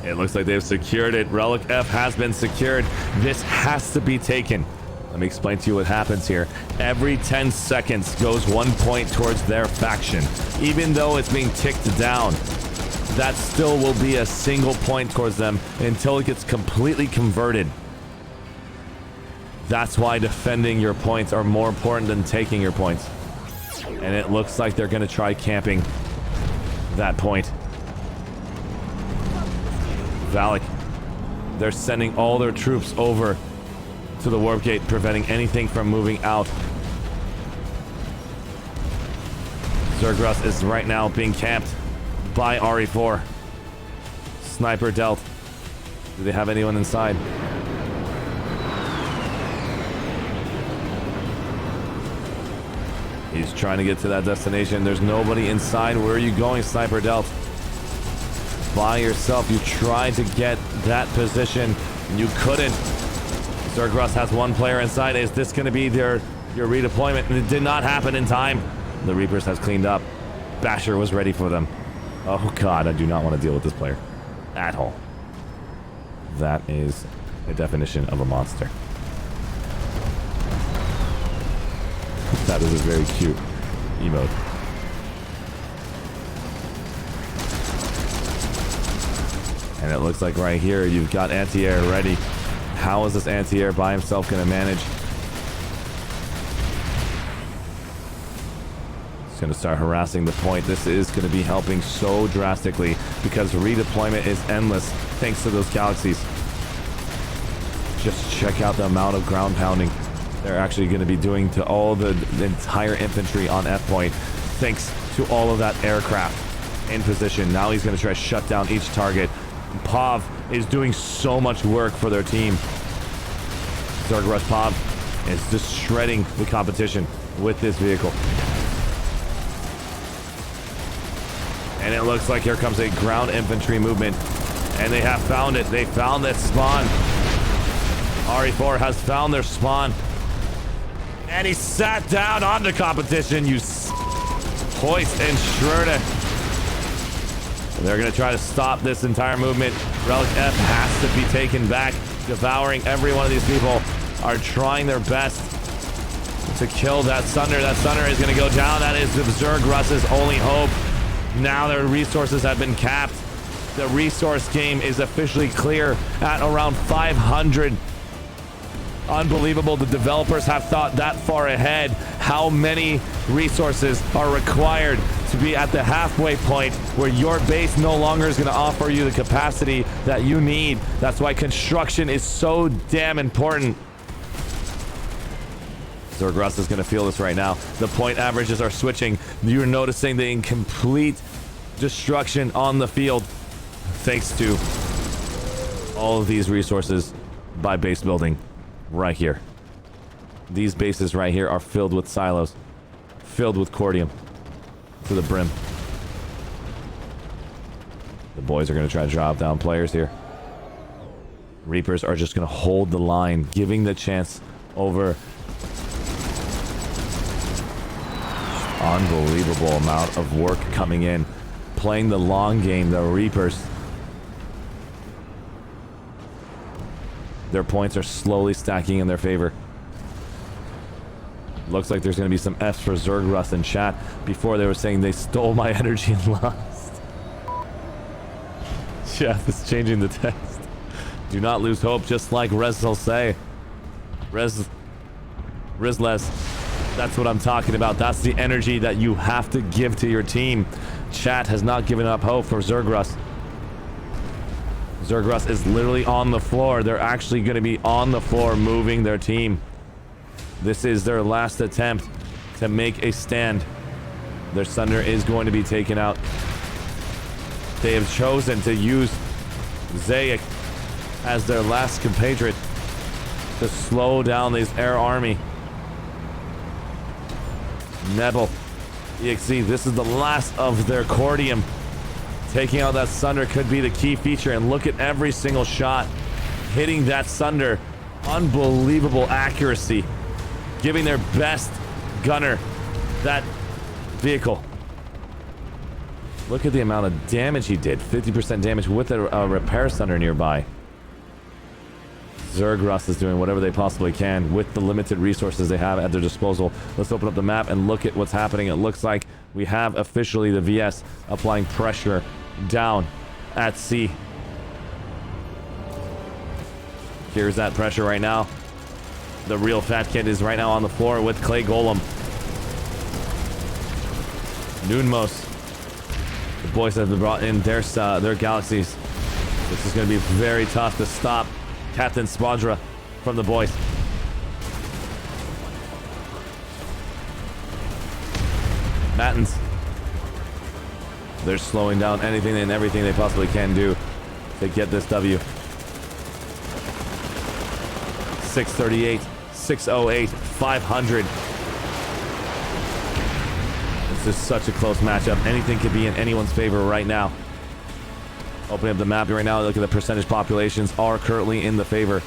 It looks like they've secured it. Relic F has been secured. This has to be taken. Let me explain to you what happens here. Every 10 seconds goes 1 point towards their faction. Even though it's being ticked down, that still will be a single point towards them until it gets completely converted. That's why defending your points are more important than taking your points. And it looks like they're going to try camping that point. Valak, they're sending all their troops over to the warp gate, preventing anything from moving out. Zergrus is right now being camped by RE4. Sniper dealt. Do they have anyone inside? He's trying to get to that destination. There's nobody inside. Where are you going, Sniper dealt? By yourself. You tried to get that position and you couldn't. Zergrus has one player inside. Is this going to be their your redeployment, and it did not happen in time. The Reapers has cleaned up. Basher was ready for them. Oh god, I do not want to deal with this player at all. That is a definition of a monster. That is a very cute emote. And it looks like right here you've got anti-air ready. How is this anti-air by himself going to manage? He's going to start harassing the point. This is going to be helping so drastically because redeployment is endless thanks to those galaxies. Just check out the amount of ground pounding they're actually going to be doing to all the entire infantry on F point thanks to all of that aircraft in position. Now he's going to try to shut down each target. Pav is doing so much work for their team. Zerg Pav is just shredding the competition with this vehicle. And it looks like here comes a ground infantry movement. And they have found it. They found that spawn. RE4 has found their spawn. And he sat down on the competition, you Hoist and Schroeder. They're going to try to stop this entire movement. Relic F has to be taken back. Devouring every one of these people are trying their best to kill that Sunder. That Sunder is going to go down. That is the Zerg Russ's only hope. Now their resources have been capped. The resource game is officially clear at around 500. Unbelievable. The developers have thought that far ahead. How many resources are required to be at the halfway point where your base no longer is going to offer you the capacity that you need? That's why construction is so damn important. Zerg Russ is going to feel this right now. The point averages are switching. You're noticing the incomplete destruction on the field thanks to all of these resources by base building right here. These bases right here are filled with silos, filled with cordium to the brim. The boys are going to try to drop down players here. Reapers are just going to hold the line, giving the chance over. Unbelievable amount of work coming in, playing the long game. The Reapers, their points are slowly stacking in their favor. Looks like there's going to be some F's for Zerg Russ in chat. Before they were saying they stole my energy and lost. Jeff is changing the text. Do not lose hope, just like Rez will say. Rizles. That's what I'm talking about. That's the energy that you have to give to your team. Chat has not given up hope for Zerg Russ. Zerg Russ is literally on the floor. They're actually going to be on the floor moving their team. This is their last attempt to make a stand. Their Sunder is going to be taken out. They have chosen to use Zayek as their last compatriot to slow down this air army. Nebel, EXE, this is the last of their cordium. Taking out that Sunder could be the key feature, and look at every single shot hitting that Sunder. Unbelievable accuracy, giving their best gunner that vehicle. Look at the amount of damage he did. 50% damage with a repair Sunder nearby. Zerg Russ is doing whatever they possibly can with the limited resources they have at their disposal. Let's open up the map and look at what's happening. It looks like we have officially the VS applying pressure down at sea. Here's that pressure right now. The real Fat Kid is right now on the floor with Clay Golem. Noonmos. The boys have brought in their galaxies. This is going to be very tough to stop Captain Spadra from the boys. Mattins. They're slowing down anything and everything they possibly can do to get this W. 638, 608, 500. This is such a close matchup. Anything could be in anyone's favor right now. Opening up the map right now, look at the percentage populations are currently in the favor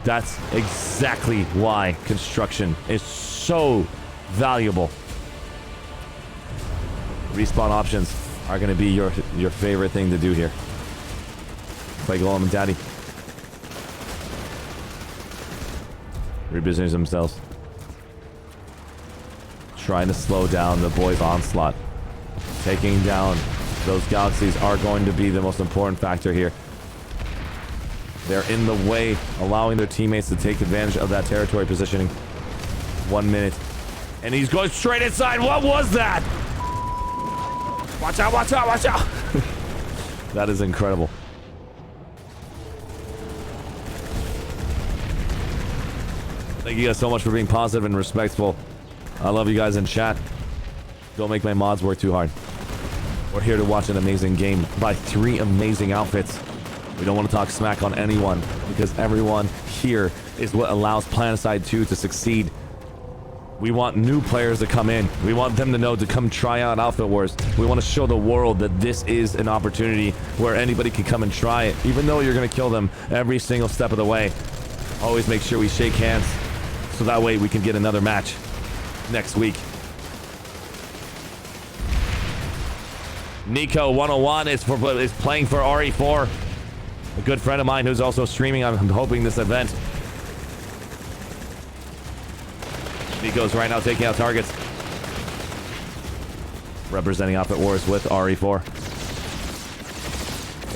That's exactly why construction is so valuable. Respawn options are going to be your favorite thing to do here. Play Golem and Daddy. Repositioning themselves. Trying to slow down the boys' onslaught. Taking down those galaxies are going to be the most important factor here. They're in the way, allowing their teammates to take advantage of that territory positioning. 1 minute. And he's going straight inside. What was that? Watch out, watch out, watch out. That is incredible. Thank you guys so much for being positive and respectful. I love you guys in chat. Don't make my mods work too hard. We're here to watch an amazing game by 3 amazing outfits. We don't want to talk smack on anyone because everyone here is what allows Planetside 2 to succeed. We want new players to come in. We want them to know to come try out Outfit Wars. We want to show the world that this is an opportunity where anybody can come and try it, even though you're going to kill them every single step of the way. Always make sure we shake hands so that way we can get another match next week. Nico 101 is playing for RE4. A good friend of mine who's also streaming. I'm hoping this event. Nico's right now taking out targets. Representing Outfit Wars with RE4.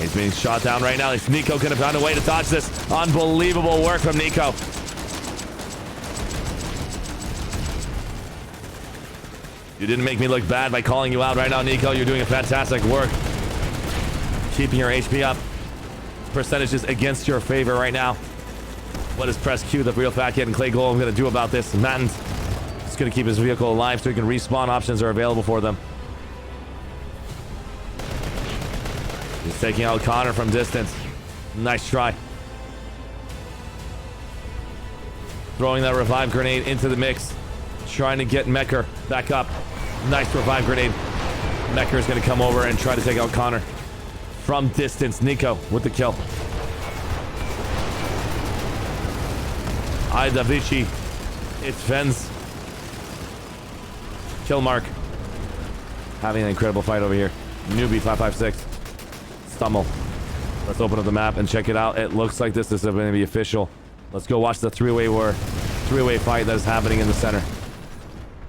He's being shot down right now. Nico could have found a way to dodge this. Unbelievable work from Nico. You didn't make me look bad by calling you out right now, Nico. You're doing a fantastic work. Keeping your HP up. Percentages against your favor right now. What is Press Q, the real fat kid, and Clay Golem going to do about this? Matten's just going to keep his vehicle alive so he can respawn. Options are available for them. He's taking out Connor from distance. Nice try. Throwing that revive grenade into the mix. Trying to get Mecker back up. Nice revive grenade. Mecker is going to come over and try to take out Connor. From distance, Nico with the kill. Ida Vici. It's Ven's. Kill mark. Having an incredible fight over here. Newbie 556. Stummel. Let's open up the map and check it out. It looks like this is going to be official. Let's go watch the three-way fight that is happening in the center.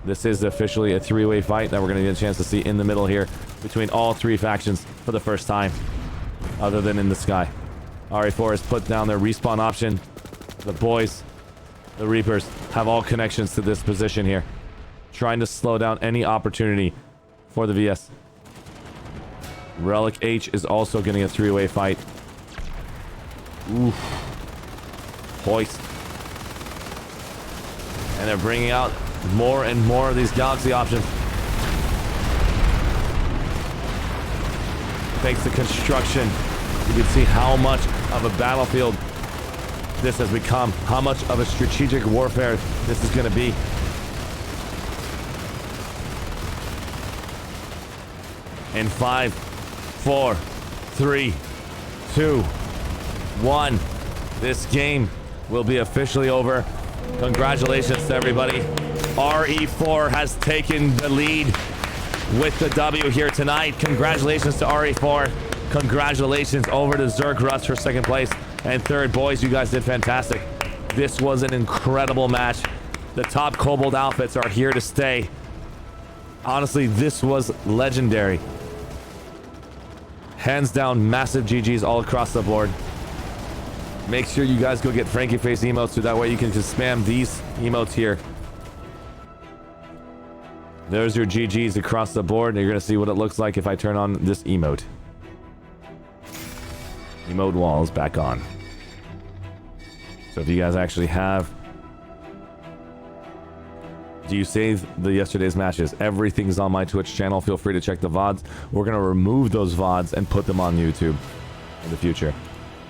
This is officially a 3-way fight that we're going to get a chance to see in the middle here between all 3 factions for the first time, other than in the sky. RE4 has put down their respawn option. The boys, the Reapers, have all connections to this position here, trying to slow down any opportunity for the VS. Relic H is also getting a 3-way fight. Oof. Hoist. And they're bringing out more and more of these galaxy options. Thanks to construction, you can see how much of a battlefield this has become, how much of a strategic warfare this is going to be. In 5, 4, 3, 2, 1, this game will be officially over. Congratulations to everybody. RE4 has taken the lead with the W here tonight. Congratulations to RE4. Congratulations over to Zerg Rust for 2nd place and 3rd. Boys, you guys did fantastic. This was an incredible match. The top COBALT outfits are here to stay. Honestly, this was legendary. Hands down, massive GGs all across the board. Make sure you guys go get Frankie Face emotes so that way you can just spam these emotes here. There's your GGs across the board. You're going to see what it looks like if I turn on this emote. Emote wall is back on. So if you guys actually have... Do you save the yesterday's matches? Everything's on my Twitch channel. Feel free to check the VODs. We're going to remove those VODs and put them on YouTube in the future.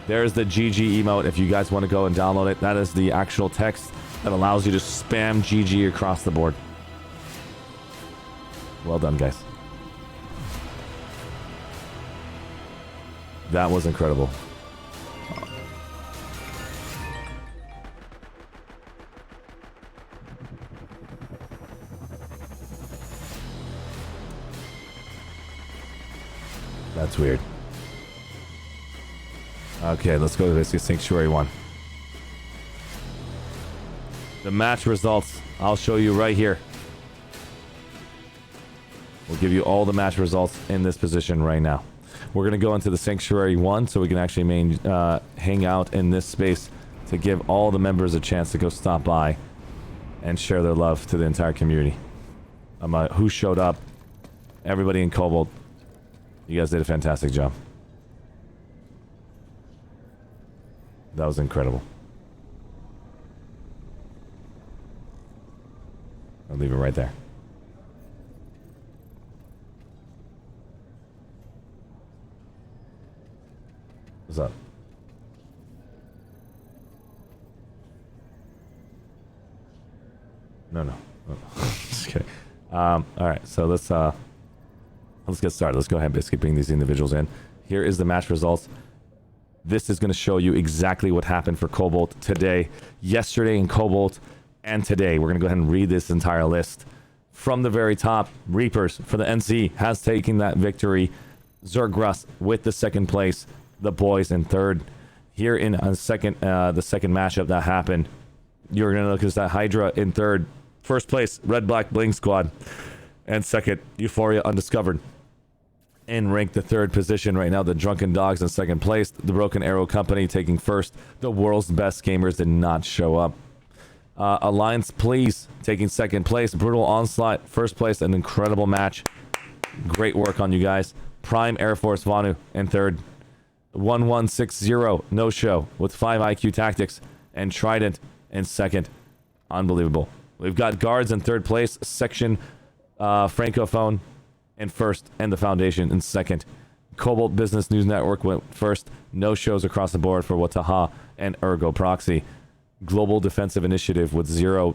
There's the GG emote if you guys want to go and download it. That is the actual text that allows you to spam GG across the board. Well done, guys. That was incredible. That's weird. Okay, let's go to this Sanctuary one. The match results, I'll show you right here. We'll give you all the match results in this position right now. We're going to go into the Sanctuary 1 so we can actually hang out in this space to give all the members a chance to go stop by and share their love to the entire community. Who showed up, everybody in COBALT, you guys did a fantastic job. That was incredible. I'll leave it right there. What's up? No. Just kidding. All right, so let's get started. Let's go ahead and basically bring these individuals in. Here is the match results. This is going to show you exactly what happened for COBALT today, yesterday in COBALT, and today. We're going to go ahead and read this entire list. From the very top, Reapers for the NC has taken that victory. Zergrus with the second place. The boys in third. Here in the second matchup that happened, you're going to look at that Hydra in third. First place, Red Black Bling Squad. And second, Euphoria Undiscovered. In rank the third position right now, the Drunken Dogs in second place. The Broken Arrow Company taking first. The world's best gamers did not show up. Alliance Please taking second place. Brutal Onslaught first place. An incredible match. Great work on you guys. Prime Air Force Vanu in third. 1160 no show with 5 IQ tactics. And Trident in second. Unbelievable. We've got Guards in third place. Section Francophone in first, and the Foundation in second. COBALT Business News Network went first. No shows across the board for Wataha and Ergo Proxy. Global Defensive Initiative with a 0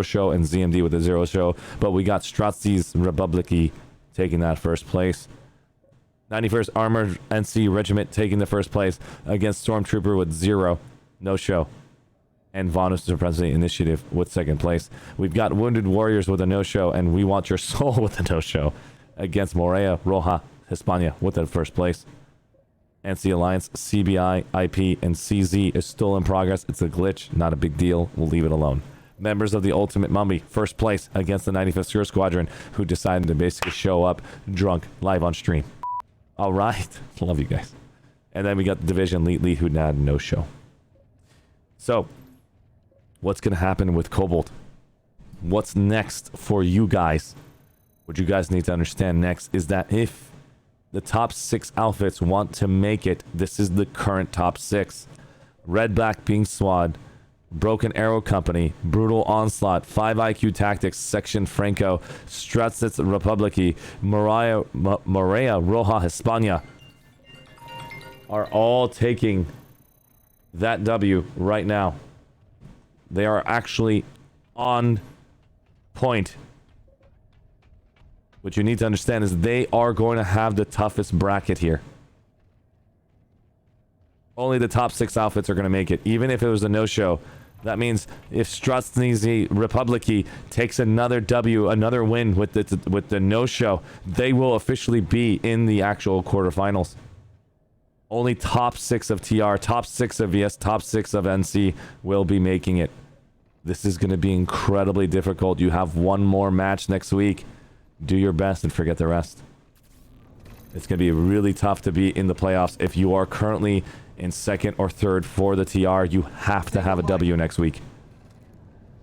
show, and ZMD with a 0 show. But we got Stratzky's Republiki taking that first place. 91st Armored NC Regiment taking the first place against Stormtrooper with 0 no show. And Vanu Supremacy Initiative with second place. We've got Wounded Warriors with a no-show, and We Want Your Soul with a no-show against Morea Roja Hispania with the first place. NC Alliance, CBI, IP, and CZ is still in progress. It's a glitch, not a big deal. We'll leave it alone. Members of the Ultimate Mummy, first place against the 95th Sewer Squadron, who decided to basically show up drunk live on stream. All right, love you guys. And then we got the Division Lee who had no show. So, what's going to happen with COBALT? What's next for you guys? What you guys need to understand next is that if the top 6 outfits want to make it, this is the current top 6. Red Black Pink Squad, Broken Arrow Company, Brutal Onslaught, 5 IQ Tactics, Section Franco, Stratzitz Republiki, Morea Roja Hispania are all taking that W right now. They are actually on point. What you need to understand is they are going to have the toughest bracket here. Only the top 6 outfits are going to make it. Even if it was a no-show, that means if Stratsnizi Republiki takes another W, another win with the no-show, they will officially be in the actual quarterfinals. Only top 6 of TR, top 6 of VS, top 6 of NC will be making it. This is going to be incredibly difficult. You have one more match next week. Do your best and forget the rest. It's going to be really tough to be in the playoffs. If you are currently in second or third for the TR, you have to have a W next week.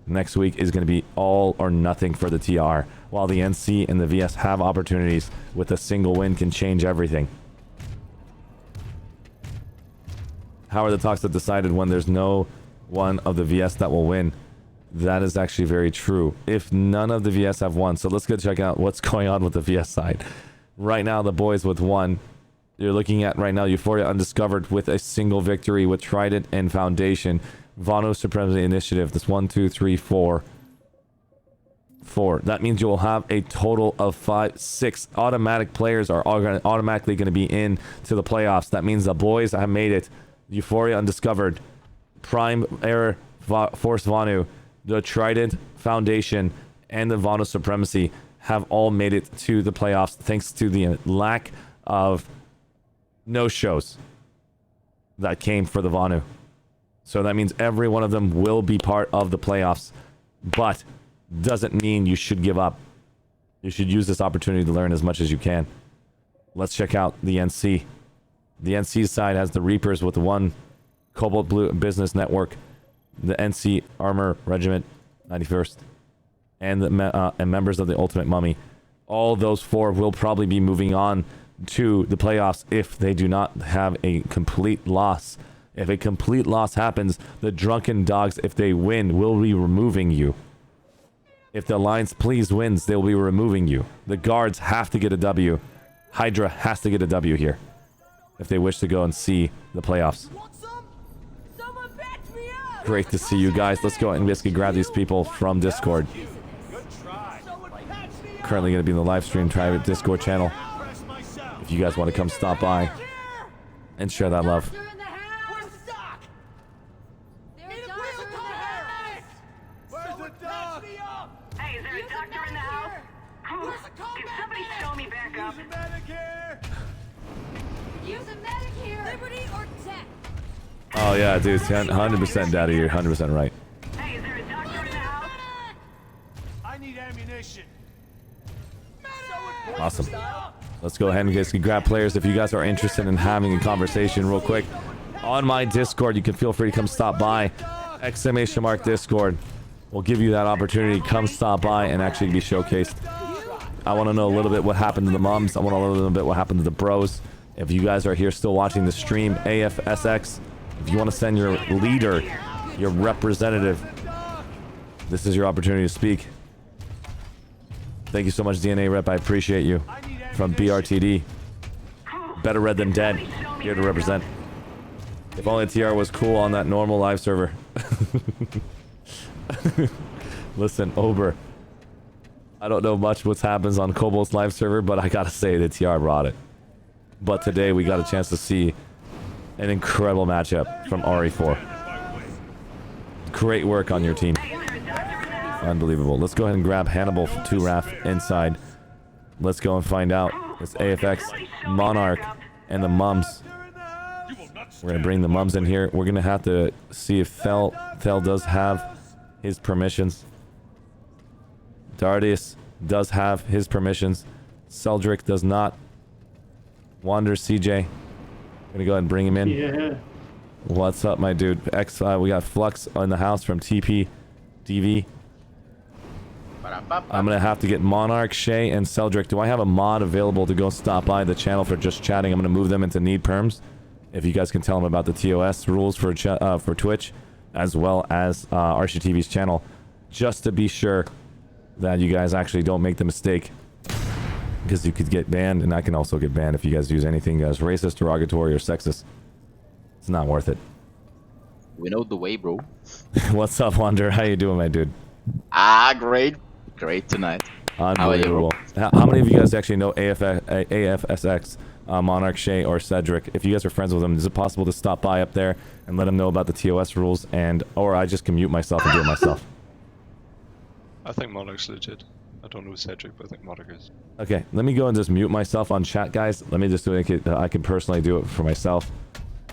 Next week is going to be all or nothing for the TR. While the NC and the VS have opportunities, with a single win can change everything. How are the talks that decided when there's no one of the VS that will win? That is actually very true. If none of the VS have won, so let's go check out what's going on with the VS side. Right now, the boys with 1. You're looking at right now Euphoria Undiscovered with a single victory with Trident and Foundation. Vanu Supremacy Initiative. That's 1, 2, 3, 4. 4. That means you will have a total of 6 automatic players are automatically going to be in to the playoffs. That means the boys have made it. Euphoria Undiscovered, Prime Air Force Vanu, the Trident Foundation, and the Vanu Supremacy have all made it to the playoffs thanks to the lack of no-shows that came for the Vanu. So that means every one of them will be part of the playoffs, but doesn't mean you should give up. You should use this opportunity to learn as much as you can. Let's check out the NC. The NC side has the Reapers with one Cobalt Blue Business Network, the NC Armor Regiment, 91st, and the and members of the Ultimate Mummy. All those 4 will probably be moving on to the playoffs if they do not have a complete loss. If a complete loss happens, the Drunken Dogs, if they win, will be removing you. If the Alliance Please wins, they will be removing you. The Guards have to get a W. Hydra has to get a W here if they wish to go and see the playoffs. Great to see you guys. Let's go and basically grab these people from Discord. Currently going to be in the live stream private Discord channel. If you guys want to come stop by and share that love. Hey, is there a doctor in the house? Can somebody show me back up? Use a medic here! Liberty or death? Oh yeah, dude, 100% data. You're 100% right. Hey, is there a doctor in the house? I need ammunition. Awesome. Let's go ahead and guys can grab players if you guys are interested in having a conversation real quick. On my Discord, you can feel free to come stop by. ! Discord. We'll give you that opportunity. Come stop by and actually be showcased. I want to know a little bit what happened to the mums. I want to know a little bit what happened to the bros. If you guys are here still watching the stream, AFSX, if you want to send your leader, your representative, this is your opportunity to speak. Thank you so much, DNA Rep. I appreciate you. From BRTD. Better Red Than Dead. Here to represent. If only TR was cool on that normal live server. Listen, Ober. I don't know much what happens on Cobalt's live server, but I gotta say that TR brought it. But today we got a chance to see an incredible matchup from RE4. Great work on your team. Unbelievable. Let's go ahead and grab Hannibal from 2RAF inside. Let's go and find out. It's AFX, Monarch, and the mums. We're gonna bring the mums in here. We're gonna have to see if Thel does have his permissions. Dardius does have his permissions. Seldrick does not. Wander CJ. Gonna go ahead and bring him in. Yeah. What's up, my dude? We got Flux in the house from TP DV. I'm gonna have to get Monarch, Shay, and Seldrick. Do I have a mod available to go stop by the channel for just chatting? I'm gonna move them into need perms. If you guys can tell them about the TOS rules for Twitch, as well as ArsheeTV's channel, just to be sure that you guys actually don't make the mistake, because you could get banned, and I can also get banned if you guys use anything as racist, derogatory, or sexist. It's not worth it. We know the way, bro. What's up, Wander? How you doing, my dude? Great. Great tonight. Unbelievable. How many of you guys actually know AFSX, Monarch, Shay, or Cedric? If you guys are friends with them, is it possible to stop by up there and let them know about the TOS rules, or I just can mute myself and do it myself? I think Monarch's legit. I don't know Cedric, but I think Monarch is. Okay, let me go and just mute myself on chat, guys. Let me just do it. I can personally do it for myself.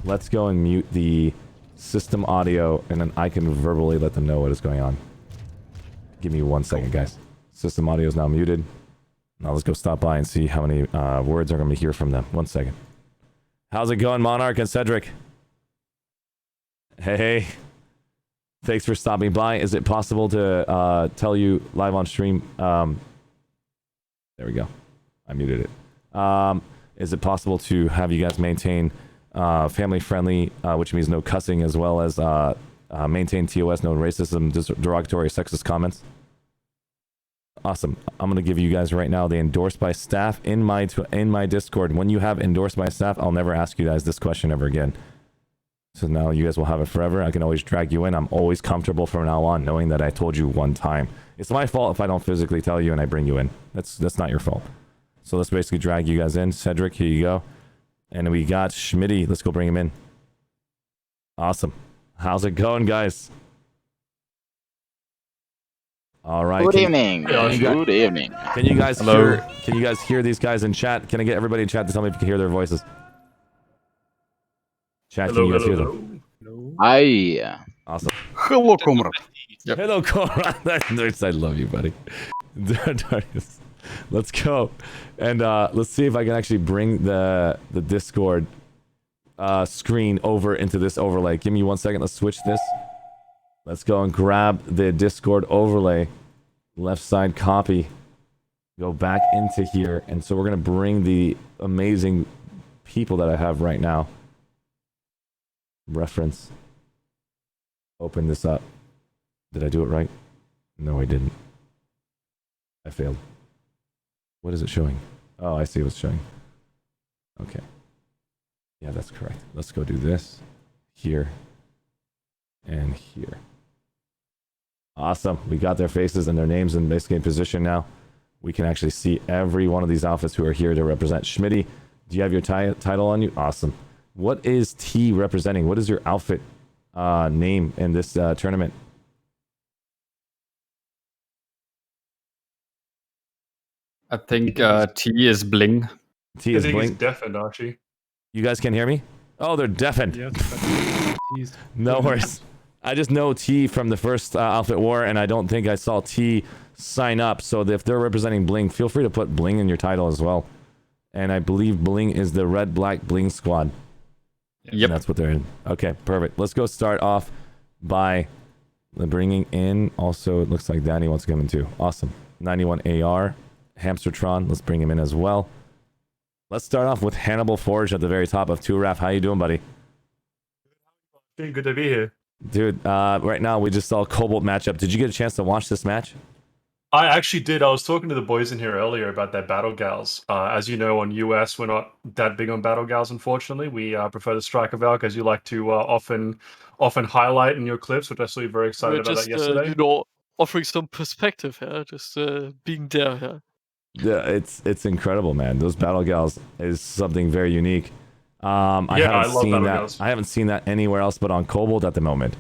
Let's go and mute the system audio, and then I can verbally let them know what is going on. Give me 1 second, guys. System audio is now muted. Now let's go stop by and see how many words are going to hear from them. 1 second. How's it going, Monarch and Cedric? Hey. Thanks for stopping by. Is it possible to tell you live on stream? There we go. I muted it. Is it possible to have you guys maintain family friendly, which means no cussing, as well as maintain TOS, no racism, derogatory, sexist comments? Awesome. I'm gonna give you guys right now the endorsed by staff in my Discord. When you have endorsed by staff, I'll never ask you guys this question ever again. So now you guys will have it forever. I can always drag you in. I'm always comfortable from now on knowing that I told you one time. It's my fault if I don't physically tell you and I bring you in. That's not your fault. So let's basically drag you guys in. Cedric, here you go. And we got Schmitty. Let's go bring him in. Awesome. How's it going, guys? All right. Good evening. Arshee. Good evening. Can you guys Hello. hear these guys in chat? Can I get everybody in chat to tell me if you can hear their voices? Chat, can you guys hear them? Hi. Awesome. Hello, comrade. Yep. Hello, Conrad. I love you, buddy. Darius, let's go. And let's see if I can actually bring the Discord screen over into this overlay. Give me 1 second. Let's switch this. Let's go and grab the Discord overlay. Left side copy. Go back into here. And so we're going to bring the amazing people that I have right now. Reference. Open this up. Did I do it right? No, I didn't. I failed. What is it showing? Oh, I see what's showing. Okay. Yeah, that's correct. Let's go do this. Here. And here. Awesome. We got their faces and their names in basically in position now. We can actually see every one of these outfits who are here to represent. Schmitty, do you have your title on you? Awesome. What is T representing? What is your outfit name in this tournament? I think T is bling. T is I think Blink. he's deafened, Archie. You guys can hear me? Oh, they're deafened. He's No worries. I just know T from the first Outfit War, and I don't think I saw T sign up. So if they're representing Bling, feel free to put Bling in your title as well. And I believe Bling is the Red Black Bling Squad. Yep. And that's what they're in. Okay, perfect. Let's go start off by bringing in. Also, it looks like Danny wants to come in too. Awesome. 91 AR. Hamstertron. Let's bring him in as well. Let's start off with Hannibal Forge at the very top of 2RAF. How you doing, buddy? good to be here. Dude, right now we just saw a COBALT matchup. Did you get a chance to watch this match? I actually did. I was talking to the boys in here earlier about their battle gals. As you know, on US, we're not that big on battle gals, unfortunately. We prefer the striker valk, as you like to often highlight in your clips, which I saw you very excited about that yesterday. Offering some perspective here, just being there here. Yeah, it's incredible, man. Those battle gals is something very unique. I love seen battle that. gals. I haven't seen that anywhere else but on COBALT at the moment.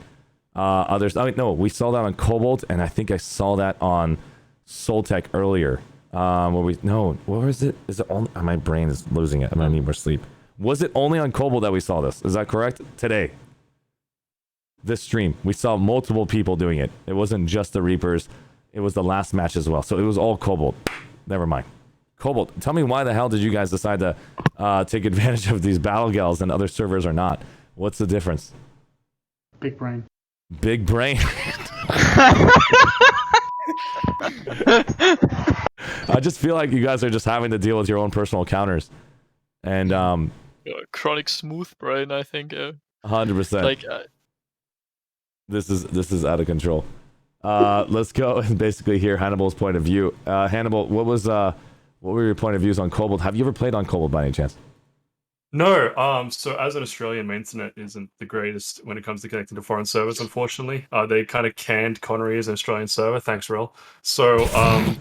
Others, I mean, no, we saw that on COBALT, and I think I saw that on Soltech earlier. Where was it? Is it only? My brain is losing it. I'm gonna need more sleep. Was it only on COBALT that we saw this? Is that correct? Today, this stream, we saw multiple people doing it. It wasn't just the Reapers. It was the last match as well. So it was all COBALT. Never mind. COBALT, tell me why the hell did you guys decide to take advantage of these battle gals and other servers or not? What's the difference? Big brain. Big brain. I just feel like you guys are just having to deal with your own personal counters, and Chronic smooth brain, I think. 100%. Like, this is out of control. Let's go and basically hear Hannibal's point of view. Hannibal, what were your point of views on COBALT? Have you ever played on COBALT by any chance? No, so as an Australian, my internet isn't the greatest when it comes to connecting to foreign servers, unfortunately. They kind of canned Connery as an Australian server, thanks, Rel. So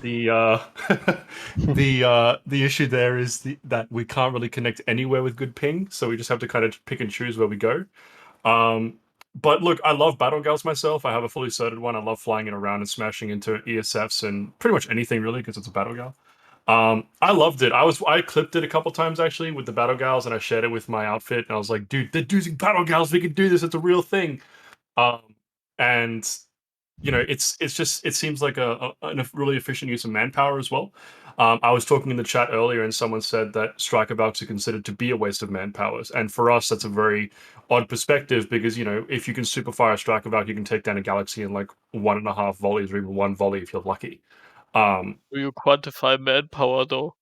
the issue there is that we can't really connect anywhere with good ping, so we just have to kind of pick and choose where we go. But look, I love battle gals myself. I have a fully certed one. I love flying it around and smashing into ESFs and pretty much anything really, because it's a battle gal. I loved it. I clipped it a couple times actually with the battle gals, and I shared it with my outfit, and I was like, dude, they're using battle gals. We can do this. It's a real thing. And you know, it seems like a really efficient use of manpower as well. I was talking in the chat earlier, and someone said that striker valks are considered to be a waste of manpower, and for us, that's a very odd perspective, because you know, if you can super fire a striker valk, you can take down a galaxy in like 1.5 volleys, or even 1 volley if you're lucky. do you quantify manpower though?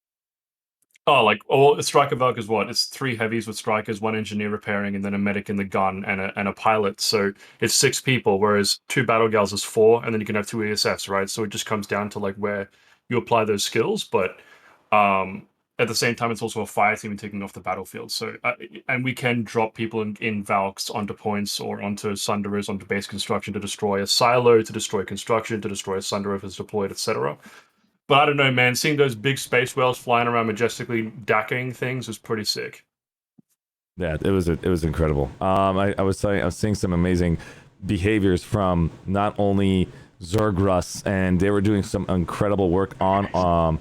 A striker valk is what? It's 3 heavies with strikers, 1 engineer repairing, and then a medic in the gun and a pilot. So it's 6 people, whereas 2 battle gals is 4, and then you can have 2 ESFs, right? So it just comes down to like where you apply those skills, but at the same time, it's also a fire team and taking off the battlefield. So and we can drop people in valks onto points or onto sunderers, onto base construction to destroy a silo, to destroy construction, to destroy a sunderer if it's deployed, etc. But I don't know, man. Seeing those big space whales flying around majestically dacking things was pretty sick. Yeah, it was incredible. I was seeing some amazing behaviors from not only Zergrus, and they were doing some incredible work on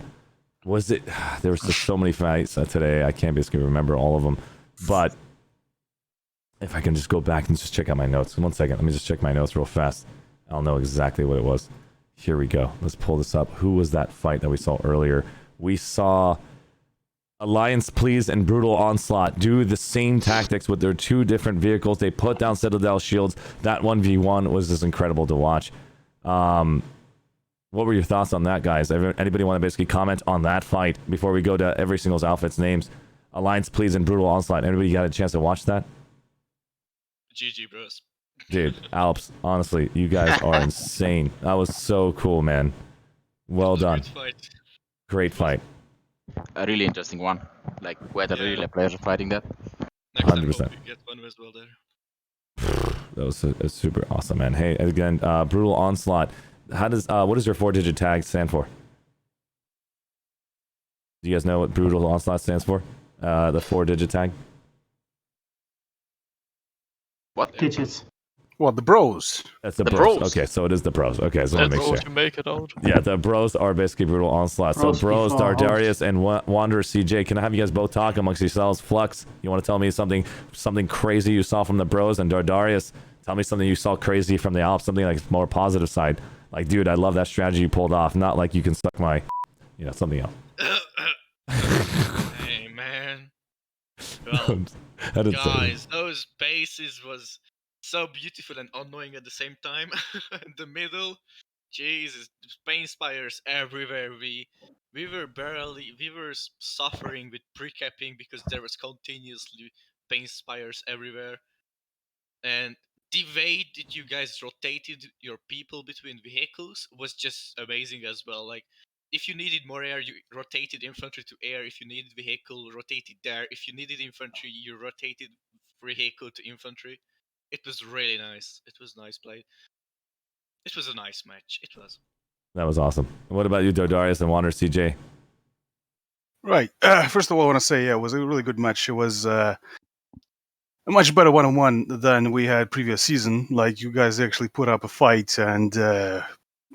was it there was just so many fights today. I can't basically remember all of them, but if I can just go back and just check out my notes. 1 second, let me just check my notes real fast. I'll know exactly what it was. Here we go. Let's pull this up. Who was that fight that we saw earlier? We saw Alliance Please and Brutal Onslaught do the same tactics with their 2 different vehicles. They put down Citadel shields. That 1v1 was just incredible to watch. What were your thoughts on that, guys? Anybody want to basically comment on that fight before we go to every single outfit's names? Alliance Please and Brutal Onslaught. Anybody got a chance to watch that? GG, bros. Dude, Alps, honestly, you guys are insane. That was so cool, man. Well done. Great fight. A really interesting one. Like, we had a really pleasure fighting that. Next time 100%. hope we get one as well there. That was super awesome, man. Hey, again, Brutal Onslaught. How does what does your 4-digit tag stand for? Do you guys know what Brutal Onslaught stands for? The 4-digit tag. What? Digits. What, the bros? That's the bros. Okay, so it is the bros. Okay, so I want to That's make all sure. you make it out. Yeah, the bros are basically Brutal Onslaught. So bros, Dardarius and Wanderer CJ, can I have you guys both talk amongst yourselves? Flux, you want to tell me something crazy you saw from the bros? And Dardarius, tell me something you saw crazy from the Alps, something like more positive side. Like, dude, I love that strategy you pulled off. Not like you can suck my, something else. Hey, man. Well, guys, those bases was so beautiful and annoying at the same time. In the middle, Jesus, pain spires everywhere. We were suffering with pre-capping because there was continuously pain spires everywhere. And the way that you guys rotated your people between vehicles was just amazing as well. Like, if you needed more air, you rotated infantry to air. If you needed vehicle, rotated there. If you needed infantry, you rotated vehicle to infantry. It was really nice. It was nice play. It was a nice match. It was. That was awesome. What about you, Dardarius and Wanderer CJ? Right. First of all, I want to say, yeah, it was a really good match. It was a much better one-on-one than we had previous season. Like, you guys actually put up a fight, and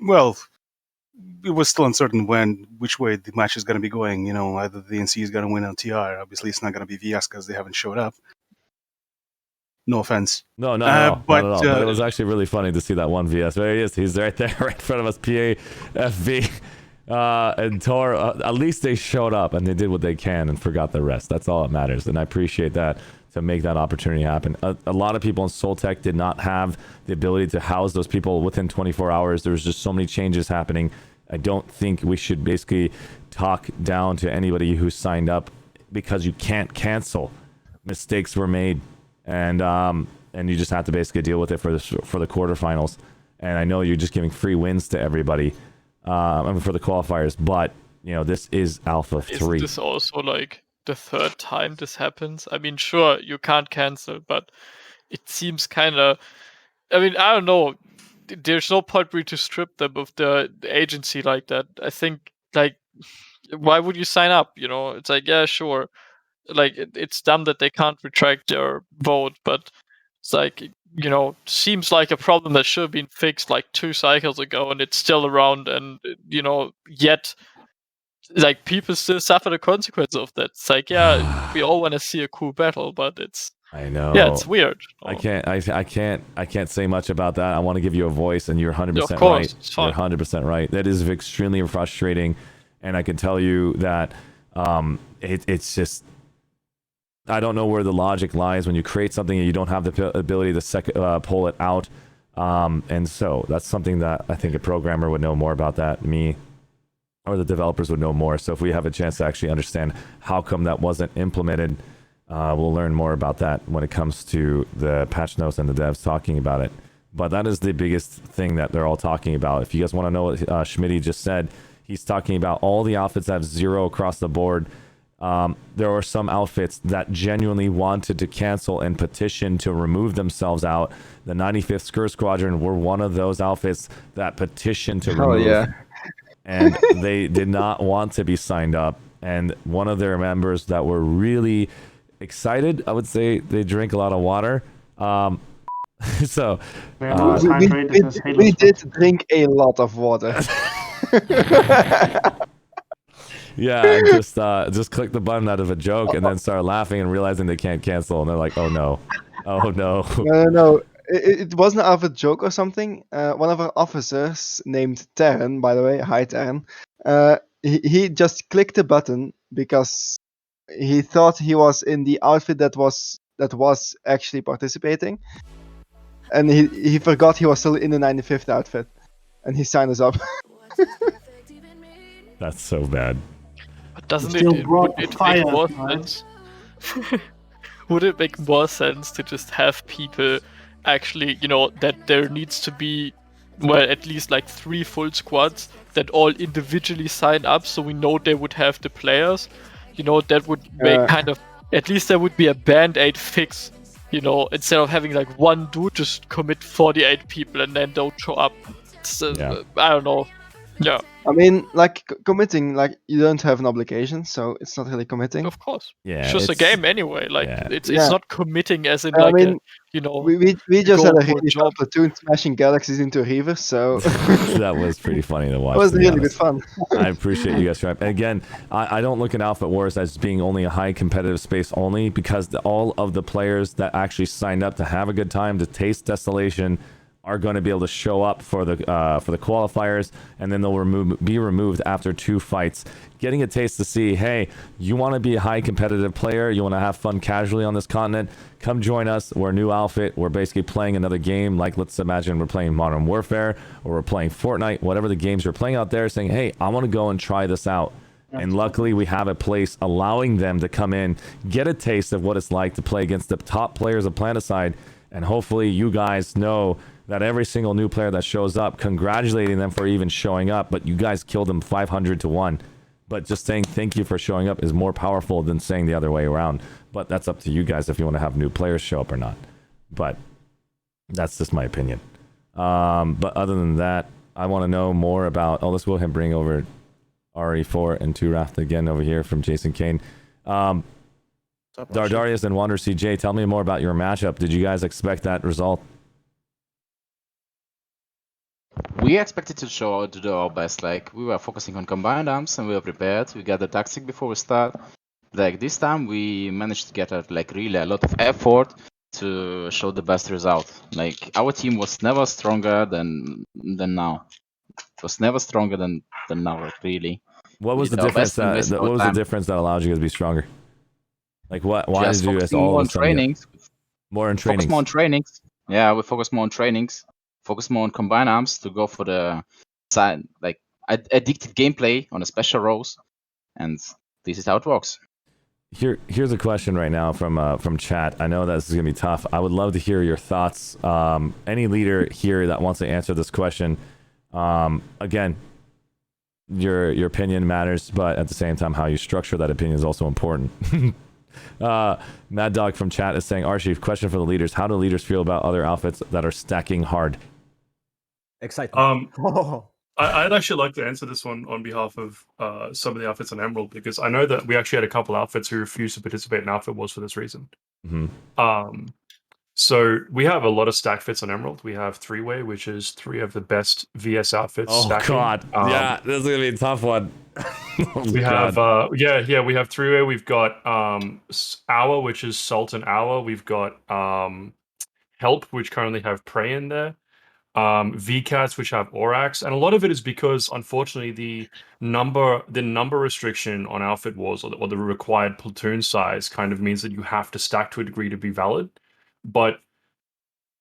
well, it was still uncertain which way the match is going to be going. Either the NC is going to win on TR. Obviously, it's not going to be VS because they haven't showed up. No offense. No, but, not at all. But it was actually really funny to see that one VS. There he is. He's right there, right in front of us. PAFV and Tor. At least they showed up and they did what they can and forgot the rest. That's all that matters. And I appreciate that, to make that opportunity happen. A lot of people in Soltech did not have the ability to house those people within 24 hours. There was just so many changes happening. I don't think we should basically talk down to anybody who signed up, because you can't cancel. Mistakes were made. And you just have to basically deal with it for the quarterfinals. And I know you're just giving free wins to everybody, for the qualifiers. But this is Alpha 3. Is this also like the 3rd time this happens? I mean, sure, you can't cancel, but it seems kind of. I mean, I don't know. There's no point for you to strip them of the agency like that. I think, like, why would you sign up? It's like, yeah, sure. Like, it's dumb that they can't retract their vote, but it's like, seems like a problem that should have been fixed like 2 cycles ago, and it's still around, and yet, like, people still suffer the consequence of that. It's like, yeah, we all want to see a cool battle, but it's. I know. Yeah, it's weird. I can't say much about that. I want to give you a voice, and you're 100% of course, right. it's fine. You're 100% right. That is extremely frustrating, and I can tell you that it's just. I don't know where the logic lies when you create something and you don't have the ability to pull it out. And so that's something that I think a programmer would know more about that, me, or the developers would know more. So if we have a chance to actually understand how come that wasn't implemented, we'll learn more about that when it comes to the patch notes and the devs talking about it. But that is the biggest thing that they're all talking about. If you guys want to know what Schmitty just said, he's talking about all the outfits that have 0 across the board. There were some outfits that genuinely wanted to cancel and petition to remove themselves out. The 95th Skur Squadron were one of those outfits that petitioned to remove. yeah. And they did not want to be signed up. And one of their members that were really excited, I would say they drink a lot of water, So we did drink a lot of water. Yeah, and just click the button out of a joke and then start laughing and realizing they can't cancel, and they're like, oh no, oh no. No. It wasn't out of a joke or something. One of our officers, named Terran, by the way, hi Terran, he just clicked the button because he thought he was in the outfit that was actually participating, and he forgot he was still in the 95th outfit, and he signed us up. That's so bad. But doesn't it make more sense? Would it make more sense to just have people actually, that there needs to be, well, at least like 3 full squads that all individually sign up, so we know they would have the players? That would make kind of, at least there would be a band-aid fix, instead of having like one dude just commit 48 people and then don't show up. It's, I don't know. Yeah. I mean, like committing, like you don't have an obligation, so it's not really committing. Of course. Yeah. It's just a game anyway. Like it's not committing as in I mean, we just had a really job platoon smashing galaxies into Reavers, so that was pretty funny to watch. It was really good fun. I appreciate you guys trying. And again, I don't look at Alpha Wars as being only a high competitive space only, because all of the players that actually signed up to have a good time, to taste Desolation, are going to be able to show up for the qualifiers, and then they'll be removed after 2 fights, getting a taste to see, hey, you want to be a high competitive player, you want to have fun casually on this continent, come join us. We're a new outfit, we're basically playing another game. Like, let's imagine we're playing Modern Warfare, or we're playing Fortnite, whatever the games you're playing out there, saying, hey, I want to go and try this out. And luckily we have a place allowing them to come in, get a taste of what it's like to play against the top players of Planetside. And hopefully you guys know that every single new player that shows up, congratulating them for even showing up, but you guys killed them 500 to 1. But just saying thank you for showing up is more powerful than saying the other way around. But that's up to you guys if you want to have new players show up or not. But that's just my opinion. But other than that, I want to know more about... Oh, let's go ahead and bring over RE4 and 2Wrath again over here from Jason Kane. Dardarius and Wander CJ, tell me more about your matchup. Did you guys expect that result? We expected to do our best. Like, we were focusing on combined arms and we were prepared. We got the tactic before we start. Like, this time we managed to get really a lot of effort to show the best result. Like, our team was never stronger than now. It was never stronger than now, really. What was the difference the difference that allowed you guys to be stronger? Like, why did you guys all trainings? More on trainings. Focus more on trainings. Yeah, we focus more on trainings. Focus more on combined arms to go for the side, like addictive gameplay on the special roles, and this is how it works. Here's a question right now from chat. I know that this is gonna be tough. I would love to hear your thoughts. Any leader here that wants to answer this question. Again, your opinion matters, but at the same time, how you structure that opinion is also important. Mad Dog from chat is saying, Arshee, question for the leaders: how do leaders feel about other outfits that are stacking hard? Excitement. I'd actually like to answer this one on behalf of some of the outfits on Emerald, because I know that we actually had a couple outfits who refused to participate in Outfit Wars for this reason. So we have a lot of stack fits on Emerald. We have 3-way, which is 3 of the best VS outfits. Oh stacking. God, yeah, this is gonna be a tough one. We have we have 3-way. We've got Hour, which is Salt and Hour. We've got Help, which currently have Prey in there. VCATs, which have Orax, and a lot of it is because, unfortunately, the number restriction on Outfit Wars, or the required platoon size, kind of means that you have to stack to a degree to be valid. But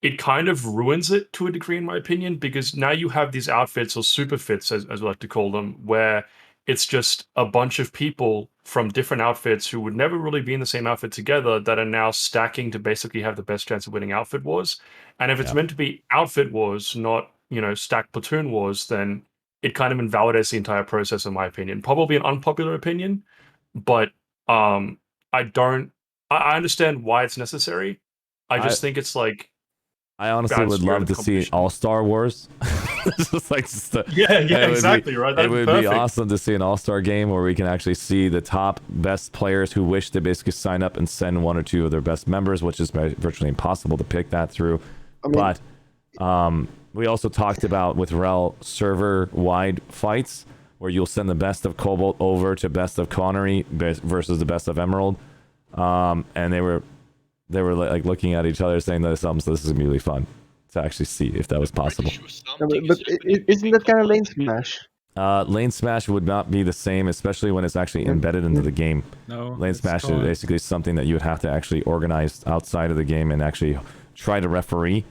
it kind of ruins it to a degree, in my opinion, because now you have these outfits, or super fits, as we like to call them, where it's just a bunch of people from different outfits who would never really be in the same outfit together that are now stacking to basically have the best chance of winning Outfit Wars. And if it's meant to be Outfit Wars, not, stacked platoon wars, then it kind of invalidates the entire process, in my opinion. Probably an unpopular opinion, but I understand why it's necessary. I just think it's like... I honestly would love to see All-Star Wars. Exactly, right? It would be awesome to see an All-Star game where we can actually see the top best players who wish to basically sign up and send 1 or 2 of their best members, which is virtually impossible to pick that through but we also talked about with Rel server-wide fights where you'll send the best of Cobalt over to best of Connery versus the best of Emerald, and they were like looking at each other saying that something. So this is gonna be really fun to actually see if that was possible. But isn't that kind of lane smash? Lane smash would not be the same, especially when it's actually embedded into the game. No, lane smash is basically something that you would have to actually organize outside of the game and actually try to referee.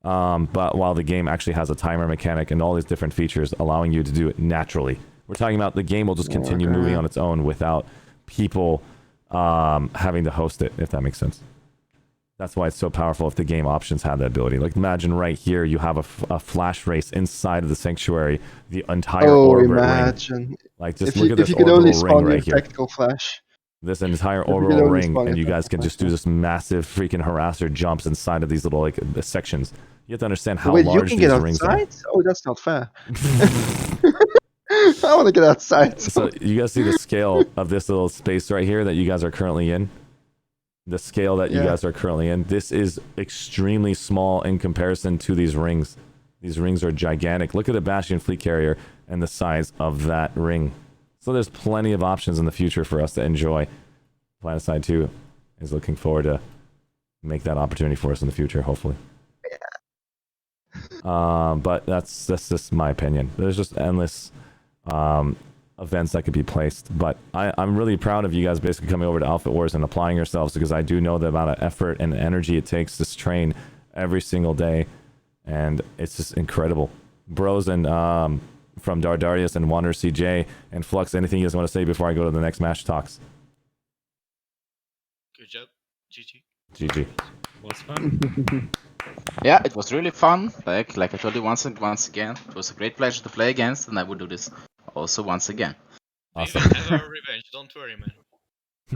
But while the game actually has a timer mechanic and all these different features allowing you to do it naturally, we're talking about the game will just continue moving on its own without people having to host it, if that makes sense. That's why it's so powerful if the game options have that ability. Like imagine right here you have a flash race inside of the sanctuary, the entire orbit ring. Like just look at this orbital ring right here. Tactical flash. This entire orbital ring, and you guys can just do this massive freaking harasser jumps inside of these little like sections. You have to understand how large these rings are. Oh, that's not fair. I want to get outside. So you guys see the scale of this little space right here that you guys are currently in? The scale that you guys are currently in. This is extremely small in comparison to these rings. These rings are gigantic. Look at the Bastion fleet carrier and the size of that ring. So there's plenty of options in the future for us to enjoy. Planetside 2 is looking forward to make that opportunity for us in the future, hopefully. But that's just my opinion. There's just endless events that could be placed, but I'm really proud of you guys basically coming over to Outfit Wars and applying yourselves, because I do know the amount of effort and energy it takes to train every single day, and it's just incredible. Bros and from Dardarius and Wander CJ and Flux, anything you guys want to say before I go to the next match talks? Good job. GG. GG. Was fun. Yeah, it was really fun. Like I told you once again, it was a great pleasure to play against, and I would do this also once again. Awesome. We will have our revenge, don't worry, man.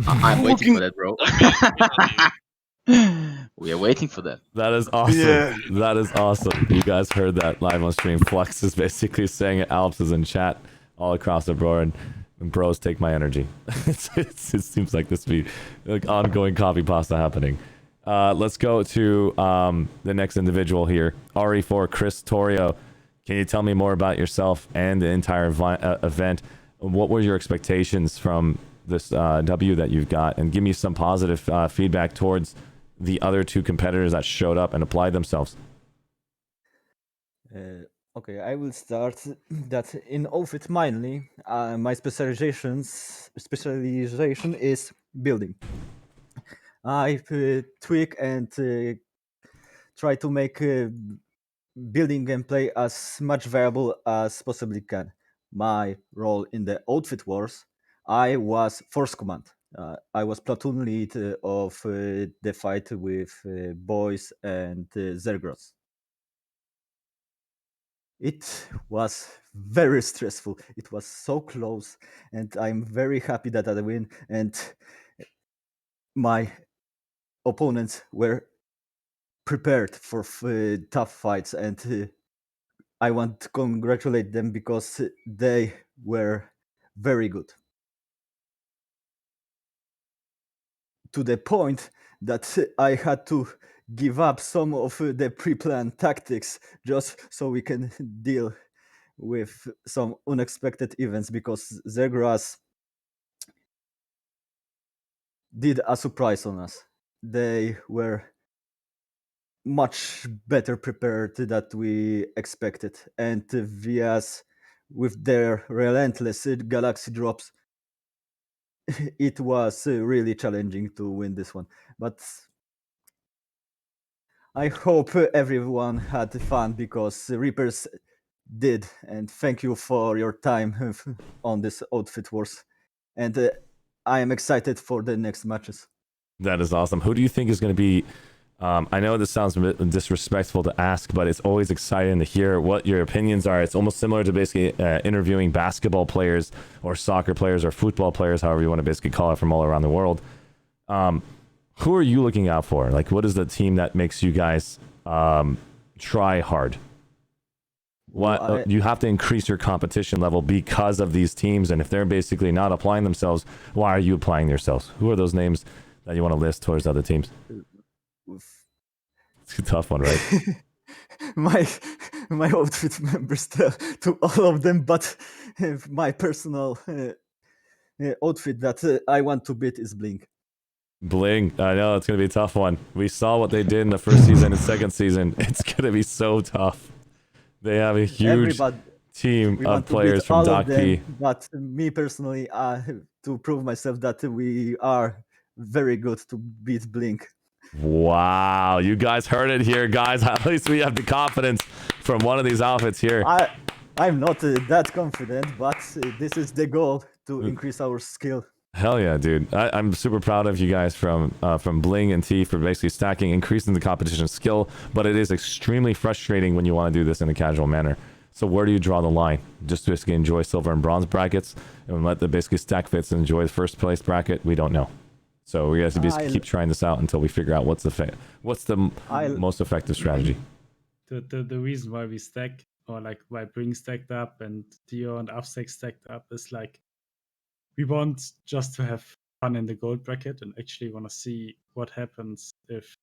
I'm waiting for that, bro. We are waiting for that. That is awesome. Yeah. That is awesome. You guys heard that live on stream. Flux is basically saying it. Alps is in chat all across the board. And bros, take my energy. It seems like this would be like ongoing copy pasta happening. Let's go to the next individual here. RE4 Chris Torrio. Can you tell me more about yourself and the entire event? What were your expectations from this W that you've got? And give me some positive feedback towards the other two competitors that showed up and applied themselves. Okay, I will start that in Outfit mainly. My specialization is building. I tweak and try to make building gameplay as much variable as possibly can. My role in the Outfit Wars, I was Force Command. I was platoon lead of the fight with Boys and Zergros. It was very stressful. It was so close, and I'm very happy that I win. And my opponents were prepared for tough fights, and I want to congratulate them because they were very good. To the point that I had to give up some of the pre-planned tactics just so we can deal with some unexpected events, because Zergras did a surprise on us. They were much better prepared than we expected, and Vias, with their relentless galaxy drops, it was really challenging to win this one. But I hope everyone had fun, because Reapers did, and thank you for your time on this Outfit Wars, and I am excited for the next matches. That is awesome. Who do you think is going to be I know this sounds a bit disrespectful to ask, but it's always exciting to hear what your opinions are. It's almost similar to basically interviewing basketball players or soccer players or football players, however you want to basically call it, from all around the world. Who are you looking out for? Like, what is the team that makes you guys try hard? What you have to increase your competition level because of these teams, and if they're basically not applying themselves, why are you applying yourselves? Who are those names that you want to list towards other teams? It's a tough one, right? my outfit members tell to all of them, but my personal outfit that I want to beat is Blink. Bling, I know it's gonna be a tough one. We saw what they did in the first season and second season. It's gonna be so tough. They have a huge team of players from Doc P. But me personally, to prove myself that we are very good to beat Blink. Wow, you guys heard it here, guys. At least we have the confidence from one of these outfits here. I'm not that confident, but this is the goal to increase our skill. Hell yeah, dude. I'm super proud of you guys from Bling and T for basically stacking, increasing the competition skill, but it is extremely frustrating when you want to do this in a casual manner. So where do you draw the line? Just basically enjoy silver and bronze brackets and let the basically stack fits and enjoy the first place bracket? We don't know. So we have to basically keep trying this out until we figure out what's the most effective strategy. The reason why we stack, or like why Bring stacked up and Dio and Afsec stacked up, is like we want just to have fun in the gold bracket and actually want to see what happens if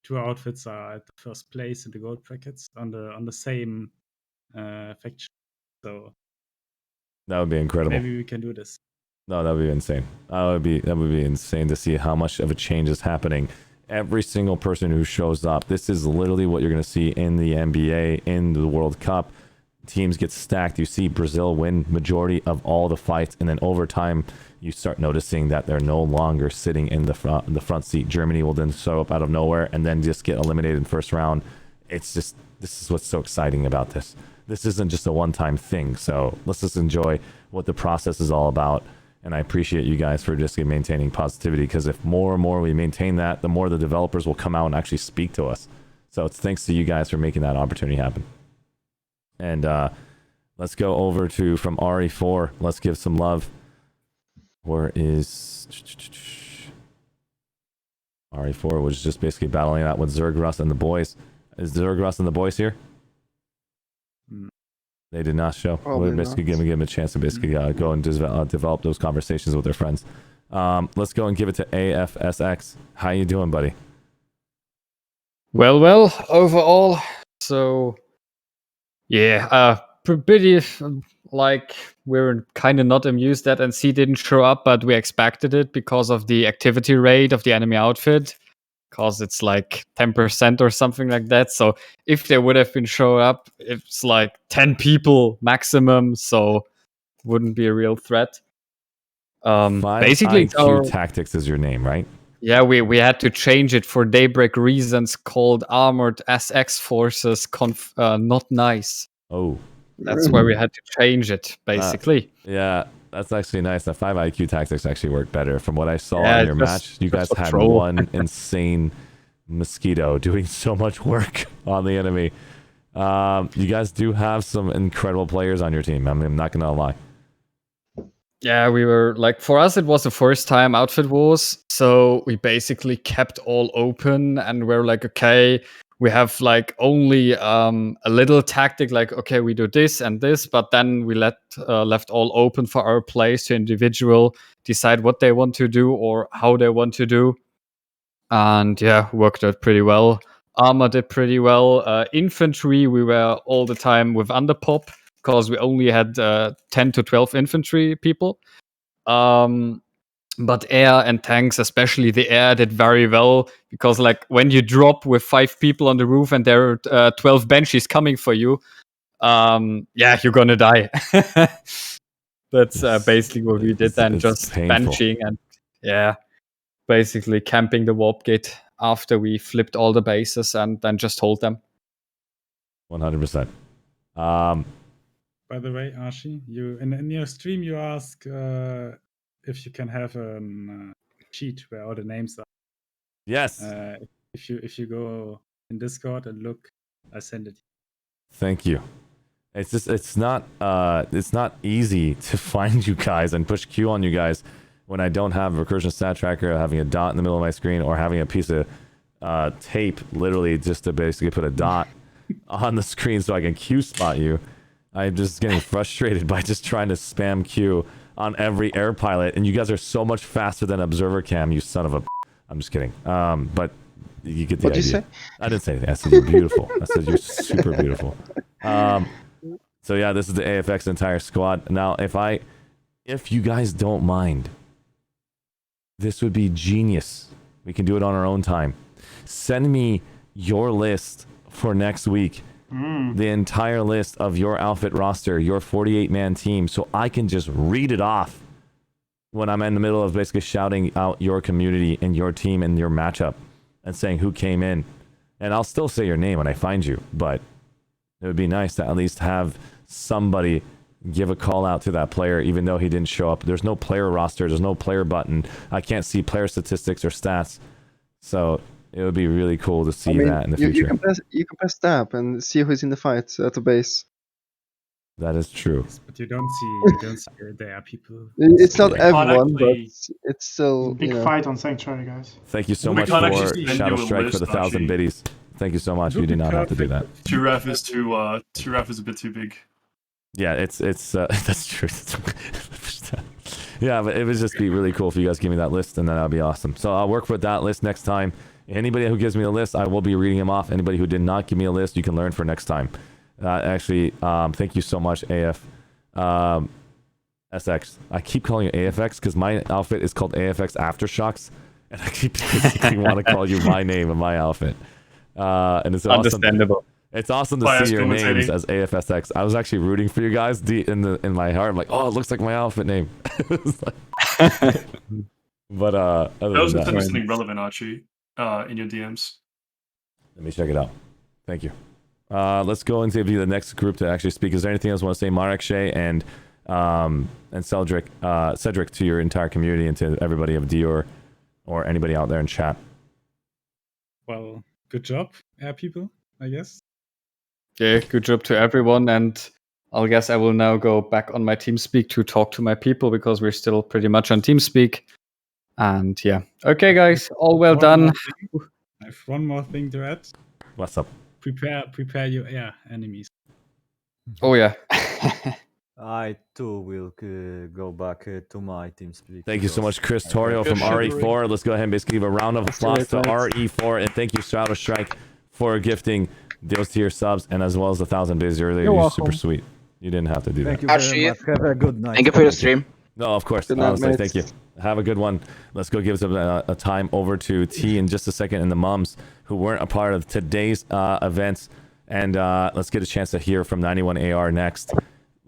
two outfits are at the first place in the gold brackets on the same faction. So that would be incredible. Maybe we can do this. No, that would be insane. That would be insane to see how much of a change is happening. Every single person who shows up, this is literally what you're going to see in the NBA, in the World Cup. Teams get stacked. You see Brazil win majority of all the fights, and then over time, you start noticing that they're no longer sitting in the front seat. Germany will then show up out of nowhere and then just get eliminated in first round. It's just, this is what's so exciting about this. This isn't just a one-time thing. So let's just enjoy what the process is all about. And I appreciate you guys for just maintaining positivity, because if more and more we maintain that, the more the developers will come out and actually speak to us. So it's thanks to you guys for making that opportunity happen. And let's go over to from RE4. Let's give some love. Where is RE4? Was just basically battling out with Zergruss and the boys. Is Zergruss and the boys here? They did not show. We're basically give them a chance to basically go and develop those conversations with their friends. Let's go and give it to AFSX. How you doing, buddy? Well, overall, so yeah, pretty like we're kind of not amused that NC didn't show up, but we expected it because of the activity rate of the enemy outfit, because it's like 10% or something like that. So if they would have been show up, it's like 10 people maximum, so wouldn't be a real threat. Basically, IQ Tactics is your name, right? Yeah, we had to change it for Daybreak reasons, called Armored SX Forces Not Nice. Oh. That's why we had to change it, basically. Yeah, that's actually nice. The 5 IQ Tactics actually worked better. From what I saw in your match, you guys had one insane mosquito doing so much work on the enemy. You guys do have some incredible players on your team. I mean, I'm not going to lie. Yeah, we were like, for us, it was the first time Outfit Wars. So we basically kept all open and we're like, okay, we have like only a little tactic, like, okay, we do this and this, but then we left all open for our players to individual decide what they want to do or how they want to do. And yeah, worked out pretty well. Armor did pretty well. Infantry, we were all the time with underpop, because we only had 10 to 12 infantry people. But air and tanks, especially the air, did very well, because like when you drop with 5 people on the roof and there are 12 banshees coming for you, yeah, you're gonna die. That's basically what we did then, just banshing and yeah, basically camping the warp gate after we flipped all the bases and then just hold them. 100%. By the way, Archie, you in your stream you ask if you can have a sheet where all the names are. Yes. If you go in Discord and look, I send it. Thank you. It's just it's not easy to find you guys and push Q on you guys when I don't have a recursion stat tracker, having a dot in the middle of my screen, or having a piece of tape literally just to basically put a dot on the screen so I can Q spot you. I'm just getting frustrated by just trying to spam Q on every air pilot, and you guys are so much faster than observer cam, you son of a... I'm just kidding. But You get the What'd idea. you say? I didn't say anything. I said you're beautiful. I said you're super beautiful. So yeah, this is the AFX entire squad. Now, if you guys don't mind, this would be genius. We can do it on our own time. Send me your list for next week. The entire list of your outfit roster, your 48-man team, so I can just read it off when I'm in the middle of basically shouting out your community and your team and your matchup and saying who came in. And I'll still say your name when I find you, but it would be nice to at least have somebody give a call out to that player, even though he didn't show up. There's no player roster. There's no player button. I can't see player statistics or stats. So it would be really cool to see that in the future. You can press tab and see who's in the fight at the base. That is true. But you don't see there are people. It's not Yeah. everyone, but it's still Big fight on Sanctuary, guys. Thank you so We much can't for actually send Shadow you a Strike for list, the 1,000 Archie. biddies. Thank you so much. You did not have to do that. 2ref is too. 2ref is a bit too big. Yeah, it's that's true. Yeah, but it would just be really cool if you guys give me that list, and then that'd be awesome. So I'll work with that list next time. Anybody who gives me a list, I will be reading them off. Anybody who did not give me a list, you can learn for next time. Thank you so much, AF. SX. I keep calling you AFX because my outfit is called AFX Aftershocks, and I keep basically want to call you my name and my outfit. And it's Understandable. Awesome. It's awesome to see your names as AFSX. I was actually rooting for you guys in my heart. I'm like, oh, it looks like my outfit name. But That was something relevant, Archie, in your DMs. Let me check it out. Thank you. Let's go and see the next group to actually speak. Is there anything else you want to say, Marek, Shay, and Cedric, to your entire community and to everybody of Dior or anybody out there in chat? Well, good job, people, I guess. Yeah, good job to everyone, and I guess I will now go back on my TeamSpeak to talk to my people because we're still pretty much on TeamSpeak. And yeah, okay, guys, all well done. I have one more thing to add. What's up? Prepare your enemies. Oh yeah. I too will go back to my TeamSpeak. Thank you so much, Chris Torrio from RE4. Let's go ahead and basically give a round of applause to RE4, and thank you, Shadow Strike, for gifting those tier subs and as well as 1,000 days earlier. You're super sweet. You didn't have to do that. Thank you very much. Have a good night. Thank you for your stream. No, of course. Good night, Honestly, mates. thank you. Have a good one. Let's go give some a time over to T in just a second and the mums who weren't a part of today's events. And let's get a chance to hear from 91AR next.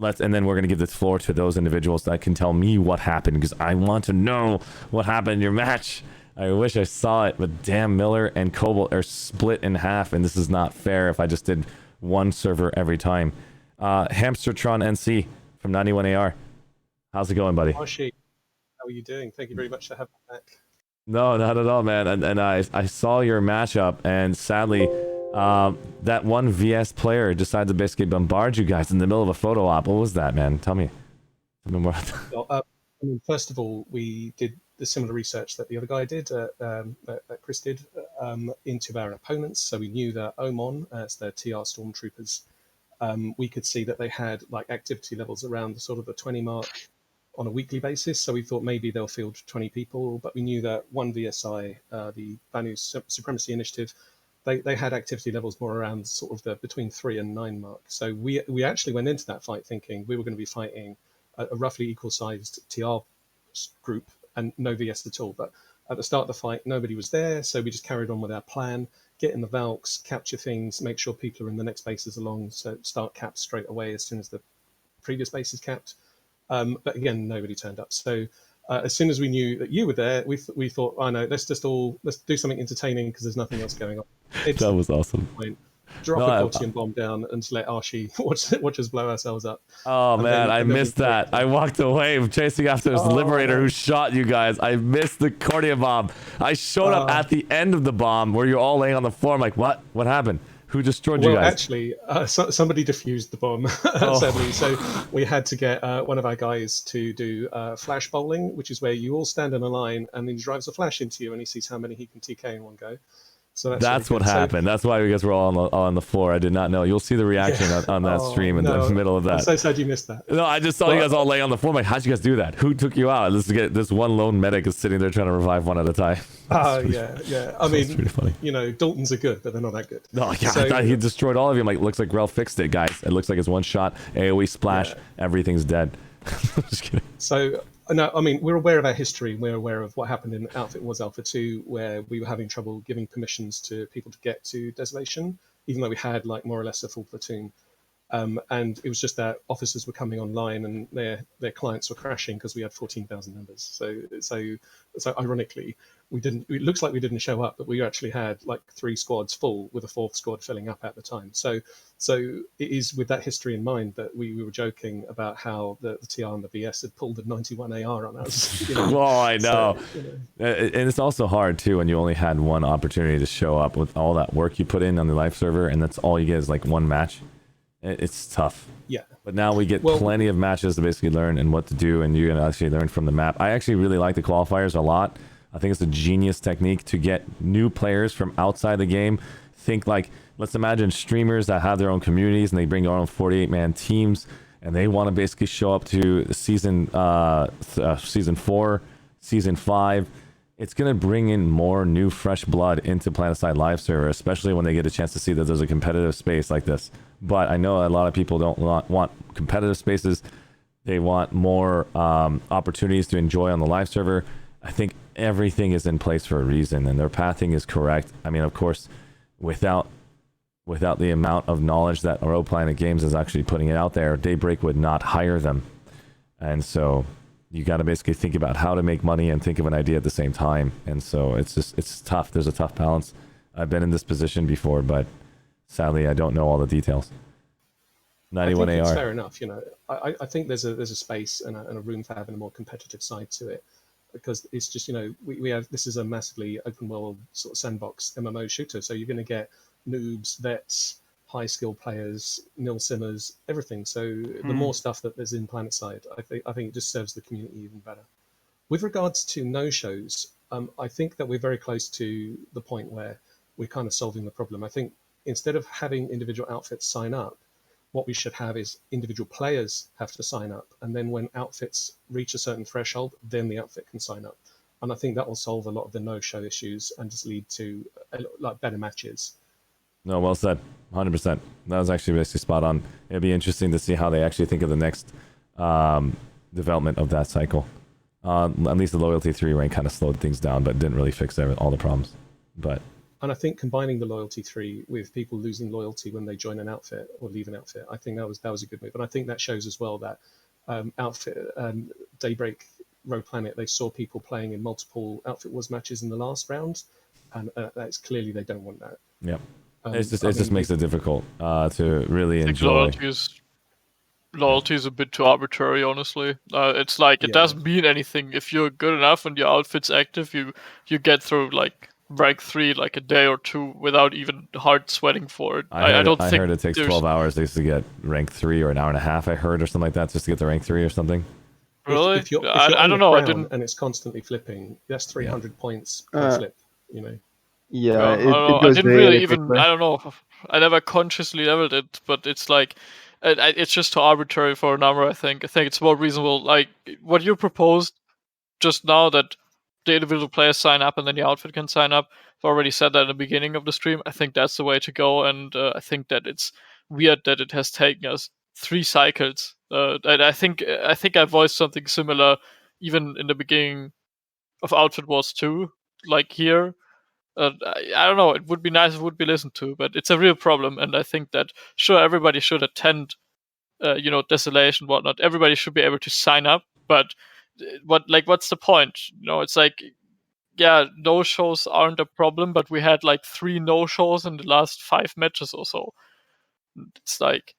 And then we're going to give the floor to those individuals that can tell me what happened, because I want to know what happened in your match. I wish I saw it, but damn, Miller and COBALT are split in half, and this is not fair if I just did one server every time. Hamstertron NC from 91AR. How's it going, buddy? Archie, how are you doing? Thank you very much for having me back. No, not at all, man. And I saw your matchup, and sadly, that one VS player decided to basically bombard you guys in the middle of a photo op. What was that, man? Tell me more. Well, I mean, first of all, we did the similar research that the other guy did, that Chris did, into our opponents. So we knew that Oman, as their TR Stormtroopers, we could see that they had like activity levels around the sort of the 20 mark on a weekly basis. So we thought maybe they'll field 20 people, but we knew that one VSI, the Banu Supremacy Initiative, they had activity levels more around sort of the between 3 and 9 mark. So we actually went into that fight thinking we were going to be fighting a roughly equal sized TR group and no VS at all. But at the start of the fight, nobody was there. So we just carried on with our plan, get in the Valks, capture things, make sure people are in the next bases along. So start caps straight away as soon as the previous base is capped. But again, nobody turned up. So as soon as we knew that you were there, we thought, oh no, let's do something entertaining because there's nothing else going on. That was awesome. Drop a Cortian bomb down and just let Archie watch us blow ourselves up. Oh man, I missed that. I walked away chasing after this Liberator who shot you guys. I missed the Cortian bomb. I showed up at the end of the bomb where you're all laying on the floor. I'm like, what? What happened? Who destroyed you guys? Well, actually, somebody defused the bomb, sadly. So we had to get one of our guys to do flash bowling, which is where you all stand in a line and then he drives a flash into you and he sees how many he can TK in one go. So that's what happened. That's why you guys were all on the floor. I did not know. You'll see the reaction on that stream in the middle of that. I'm so sad you missed that. No, I just saw you guys all laying on the floor. I'm like, how'd you guys do that? Who took you out? This one lone medic is sitting there trying to revive one at a time. Yeah. I mean, pretty funny. you know, Daltons are good, but they're not that good. No, yeah, So- I thought he destroyed all of you. I'm like, looks like Rel fixed it, guys. It looks like it's one shot, AoE splash, everything's dead. Just kidding. So, no, I mean, we're aware of our history. We're aware of what happened in Outfit Wars Alpha 2, where we were having trouble giving permissions to people to get to Desolation, even though we had, like, more or less a full platoon. And it was just that officers were coming online and their clients were crashing because we had 14,000 members. So ironically, we didn't. It looks like we didn't show up, but we actually had like 3 squads full with a 4th squad filling up at the time. So it is with that history in mind that we were joking about how the TR and the BS had pulled a 91 AR on us. You know? Oh, I know. So, you know. And it's also hard too when you only had one opportunity to show up with all that work you put in on the live server, and that's all you get is like one match. It's tough. Yeah. But now we get plenty of matches to basically learn and what to do, and you're gonna actually learn from the map. I actually really like the qualifiers a lot. I think it's a genius technique to get new players from outside the game. Think like, let's imagine streamers that have their own communities and they bring their own 48-man teams, and they want to basically show up to season 4, season 5. It's going to bring in more new fresh blood into Planetside live server, especially when they get a chance to see that there's a competitive space like this. But I know a lot of people don't want competitive spaces. They want more opportunities to enjoy on the live server. I think everything is in place for a reason, and their pathing is correct. I mean, of course, without the amount of knowledge that Rogue Planet Games is actually putting it out there, Daybreak would not hire them. And so you got to basically think about how to make money and think of an idea at the same time. And so it's tough. There's a tough balance. I've been in this position before, but sadly, I don't know all the details. 91 I think AR. it's fair enough. You know, I think there's a space and a room for having a more competitive side to it, because it's just, you know, we have, this is a massively open world sort of sandbox MMO shooter, so you're going to get noobs, vets, high skill players, nil simmers, everything. So the more stuff that there's in Planetside, I think it just serves the community even better. With regards to no shows, I think that we're very close to the point where we're kind of solving the problem. I think instead of having individual outfits sign up, what we should have is individual players have to sign up, and then when outfits reach a certain threshold, then the outfit can sign up. And I think that will solve a lot of the no-show issues and just lead to like better matches. No, well said. 100%. That was actually basically spot on. It'd be interesting to see how they actually think of the next development of that cycle. At least the Loyalty 3 rank kind of slowed things down, but didn't really fix all the problems. But And I think combining the Loyalty 3 with people losing loyalty when they join an outfit or leave an outfit, I think that was a good move. And I think that shows as well that Daybreak, Rogue Planet, they saw people playing in multiple Outfit Wars matches in the last round, and that's clearly they don't want that. Yeah. It just makes it difficult to really I think enjoy. Loyalty is a bit too arbitrary, honestly. It's like it doesn't mean anything. If you're good enough and your outfit's active, you get through like rank 3 like a day or 2 without even hard sweating for it. I heard it takes 12 hours to get rank 3, or an hour and a half, I heard, or something like that, just to get to rank 3 or something. Really? If you're I don't know. I didn't. And it's constantly flipping. That's 300 points per flip. You know. Yeah, I didn't really even. I don't know. I never consciously leveled it, but it's like it's just too arbitrary for a number. I think it's more reasonable. Like what you proposed just now, that the individual players sign up and then the outfit can sign up. I've already said that at the beginning of the stream. I think that's the way to go, and I think that it's weird that it has taken us 3 cycles. I think I voiced something similar even in the beginning of Outfit Wars 2, like here. I don't know. It would be nice if it would be listened to, but it's a real problem, and I think that sure everybody should attend, Desolation, whatnot. Everybody should be able to sign up, but what's the point? You know, it's like, yeah, no shows aren't a problem, but we had like 3 no shows in the last 5 matches or so. It's like,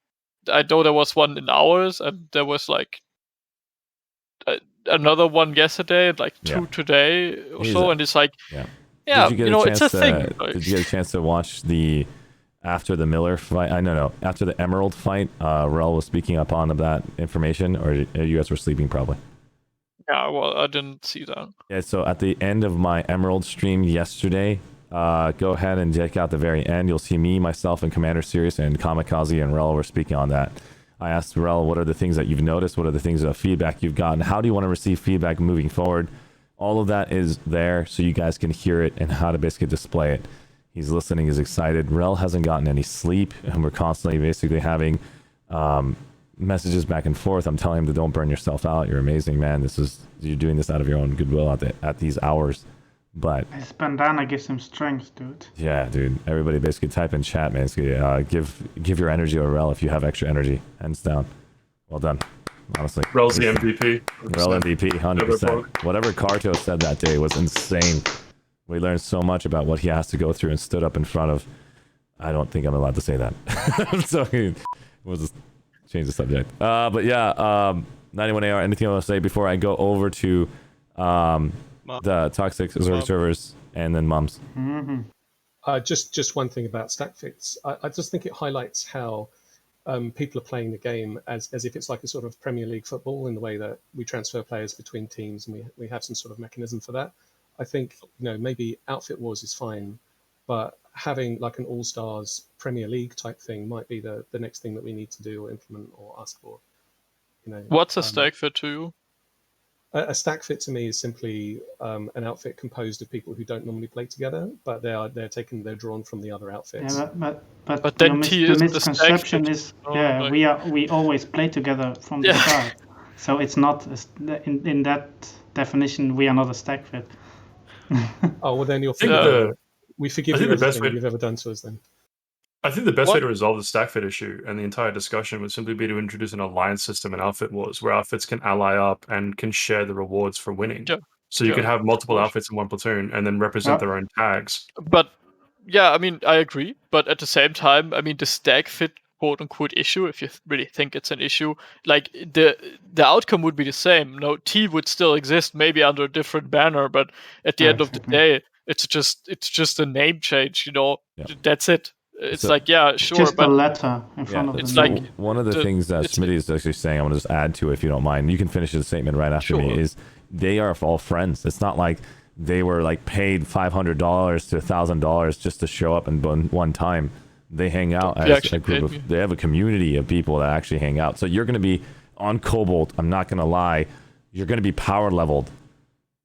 I know there was one in ours, and there was like another one yesterday, like 2 today or so, and it's like. Yeah, it's a thing. Did you get a chance to watch after the Miller fight? After the Emerald fight, Rel was speaking up on that information, or you guys were sleeping probably? Yeah, well, I didn't see that. Yeah, so at the end of my Emerald stream yesterday, Go ahead and check out the very end. You'll see me, myself, and Commander Sirius and Kamikaze and Rel were speaking on that. I asked Rel, what are the things that you've noticed? What are the things of feedback you've gotten? How do you want to receive feedback moving forward? All of that is there so you guys can hear it and how to basically display it. He's listening, he's excited. Rel hasn't gotten any sleep, and we're constantly basically having messages back and forth. I'm telling him to don't burn yourself out. You're amazing, man. You're doing this out of your own goodwill at these hours. But His bandana gives him strength, dude. yeah, dude. Everybody basically type in chat, man. Give your energy to Rel if you have extra energy. Hands down. Well done. Honestly. Rel's the MVP. Rel MVP, 100%. Whatever Karto said that day was insane. We learned so much about what he has to go through and stood up in front of. I don't think I'm allowed to say that. So we'll just change the subject. But yeah, 91AR, anything I want to say before I go over to the Toxic servers and then Mums? Just one thing about StackFits. I just think it highlights how people are playing the game as if it's like a sort of Premier League football, in the way that we transfer players between teams and we have some sort of mechanism for that. I think, maybe Outfit Wars is fine, but having like an All-Stars Premier League type thing might be the next thing that we need to do or implement or ask for. What's a stack fit to you? A stack fit to me is simply an outfit composed of people who don't normally play together, but they're drawn from the other outfits. Yeah, but then the misconception is we always play together from the start, so it's not in that definition we are not a stack fit. Oh well, then we forgive you everything you've ever done to us. Then I think the best way to resolve the stack fit issue and the entire discussion would simply be to introduce an alliance system in Outfit Wars, where outfits can ally up and can share the rewards for winning. Yeah. So you could have multiple outfits in one platoon and then represent their own tags. But yeah, I mean, I agree. But at the same time, I mean, the stack fit quote unquote issue, if you really think it's an issue, like the outcome would be the same. No, T would still exist, maybe under a different banner, but at the end of the day, it's just a name change. That's it. It's So- like, yeah, sure, Just but a letter in front of it's the like name. One of the things that Smitty is actually saying, I want to just add to it if you don't mind. You can finish the statement right after me. Is they are all friends. It's not like they were like paid $500 to $1,000 just to show up and one time. They hang out as a group of. They have a community of people that actually hang out. So you're going to be on Cobalt. I'm not going to lie. You're going to be power leveled.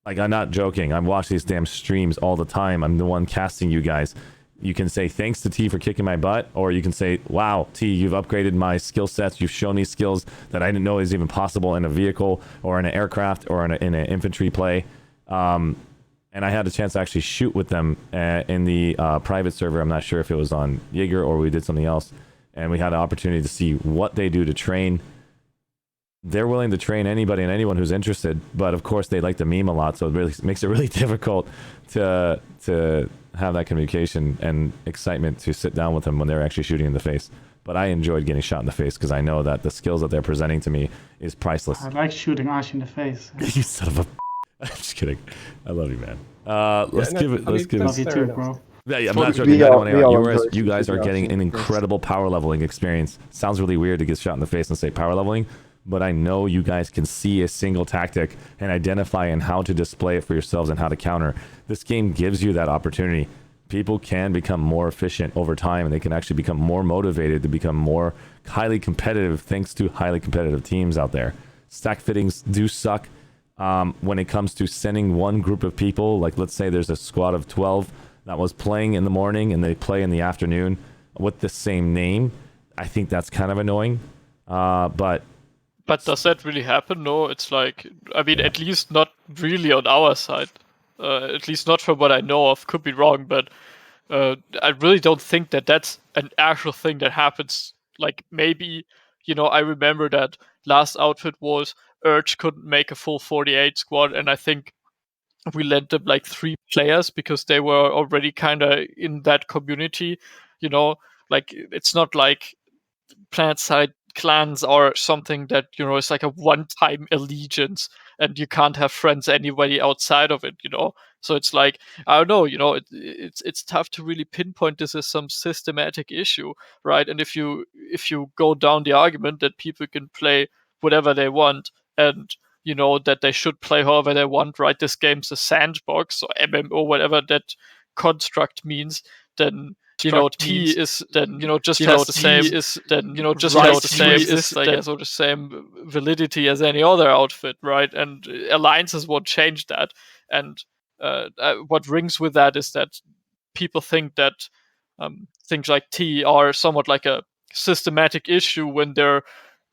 Like, I'm not joking. I watch these damn streams all the time. I'm the one casting you guys. You can say thanks to T for kicking my butt, or you can say, wow, T, you've upgraded my skill sets. You've shown me skills that I didn't know is even possible in a vehicle or in an aircraft or in an infantry play. And I had a chance to actually shoot with them in the private server. I'm not sure if it was on Jaeger or we did something else. And we had an opportunity to see what they do to train. They're willing to train anybody and anyone who's interested, but of course they like to meme a lot, so it really makes it really difficult to have that communication and excitement to sit down with them when they're actually shooting in the face. But I enjoyed getting shot in the face because I know that the skills that they're presenting to me is priceless. I like shooting Ash in the face. You son of a. I'm just kidding. I love you, man. Let's give it. Love you too, bro. Yeah, I'm not joking. You guys are getting an incredible power leveling experience. Sounds really weird to get shot in the face and say power leveling, but I know you guys can see a single tactic and identify and how to display it for yourselves and how to counter. This game gives you that opportunity. People can become more efficient over time, and they can actually become more motivated to become more highly competitive thanks to highly competitive teams out there. Stack fittings do suck when it comes to sending one group of people. Like, let's say there's a squad of 12 that was playing in the morning and they play in the afternoon with the same name. I think that's kind of annoying. But does that really happen? No, it's like, I mean, at least not really on our side. At least not from what I know of. Could be wrong, but I really don't think that that's an actual thing that happens. Like, maybe, I remember that last outfit was Urge couldn't make a full 48 squad, and I think we lent them like 3 players because they were already kind of in that community. Like, it's not like Planetside clans are something that it's like a one-time allegiance and you can't have friends anybody outside of it. So it's like, I don't know, it's tough to really pinpoint this as some systematic issue, right? And if you go down the argument that people can play whatever they want and that they should play however they want, right? This game's a sandbox or MMO, whatever, that construct means, then T is then just the same the same is like so the same validity as any other outfit, right? And alliances won't change that. And what rings with that is that people think that things like T are somewhat like a systematic issue when they're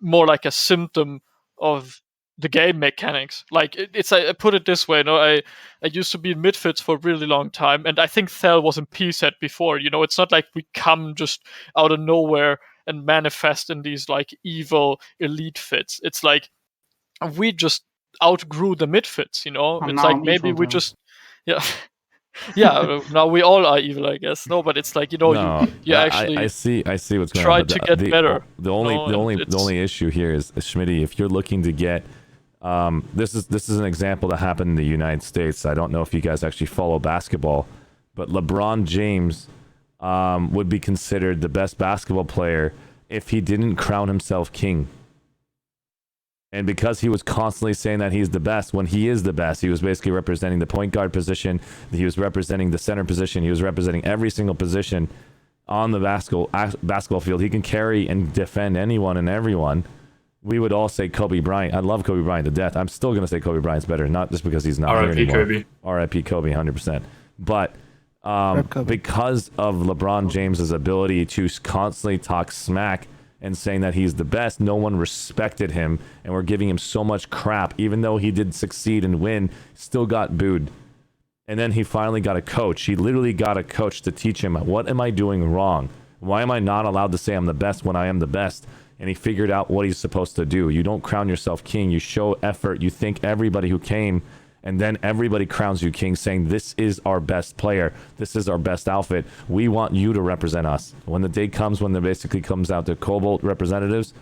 more like a symptom of the game mechanics. Like it's I put it this way, I used to be in midfits for a really long time, and I think Thel was in P set before. It's not like we come just out of nowhere and manifest in these like evil elite fits. It's like we just outgrew the midfits. It's like maybe we just yeah. Now we all are evil, I guess. No, but it's like you actually I see what's going try on. to get better. The only issue here is Schmitty. If you're looking to get this is an example that happened in the United States. I don't know if you guys actually follow basketball, but LeBron James would be considered the best basketball player if he didn't crown himself king. And because he was constantly saying that he's the best, when he is the best, he was basically representing the point guard position, he was representing the center position, he was representing every single position on the basketball field. He can carry and defend anyone and everyone. We would all say Kobe Bryant. I love Kobe Bryant to death. I'm still going to say Kobe Bryant's better, not just because he's not here anymore. Kobe. R.I.P. Kobe, 100%. But because of LeBron James's ability to constantly talk smack and saying that he's the best, no one respected him, and we're giving him so much crap. Even though he did succeed and win, still got booed. And then he finally got a coach. He literally got a coach to teach him, what am I doing wrong? Why am I not allowed to say I'm the best when I am the best? And he figured out what he's supposed to do. You don't crown yourself king. You show effort. You thank everybody who came, and then everybody crowns you king, saying, this is our best player. This is our best outfit. We want you to represent us. When the day comes when there basically comes out to COBALT representatives,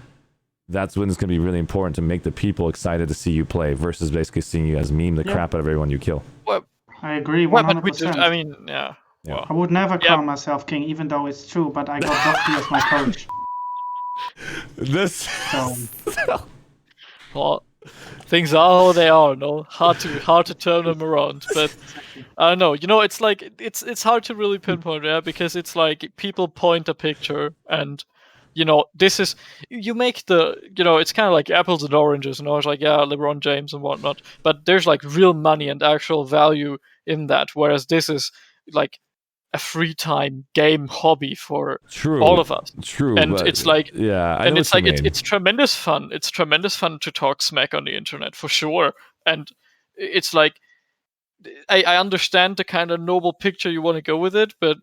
that's when it's going to be really important to make the people excited to see you play versus basically seeing you as meme the crap out of everyone you kill. Well, I agree 100%. But I mean, yeah. I would never crown myself king, even though it's true, but I got Dusty as my coach. This... Well, things are how they are, no? Hard to turn them around. But I don't know. It's like it's hard to really pinpoint, yeah, because it's like people point a picture and this is you make the it's kind of like apples and oranges, it's like LeBron James and whatnot, but there's like real money and actual value in that, whereas this is like a free time game hobby for all of us. True, and it's like and it's like it's tremendous fun. It's tremendous fun to talk smack on the internet for sure. And it's like I understand the kind of noble picture you want to go with it, but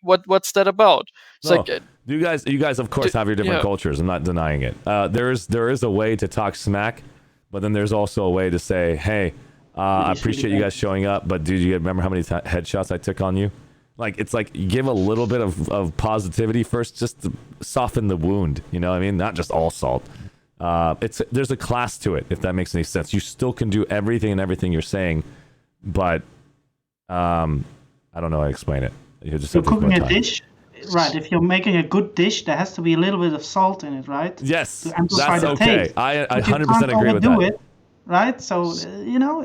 what's that about? It's like you guys of course have your different cultures. I'm not denying it. There is a way to talk smack, but then there's also a way to say, hey, I appreciate you guys showing up, but dude, you remember how many headshots I took on you? Like, it's like you give a little bit of positivity first, just to soften the wound. You know what I mean? Not just all salt. There's a class to it, if that makes any sense. You still can do everything you're saying, but I don't know how to explain it. You're cooking a dish, right? If you're making a good dish, there has to be a little bit of salt in it, right? Yes, to amplify that's the okay. taste. I 100% agree with that. Right, so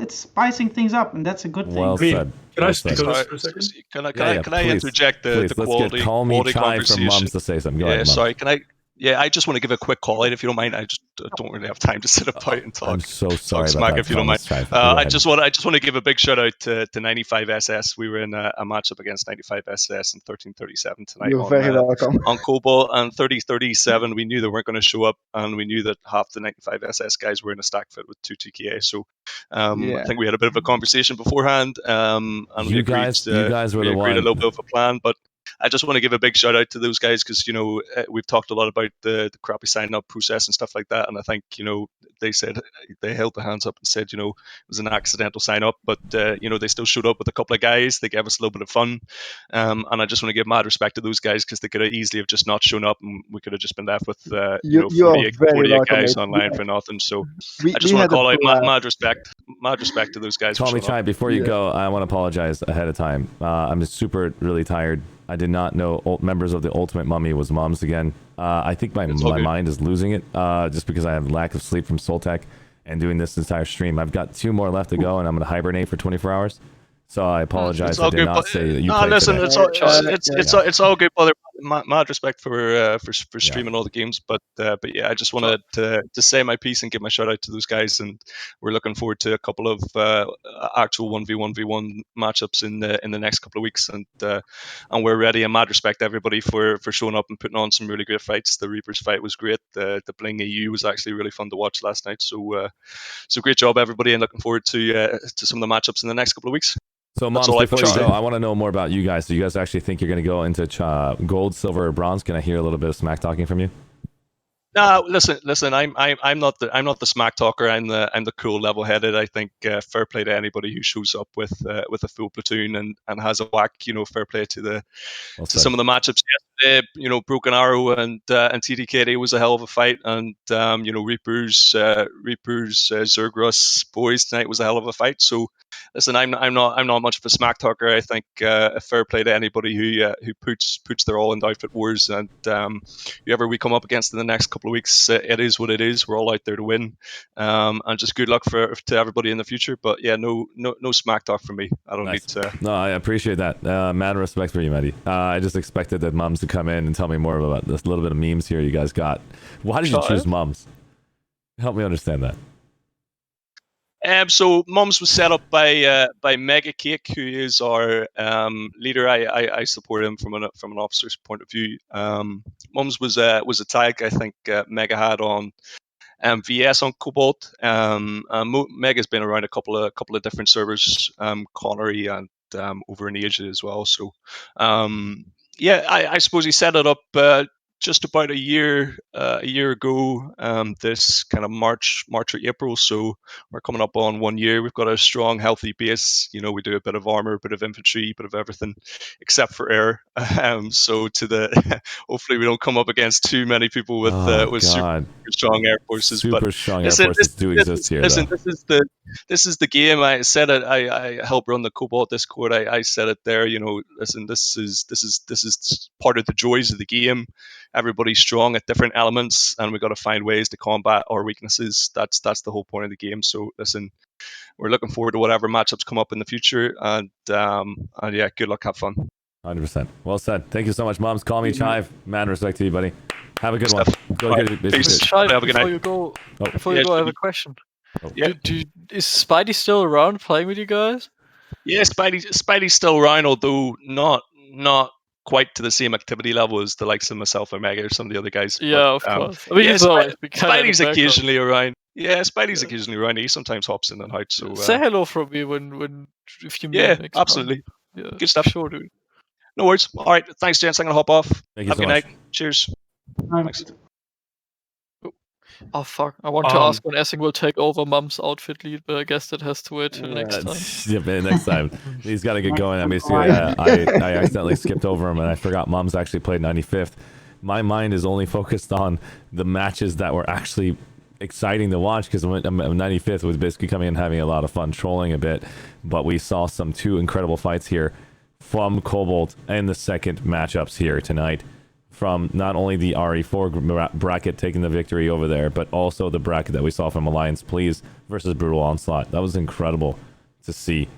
it's spicing things up, and that's a good thing. Well said. Can I speak on this for a second? Can I interject the quality? Call me quality Chai conversation. from Mums to say something. Go ahead, sorry. Can I? Yeah, I just want to give a quick call out if you don't mind. I just don't really have time to sit about and talk. I'm so sorry talk smack about if you don't mind. I just want to give a big shout out to 95SS. We were in a matchup against 95SS in 1337 tonight. You're very welcome. On COBALT, and 3037, we knew they weren't going to show up, and we knew that half the 95SS guys were in a stack fit with 2 TKA. So I think we had a bit of a conversation beforehand, and we agreed a little bit of a plan, but I just want to give a big shout out to those guys because we've talked a lot about the crappy sign up process and stuff like that, and I think they said they held their hands up and said it was an accidental sign up, but they still showed up with a couple of guys. They gave us a little bit of fun, and I just want to give mad respect to those guys because they could have easily have just not shown up, and we could have just been left with 48 guys online for nothing. So I just want to call out mad respect to those guys. Tommy Chai, before you go, I want to apologize ahead of time. I'm really tired. I did not know members of the Ultimate Mummy was moms again. I think my mind is losing it just because I have lack of sleep from Soltec and doing this entire stream. I've got 2 more left to go, and I'm going to hibernate for 24 hours. So I apologize. It's all I did good. not say that you No, played listen, today. it's all good, brother. Mad respect for streaming all the games, but yeah, I just wanted to say my piece and give my shout out to those guys, and we're looking forward to a couple of actual 1v1v1 matchups in the next couple of weeks, and we're ready. And mad respect to everybody for showing up and putting on some really great fights. The Reapers fight was great. The Bling EU was actually really fun to watch last night. So great job everybody, and looking forward to some of the matchups in the next couple of weeks. So, That's Moms, all I before have you to go, say. I want to know more about you guys. Do you guys actually think you're going to go into gold, silver, or bronze? Can I hear a little bit of smack talking from you? No, listen. I'm not the smack talker. I'm the cool, level-headed. I think fair play to anybody who shows up with a full platoon and has a whack. Fair play to some of the matchups yesterday. Broken Arrow and TDKD was a hell of a fight, and Reapers Zergros boys tonight was a hell of a fight. So listen, I'm not much of a smack talker. I think a fair play to anybody who puts their all into Outfit Wars, and whoever we come up against in the next couple of weeks, it is what it is. We're all out there to win, and just good luck to everybody in the future. But yeah, no smack talk from me. I don't need to. No, I appreciate that. Mad respect for you, Mehdi. I just expected that Mums to come in and tell me more about this little bit of memes here you guys got. Why did you choose Mums? Help me understand that. So Mums was set up by Mega Cake, who is our leader. I support him from an officer's point of view. Mums was a tag I think Mega had on VS on COBALT. Mega's been around a couple of different servers, Connery and over in Asia as well. So yeah, I suppose he set it up just about a year ago, this kind of March or April. So we're coming up on 1 year. We've got a strong, healthy base. We do a bit of armor, a bit of infantry, a bit of everything, except for air. So hopefully we don't come up against too many people with super strong air forces. Super strong air forces do exist here, listen, though. this is the game. I said it. I help run the COBALT Discord. I said it there. Listen, this is part of the joys of the game. Everybody's strong at different elements, and we've got to find ways to combat our weaknesses. That's the whole point of the game. So listen, we're looking forward to whatever matchups come up in the future, and yeah, good luck, have fun. 100%. Well said. Thank you so much, Moms. Call me Chive. Man, respect to you, buddy. Have a good one. Go Right. get your Peace. Chive, Have a good before night. you go, Yeah, I have a question. Yeah. Is Spidey still around playing with you guys? Yeah, Spidey's still around, although not quite to the same activity level as the likes of myself or Mega or some of the other guys. Yeah, of course. I mean, yeah, he's always been kinda in the Spidey's background. occasionally around. Yeah, Spidey's occasionally around. He sometimes hops in and out. So Say hello from me if you meet yeah, next time. absolutely. Yeah, Good stuff. sure, dude. No worries. All right, thanks, gents. I'm gonna hop off. Thank you Have a so good much. night. Cheers. Thanks. Oh fuck! I want to ask when Essing will take over Mum's outfit lead, but I guess that has to wait till next time. Yeah, man, next time. He's got to get going. I mean, see, I accidentally skipped over him, and I forgot Mums actually played 95th. My mind is only focused on the matches that were actually exciting to watch, because 95th was basically coming and having a lot of fun, trolling a bit. But we saw two incredible fights here from COBALT and the second matchups here tonight, from not only the RE4 bracket taking the victory over there, but also the bracket that we saw from Alliance Please versus Brutal Onslaught. That was incredible to see.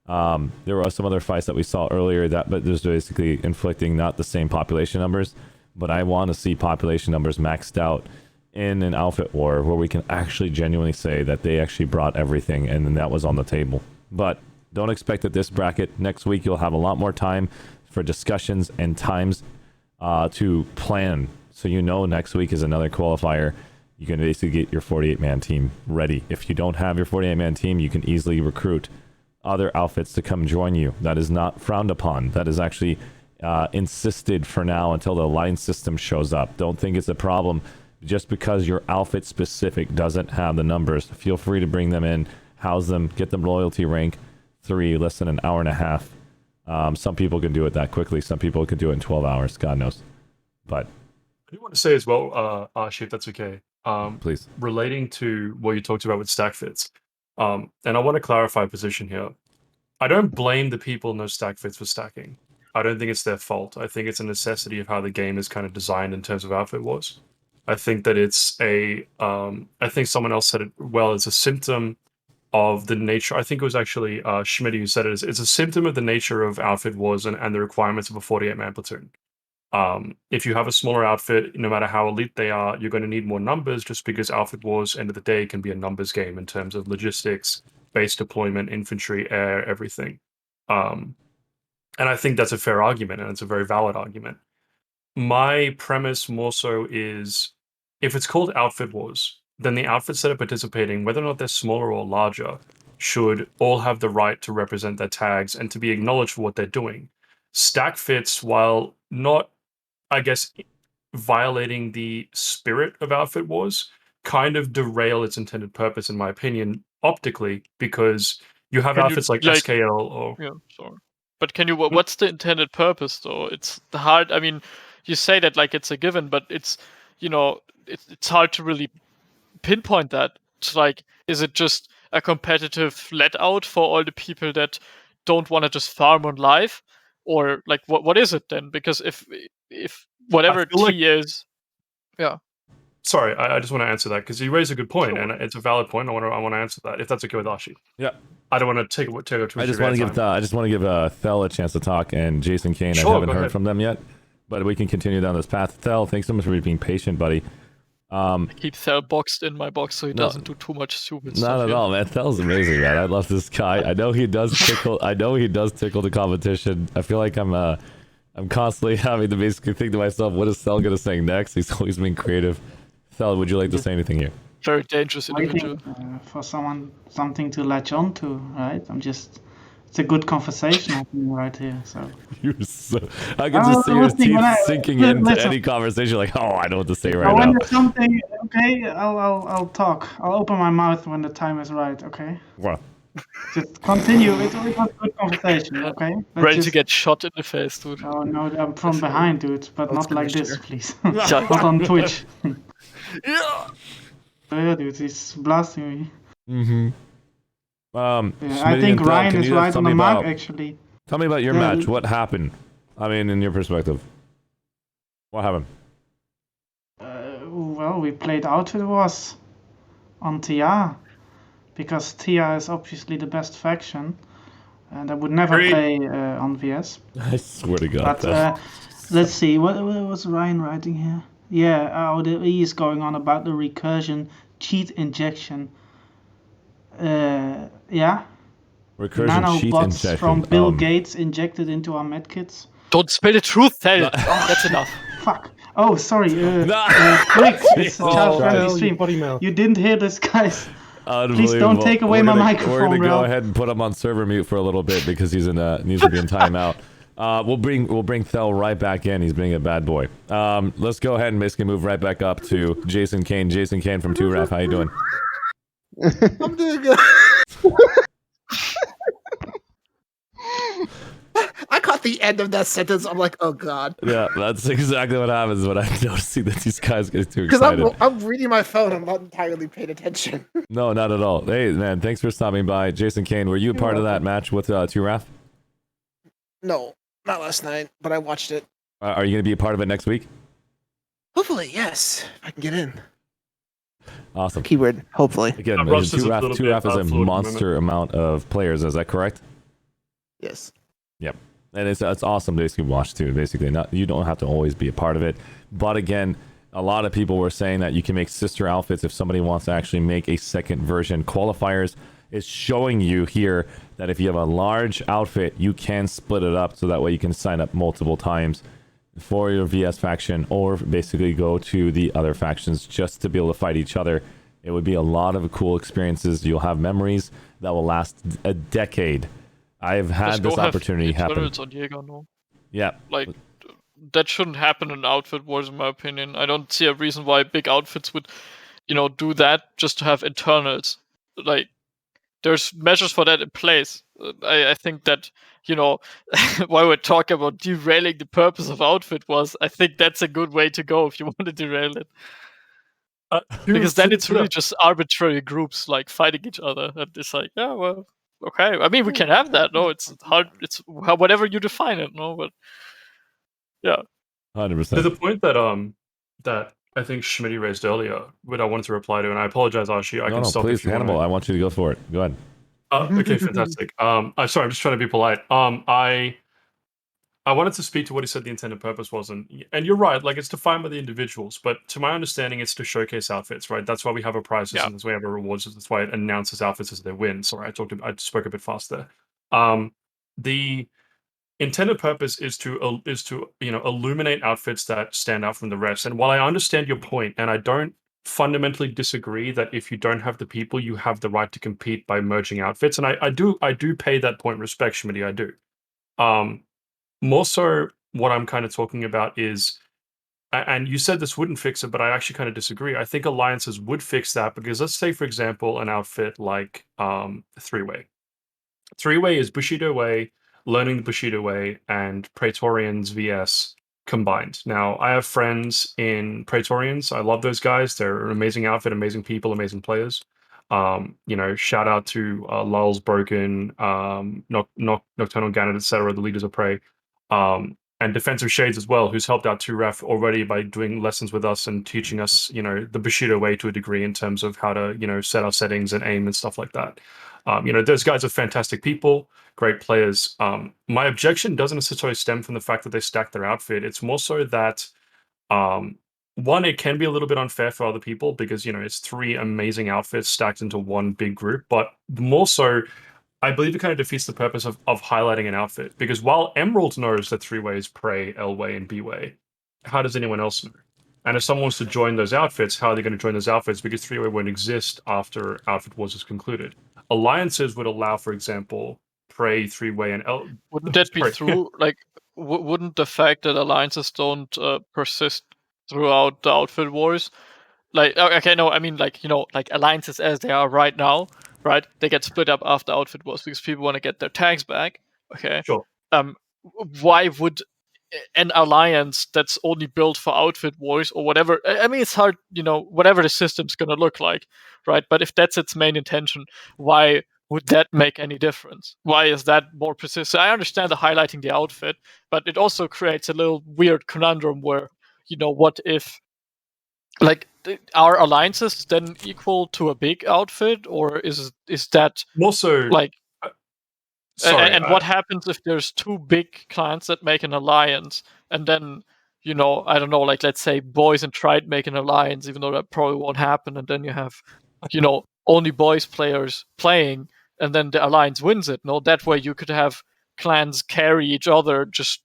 There were some other fights that we saw earlier but there's basically inflicting not the same population numbers, but I want to see population numbers maxed out in an outfit war where we can actually genuinely say that they actually brought everything and then that was on the table. But don't expect that this bracket next week you'll have a lot more time for discussions and times to plan, so next week is another qualifier. You can basically get your 48-man team ready. If you don't have your 48-man team, you can easily recruit other outfits to come join you. That is not frowned upon. That is actually insisted for now until the alliance system shows up. Don't think it's a problem just because your outfit specific doesn't have the numbers. Feel free to bring them in, house them, get them loyalty rank 3, less than an hour and a half. Some people can do it that quickly. Some people can do it in 12 hours. God knows. But I do want to say as well, Arshee, if that's okay. Please. Relating to what you talked about with stack fits. And I want to clarify a position here. I don't blame the people in those stack fits for stacking. I don't think it's their fault. I think it's a necessity of how the game is kind of designed in terms of outfit wars. I think that it's I think someone else said it well, it's a symptom of the nature. I think it was actually Schmidt who said it. It's a symptom of the nature of outfit wars and the requirements of a 48-man platoon. If you have a smaller outfit, no matter how elite they are, you're going to need more numbers just because outfit wars, end of the day, can be a numbers game in terms of logistics, base deployment, infantry, air, everything. And I think that's a fair argument, and it's a very valid argument. My premise more so is, if it's called outfit wars, then the outfits that are participating, whether or not they're smaller or larger, should all have the right to represent their tags and to be acknowledged for what they're doing. Stack fits, while not, I guess, violating the spirit of outfit wars, kind of derail its intended purpose, in my opinion, optically, because you have outfits like SKL or... Yeah, sorry. But can you, what's the intended purpose, though? It's hard, I mean, you say that like it's a given, but it's, you know, it's hard to really pinpoint that. It's like, is it just a competitive let out for all the people that don't want to just farm on live? Or like, what is it then? Because if whatever T is... Yeah. Sorry, I just want to answer that because you raised a good point, and it's a valid point. I want to answer that if that's okay with Arshee. Yeah. I don't want to take too much. I just want to give Thel a chance to talk, and Jason Kane. Sure, I haven't heard from them yet, but we can continue down this path. Thel, thanks so much for being patient, buddy. I keep Thel boxed in my box so he doesn't do too much stupid stuff. Not at all, man. Thel's amazing, man. I love this guy. I know he does tickle. I know he does tickle the competition. I feel like I'm constantly having to basically think to myself, what is Thel gonna say next? He's always been creative. Thel, would you like to say anything here? Very dangerous individual. For something to latch on to, right? It's a good conversation happening right here. So I can just see your teeth sinking into any conversation. Like, oh, I know what to say right when now. there's something, okay, I'll talk. I'll open my mouth when the time is right. Okay. Well, just continue. It was a good conveation. Okay. Ready to get shot in the face, dude. Oh no, I'm from behind, dude, but not like this, please. Yeah. Not on Twitch. Yeah. Yeah, dude, he's blasting me. Mm-hmm. I think Ryan is right on the mark, actually. Tell me about your match. What happened? I mean, in your perspective. What happened? Well, we played Outfit Wars on TR. Because TR is obviously the best faction. And I would never play on VS. I swear to God. But let's see. What was Ryan writing here? Yeah, he is going on about the recursion cheat injection. Yeah. Recursion cheat Nanobots injection. from Bill Gates injected into our medkits. Don't spill the truth, Thel. That's enough. Fuck. Oh, sorry. Quick, it's a child-friendly stream. You didn't hear this, guys. Please don't take away my microphone, We're gonna bro. go ahead and put him on server mute for a little bit because he's needs to be in timeout. We'll bring Thel right back in. He's being a bad boy. Let's go ahead and basically move right back up to Jason Kane. Jason Kane from 2Ref. How you doing? I'm doing good. I caught the end of that sentence. I'm like, oh god. Yeah, that's exactly what happens when I'm noticing that these guys get too Because excited. I'm reading my phone. I'm not entirely paying attention. No, not at all. Hey, man, thanks for stopping by. Jason Kane, were you a part of that match with 2Ref? No, not last night, but I watched it. Are you going to be a part of it next week? Hopefully, yes. If I can get in. Awesome. Keyword, hopefully. Again, 2Ref is a monster amount of players. Is that correct? Yes. Yep. And it's awesome to basically watch too. Basically, you don't have to always be a part of it. But again, a lot of people were saying that you can make sister outfits if somebody wants to actually make a second version. Qualifiers is showing you here that if you have a large outfit, you can split it up so that way you can sign up multiple times for your VS faction or basically go to the other factions just to be able to fight each other. It would be a lot of cool experiences. You'll have memories that will last a decade. I've had this opportunity happen. On Jaeger, no? Yeah. Like, that shouldn't happen in Outfit Wars, in my opinion. I don't see a reason why big outfits would, do that just to have internals. Like, there's measures for that in place. I think that, while we're talking about derailing the purpose of Outfit Wars, I think that's a good way to go if you want to derail it. Because then it's really just arbitrary groups, like, fighting each other. And it's like, yeah, well... Okay, I mean, we can have that. No, it's hard. It's whatever you define it. No, but yeah, 100%. To the point that I think Schmitty raised earlier, but I wanted to reply to, and I apologize, Arshee. I can stop please, if you Hannibal. want I want you to go for it. Go ahead. Okay, fantastic. I'm sorry, I'm just trying to be polite. I wanted to speak to what he said the intended purpose was, and you're right. Like, it's defined by the individuals, but to my understanding, it's to showcase outfits, right? That's why we have a prize system. That's why we have a rewards system. That's why it announces outfits as they win. Sorry, I spoke a bit fast there. The intended purpose is to illuminate outfits that stand out from the rest. And while I understand your point, and I don't fundamentally disagree that if you don't have the people, you have the right to compete by merging outfits, and I do pay that point respect, Schmitty. I do. More so, what I'm kind of talking about is, and you said this wouldn't fix it, but I actually kind of disagree. I think alliances would fix that because let's say, for example, an outfit like three-way. Three-way is Bushido Way, Learning the Bushido Way, and Praetorians VS combined. Now, I have friends in Praetorians. I love those guys. They're an amazing outfit, amazing people, amazing players. Shout out to Lulz, Broken, Nocturnal Gannet, etc., the leaders of Prey. And Defensive Shades as well, who's helped out 2Ref already by doing lessons with us and teaching us, the Bushido way to a degree in terms of how to, set our settings and aim and stuff like that. Those guys are fantastic people, great players. My objection doesn't necessarily stem from the fact that they stack their outfit. It's more so that, one, it can be a little bit unfair for other people because, it's 3 amazing outfits stacked into one big group. But more so, I believe it kind of defeats the purpose of highlighting an outfit. Because while Emerald knows that Three-Way is Prey, L-Way, and B-Way, how does anyone else know? And if someone wants to join those outfits, how are they going to join those outfits? Because Three-Way won't exist after Outfit Wars is concluded. Alliances would allow, for example, Prey, Three-Way, and L. Wouldn't that be true? Like, wouldn't the fact that alliances don't persist throughout the Outfit Wars, like, okay, no, I mean, like, like alliances as they are right now, right? They get split up after Outfit Wars because people want to get their tags back. Okay. Sure. Why would an alliance that's only built for Outfit Wars or whatever? I mean, it's hard, whatever the system's gonna look like, right? But if that's its main intention, why would that make any difference? Why is that more persistent? I understand the highlighting the outfit, but it also creates a little weird conundrum where, what if, like, are alliances then equal to a big outfit, or is that more so like? Sorry, and what happens if there's 2 big clans that make an alliance, and then I don't know, like, let's say Boys and Tried make an alliance, even though that probably won't happen, and then you have only Boys players playing, and then the alliance wins it. No, that way you could have clans carry each other, just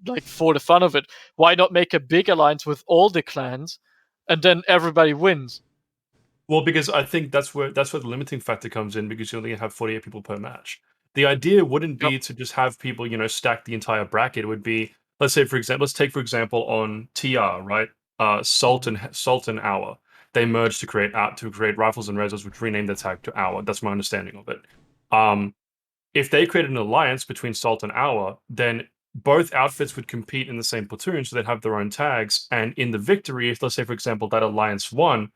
like for the fun of it. Why not make a big alliance with all the clans, and then everybody wins? Well, because I think that's where the limiting factor comes in, because you only have 48 people per match. The idea wouldn't be to just have people, stack the entire bracket. It would be, let's take for example on TR, right? Salt and Hour. They merged to create Rifles and Resos, which renamed the tag to Hour. That's my understanding of it. If they created an alliance between Salt and Hour, then both outfits would compete in the same platoon, so they'd have their own tags. And in the victory, if let's say, for example, that alliance won,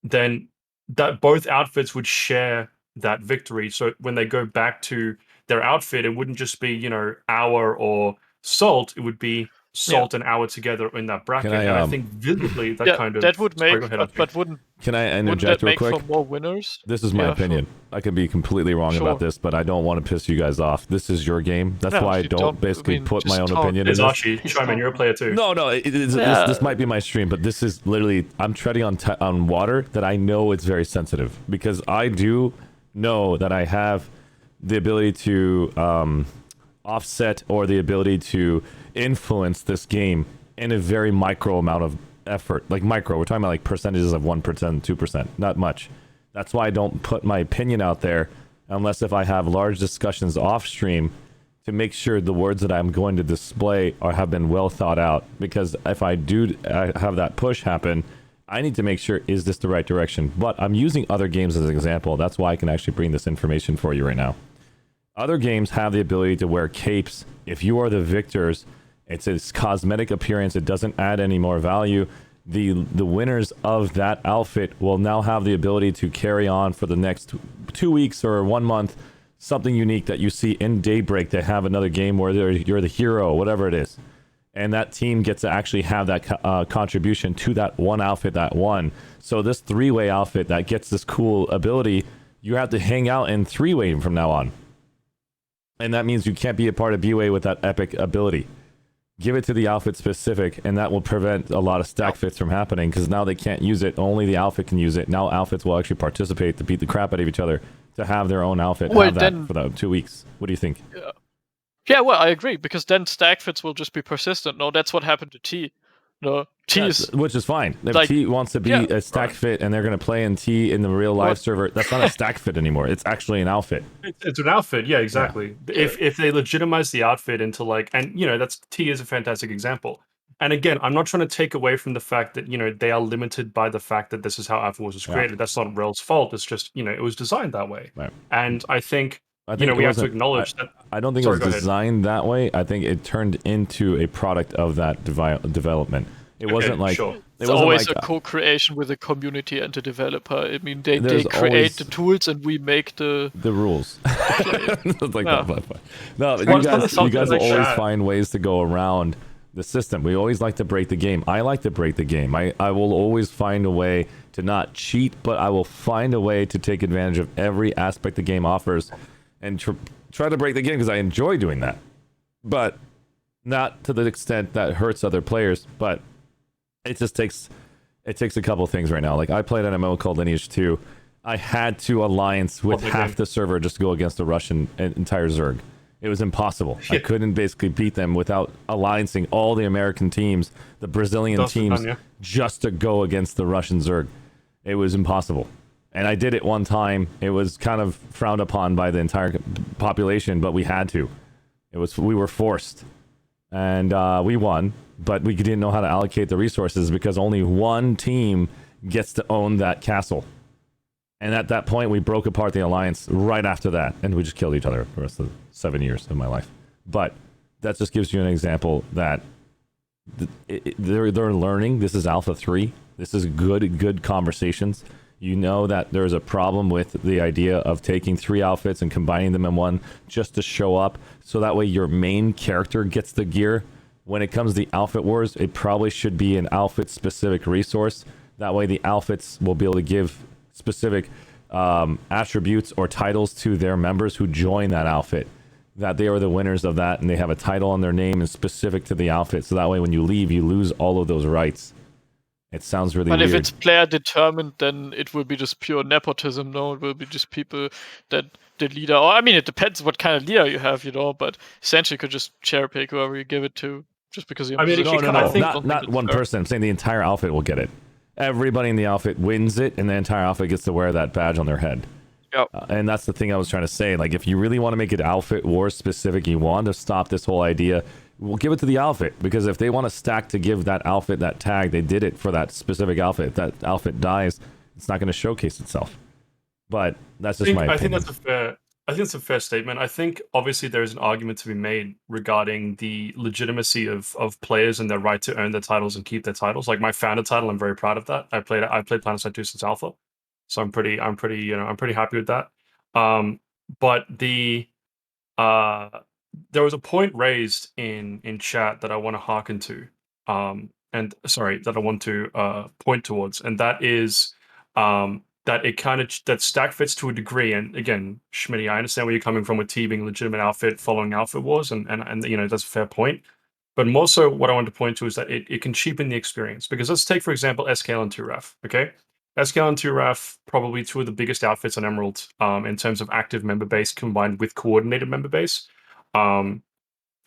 then that both outfits would share that victory. So when they go back to their outfit, it wouldn't just be, Hour or Salt. It would be Salt and Hour together in that bracket. And I think visibly that kind of... that would make, Sorry, but wouldn't... Can I wouldn't interject that real make quick? for more winners? This is my opinion. Sure. I could be completely wrong Sure. about this, but I don't want to piss you guys off. This is your game. That's No, why I you don't basically put my own opinion in It's this. Arshee. Chime in, you're a player too. No, this might be my stream, but this is literally, I'm treading on water that I know it's very sensitive, because I do know that I have the ability to offset, or the ability to influence this game in a very micro amount of effort. Like micro, we're talking about like percentages of 1%, 2%, not much. That's why I don't put my opinion out there unless if I have large discussions off stream to make sure the words that I'm going to display have been well thought out. Because if I do have that push happen, I need to make sure, is this the right direction? But I'm using other games as an example. That's why I can actually bring this information for you right now. Other games have the ability to wear capes. If you are the victors, it's a cosmetic appearance. It doesn't add any more value. The winners of that outfit will now have the ability to carry on for the next 2 weeks or 1 month, something unique that you see in Daybreak. They have another game where you're the hero, whatever it is. and that team gets to actually have that contribution to that one outfit that won. So this 3-way outfit that gets this cool ability, you have to hang out in 3-way from now on. And that means you can't be a part of B-way with that epic ability. Give it to the outfit specific, and that will prevent a lot of stack fits from happening, because now they can't use it. Only the outfit can use it. Now outfits will actually participate to beat the crap out of each other to have their own outfit. Well, have that then- for the 2 weeks. What do you think? Yeah, well, I agree, because then stack fits will just be persistent. No, that's what happened to T. No, T is... Which is fine. If like, T wants to be yeah, a stack fit and they're going to play in T in the real life server, that's not a stack fit anymore. It's actually an outfit. It's an outfit, yeah, exactly. If they legitimize the outfit into like, and you know, that's T is a fantastic example. And again, I'm not trying to take away from the fact that, you know, they are limited by the fact that this is how Alpha Wars was created. That's not Rel's fault. It's just, you know, it was designed that way. Right. And I think think you know, it we have to wasn't- acknowledge that. I don't think Sorry, it go was ahead. designed that way. I think it turned into a product of that development. It wasn't like sure. it It's wasn't always like a co-creation with the community and the developer. I mean, they There's create always- the tools and we make the rules. It's like Yeah. that. No, It's you not guys something will like always that. find ways to go around the system. We always like to break the game. I like to break the game. I will always find a way to not cheat, but I will find a way to take advantage of every aspect the game offers and try to break the game because I enjoy doing that. But not to the extent that hurts other players, but it just takes a couple things right now. Like I played an MMO called Lineage 2. I had to alliance with Public half game. the server just to go against the Russian entire Zerg. It was impossible. I couldn't basically beat them without alliancing all the American teams, the Brazilian Dustin teams, Tanya. just to go against the Russian Zerg. It was impossible. And I did it one time. It was kind of frowned upon by the entire population, but we had to. We were forced. And we won, but we didn't know how to allocate the resources because only one team gets to own that castle. And at that point, we broke apart the alliance right after that, and we just killed each other for the rest of the 7 years of my life. But that just gives you an example that they're learning. This is Alpha 3. This is good conversations. You know that there's a problem with the idea of taking 3 outfits and combining them in one just to show up, so that way your main character gets the gear. When it comes to the outfit wars, it probably should be an outfit-specific resource. That way the outfits will be able to give specific attributes or titles to their members who join that outfit, that they are the winners of that and they have a title on their name and specific to the outfit, so that way when you leave you lose all of those rights. It sounds really But weird. if it's player determined, then it will be just pure nepotism. No, it will be just people that the leader. Or I mean, it depends what kind of leader you have, you know. But essentially, you could just cherry pick whoever you give it to, just because you're. I mean, not one person. I'm saying the entire outfit will get it. Everybody in the outfit wins it, and the entire outfit gets to wear that badge on their head. Yep. And that's the thing I was trying to say. Like, if you really want to make it outfit war specific, you want to stop this whole idea. We'll give it to the outfit, because if they want to stack to give that outfit that tag, they did it for that specific outfit. If that outfit dies, it's not going to showcase itself. But that's just my opinion. I think that's a fair statement. I think obviously there's an argument to be made regarding the legitimacy of players and their right to earn their titles and keep their titles. Like my founder title, I'm very proud of that. I played Planetside 2 since Alpha, so I'm pretty happy with that. But there was a point raised in chat that I want to hearken to, and sorry, that I want to point towards, and that is that it kind of that stack fits to a degree. And again, Schmitty, I understand where you're coming from with T being a legitimate outfit following Outfit Wars, and you know that's a fair point. But more so, what I want to point to is that it can cheapen the experience, because let's take for example SKL and 2RAF. Okay, SKL and 2RAF, probably two of the biggest outfits on Emerald in terms of active member base combined with coordinated member base.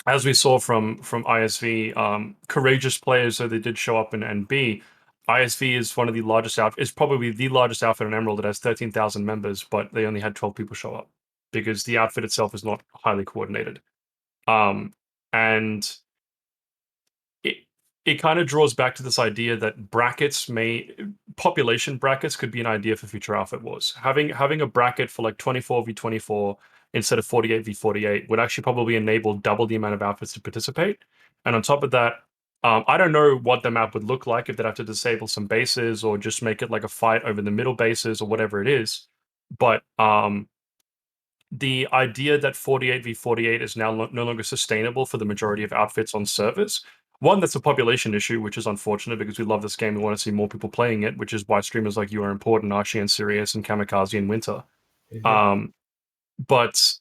As we saw from ISV, courageous players, so they did show up and B. ISV is one of the largest is probably the largest outfit on Emerald that has 13,000 members, but they only had 12 people show up because the outfit itself is not highly coordinated. And it kind of draws back to this idea that population brackets could be an idea for future outfit wars. Having a bracket for like 24v24 instead of 48v48 would actually probably enable double the amount of outfits to participate. And on top of that, I don't know what the map would look like if they'd have to disable some bases or just make it like a fight over the middle bases or whatever it is. But the idea that 48v48 is now no longer sustainable for the majority of outfits on servers one, that's a population issue, which is unfortunate because we love this game. We want to see more people playing it, which is why streamers like you are important, Arshee and Sirius and Kamikaze and Winter. But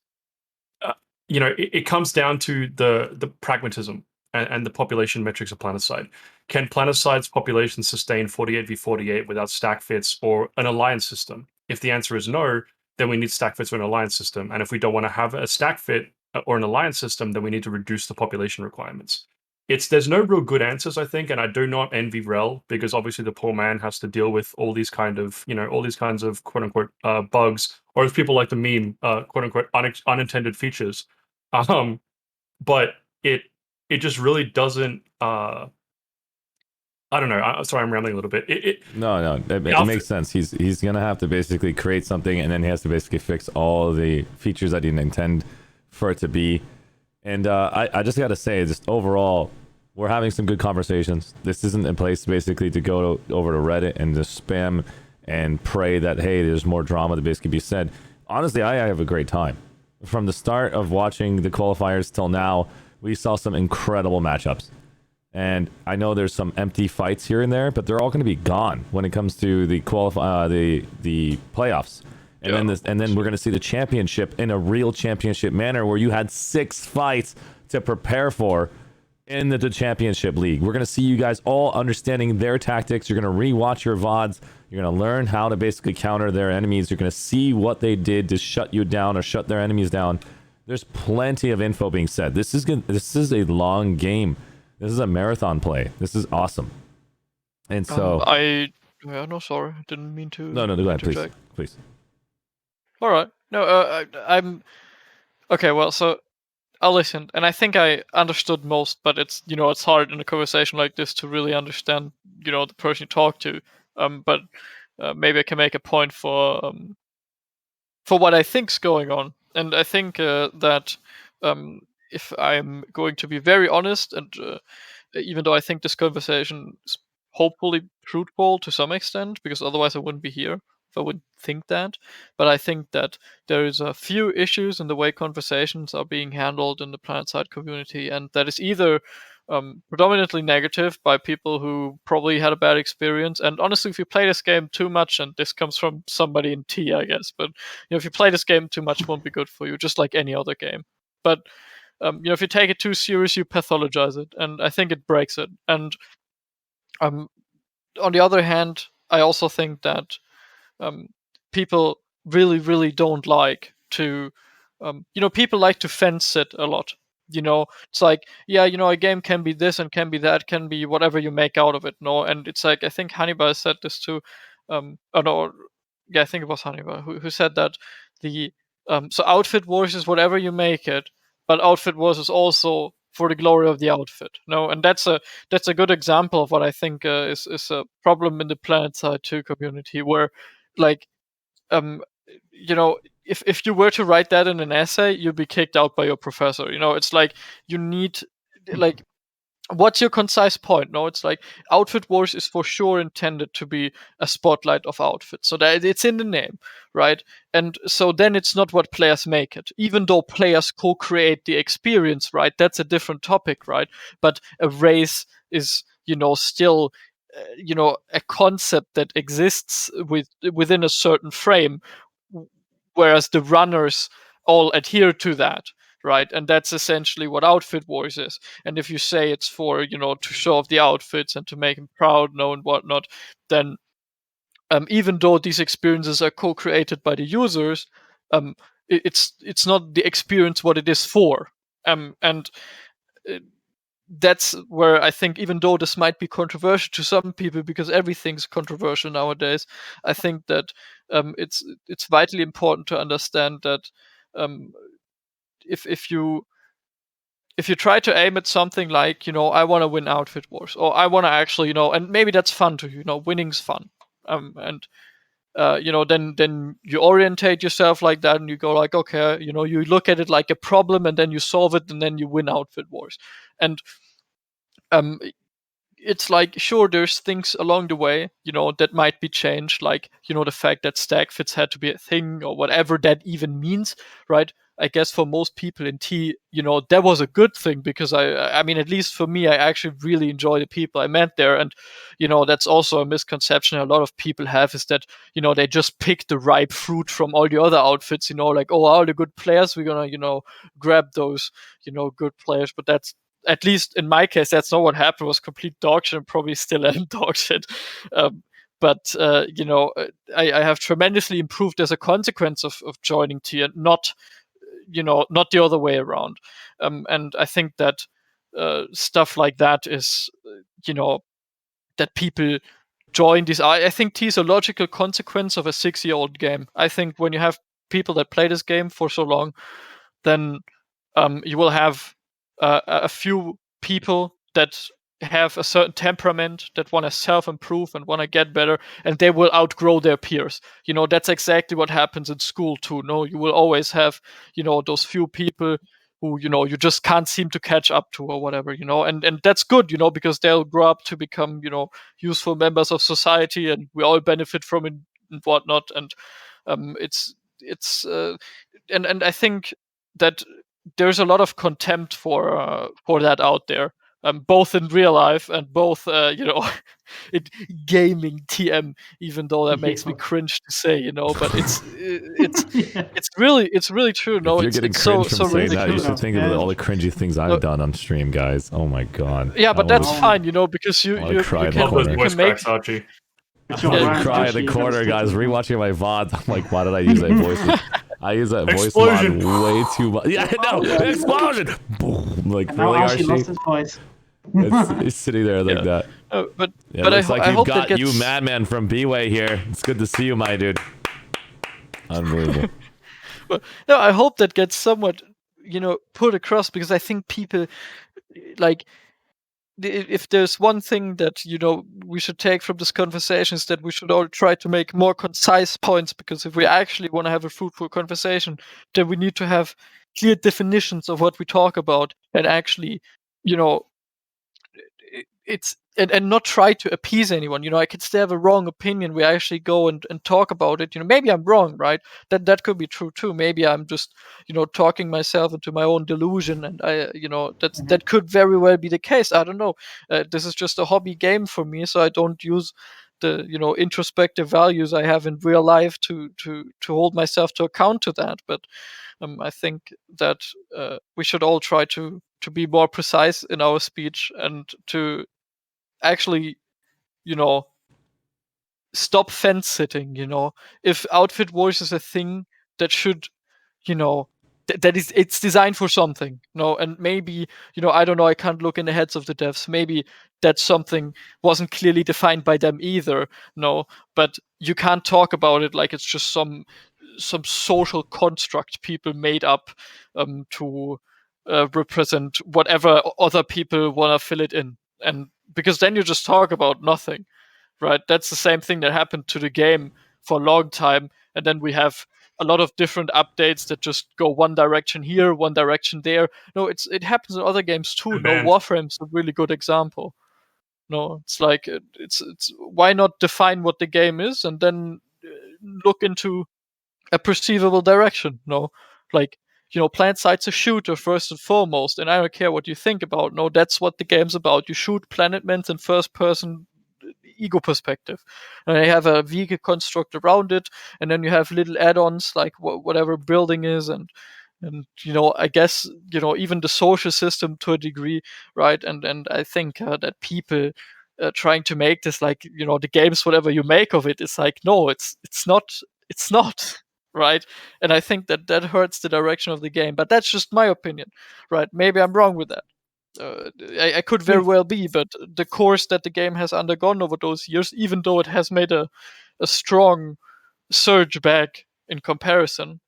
you know, it comes down to the pragmatism and the population metrics of Planetside. Can Planetide's population sustain 48v48 without stack fits or an alliance system? If the answer is no, then we need stack fits or an alliance system. And if we don't want to have a stack fit or an alliance system, then we need to reduce the population requirements. There's no real good answers, I think, and I do not envy Rel because obviously the poor man has to deal with all these kind of, you know, all these kinds of quote unquote bugs, or as people like to meme, quote unquote unintended features. But it just really doesn't. I don't know. Sorry, I'm rambling a little bit. No, it makes sense. He's gonna have to basically create something, and then he has to basically fix all the features that he didn't intend for it to be. And I just gotta say, just overall, we're having some good conversations. This isn't a place basically to go over to Reddit and just spam and pray that, hey, there's more drama to basically be said. Honestly, I have a great time. From the start of watching the qualifiers till now, we saw some incredible matchups. And I know there's some empty fights here and there, but they're all going to be gone when it comes to the the playoffs. And then we're going to see the championship in a real championship manner where you had 6 fights to prepare for in the championship league. We're going to see you guys all understanding their tactics. You're going to rewatch your VODs. You're going to learn how to basically counter their enemies. You're going to see what they did to shut you down or shut their enemies down. There's plenty of info being said. This is a long game. This is a marathon play. This is awesome. And so no, sorry, I didn't mean to. No, go ahead, please. All right. No, I'm okay. Well, so I listened, and I think I understood most. But it's it's hard in a conversation like this to really understand the person you talk to. But maybe I can make a point for what I think's going on, and I think that if I'm going to be very honest, and even though I think this conversation is hopefully fruitful to some extent, because otherwise I wouldn't be here if I would think that. But I think that there is a few issues in the way conversations are being handled in the Planetside community, and that is either predominantly negative by people who probably had a bad experience. And honestly, if you play this game too much, and this comes from somebody in T, I guess, but if you play this game too much, it won't be good for you, just like any other game. But if you take it too serious, you pathologize it, and I think it breaks it. And on the other hand, I also think that people really, really don't like to, people like to fence it a lot. It's like, yeah, a game can be this and can be that, can be whatever you make out of it. No, and it's like, I think Hannibal said this too. I think it was Hannibal who said that so Outfit Wars is whatever you make it, but Outfit Wars is also for the glory of the outfit. No, and that's a good example of what I think is a problem in the Planetside 2 community, where like if you were to write that in an essay, you'd be kicked out by your professor. It's like you need like. What's your concise point? No, it's like Outfit Wars is for sure intended to be a spotlight of outfits, so that it's in the name, right? And so then it's not what players make it, even though players co-create the experience, right? That's a different topic, right? But a race is, still, a concept that exists within a certain frame, whereas the runners all adhere to that. Right, and that's essentially what Outfit Wars is. And if you say it's for to show off the outfits and to make them proud, and whatnot, then even though these experiences are co-created by the users, it's not the experience what it is for. And that's where I think, even though this might be controversial to some people, because everything's controversial nowadays, I think that it's vitally important to understand that. If you try to aim at something like, I want to win Outfit Wars, or I want to actually, and maybe that's fun to you, winning's fun, and then you orientate yourself like that, and you go like, okay, you look at it like a problem, and then you solve it, and then you win Outfit Wars. And it's like, sure, there's things along the way, that might be changed, like, the fact that stack fits had to be a thing, or whatever that even means, right? I guess for most people in T, that was a good thing, because I mean, at least for me, I actually really enjoy the people I met there. And, that's also a misconception a lot of people have, is that, they just pick the ripe fruit from all the other outfits, like, oh, all the good players, we're gonna, grab those, good players. But that's, at least in my case, that's not what happened. It was complete dog shit, and probably still am dog shit. But I have tremendously improved as a consequence of joining T, and not the other way around. And I think that stuff like that is, that people join this. I think T is a logical consequence of a 6-year-old game. I think when you have people that play this game for so long, then you will have a few people that have a certain temperament, that want to self-improve and want to get better, and they will outgrow their peers. That's exactly what happens in school too. No, you will always have, those few people who, you just can't seem to catch up to, or whatever, and that's good, because they'll grow up to become, useful members of society, and we all benefit from it and whatnot. And and I think that there's a lot of contempt for that out there, both in real life and both in gaming TM, even though that makes me cringe to say, but it's really true. No, If you're getting it's cringe so from saying ridiculous. that, you should think of all the cringy things I've done on stream, guys. Oh my god. Yeah, but that's fine, because you cry in the can, corner. you can make. Archie. I cry in the corner, guys. Rewatching my VODs, I'm like, why did I use that voice? I use that voice mod way too much. Yeah, no, explosion! Boom! Like, And now really, Archie lost Archie? his voice. It's sitting there like that. But Yeah, but looks like I you've hope got that gets. you, Madman from B-Way here. It's good to see you, my dude. Unbelievable. But no, I hope that gets somewhat, put across, because I think people, like, if there's one thing that we should take from this conversation, is that we should all try to make more concise points, because if we actually want to have a fruitful conversation, then we need to have clear definitions of what we talk about, and actually, it's and not try to appease anyone. I could still have a wrong opinion. We actually go and talk about it. Maybe I'm wrong, right? That could be true too. Maybe I'm just talking myself into my own delusion, and that could very well be the case. I don't know. This is just a hobby game for me, so I don't use the introspective values I have in real life to hold myself to account to that. But I think that we should all try to be more precise in our speech, and to actually, stop fence sitting. If outfit wars is a thing that should, that is, it's designed for something. And maybe, I don't know, I can't look in the heads of the devs. Maybe that something wasn't clearly defined by them either. No, but you can't talk about it like it's just some social construct people made up to represent whatever other people want to fill it in. And because then you just talk about nothing, right? That's the same thing that happened to the game for a long time. And then we have a lot of different updates that just go one direction here, one direction there. No, it happens in other games too. No, Warframe's a really good example. No, it's like, it's why not define what the game is, and then look into a perceivable direction? No, like, Planetside a shooter first and foremost, and I don't care what you think about. No, that's what the game's about. You shoot planetmen in first person ego perspective, and you have a vehicle construct around it, and then you have little add-ons like whatever building is, and I guess even the social system to a degree, right? And I think that people trying to make this like the game's whatever you make of it, is like, no, it's not right. And I think that hurts the direction of the game, but that's just my opinion, right? Maybe I'm wrong with that. I could very well be, but the course that the game has undergone over those years, even though it has made a strong surge back in comparison,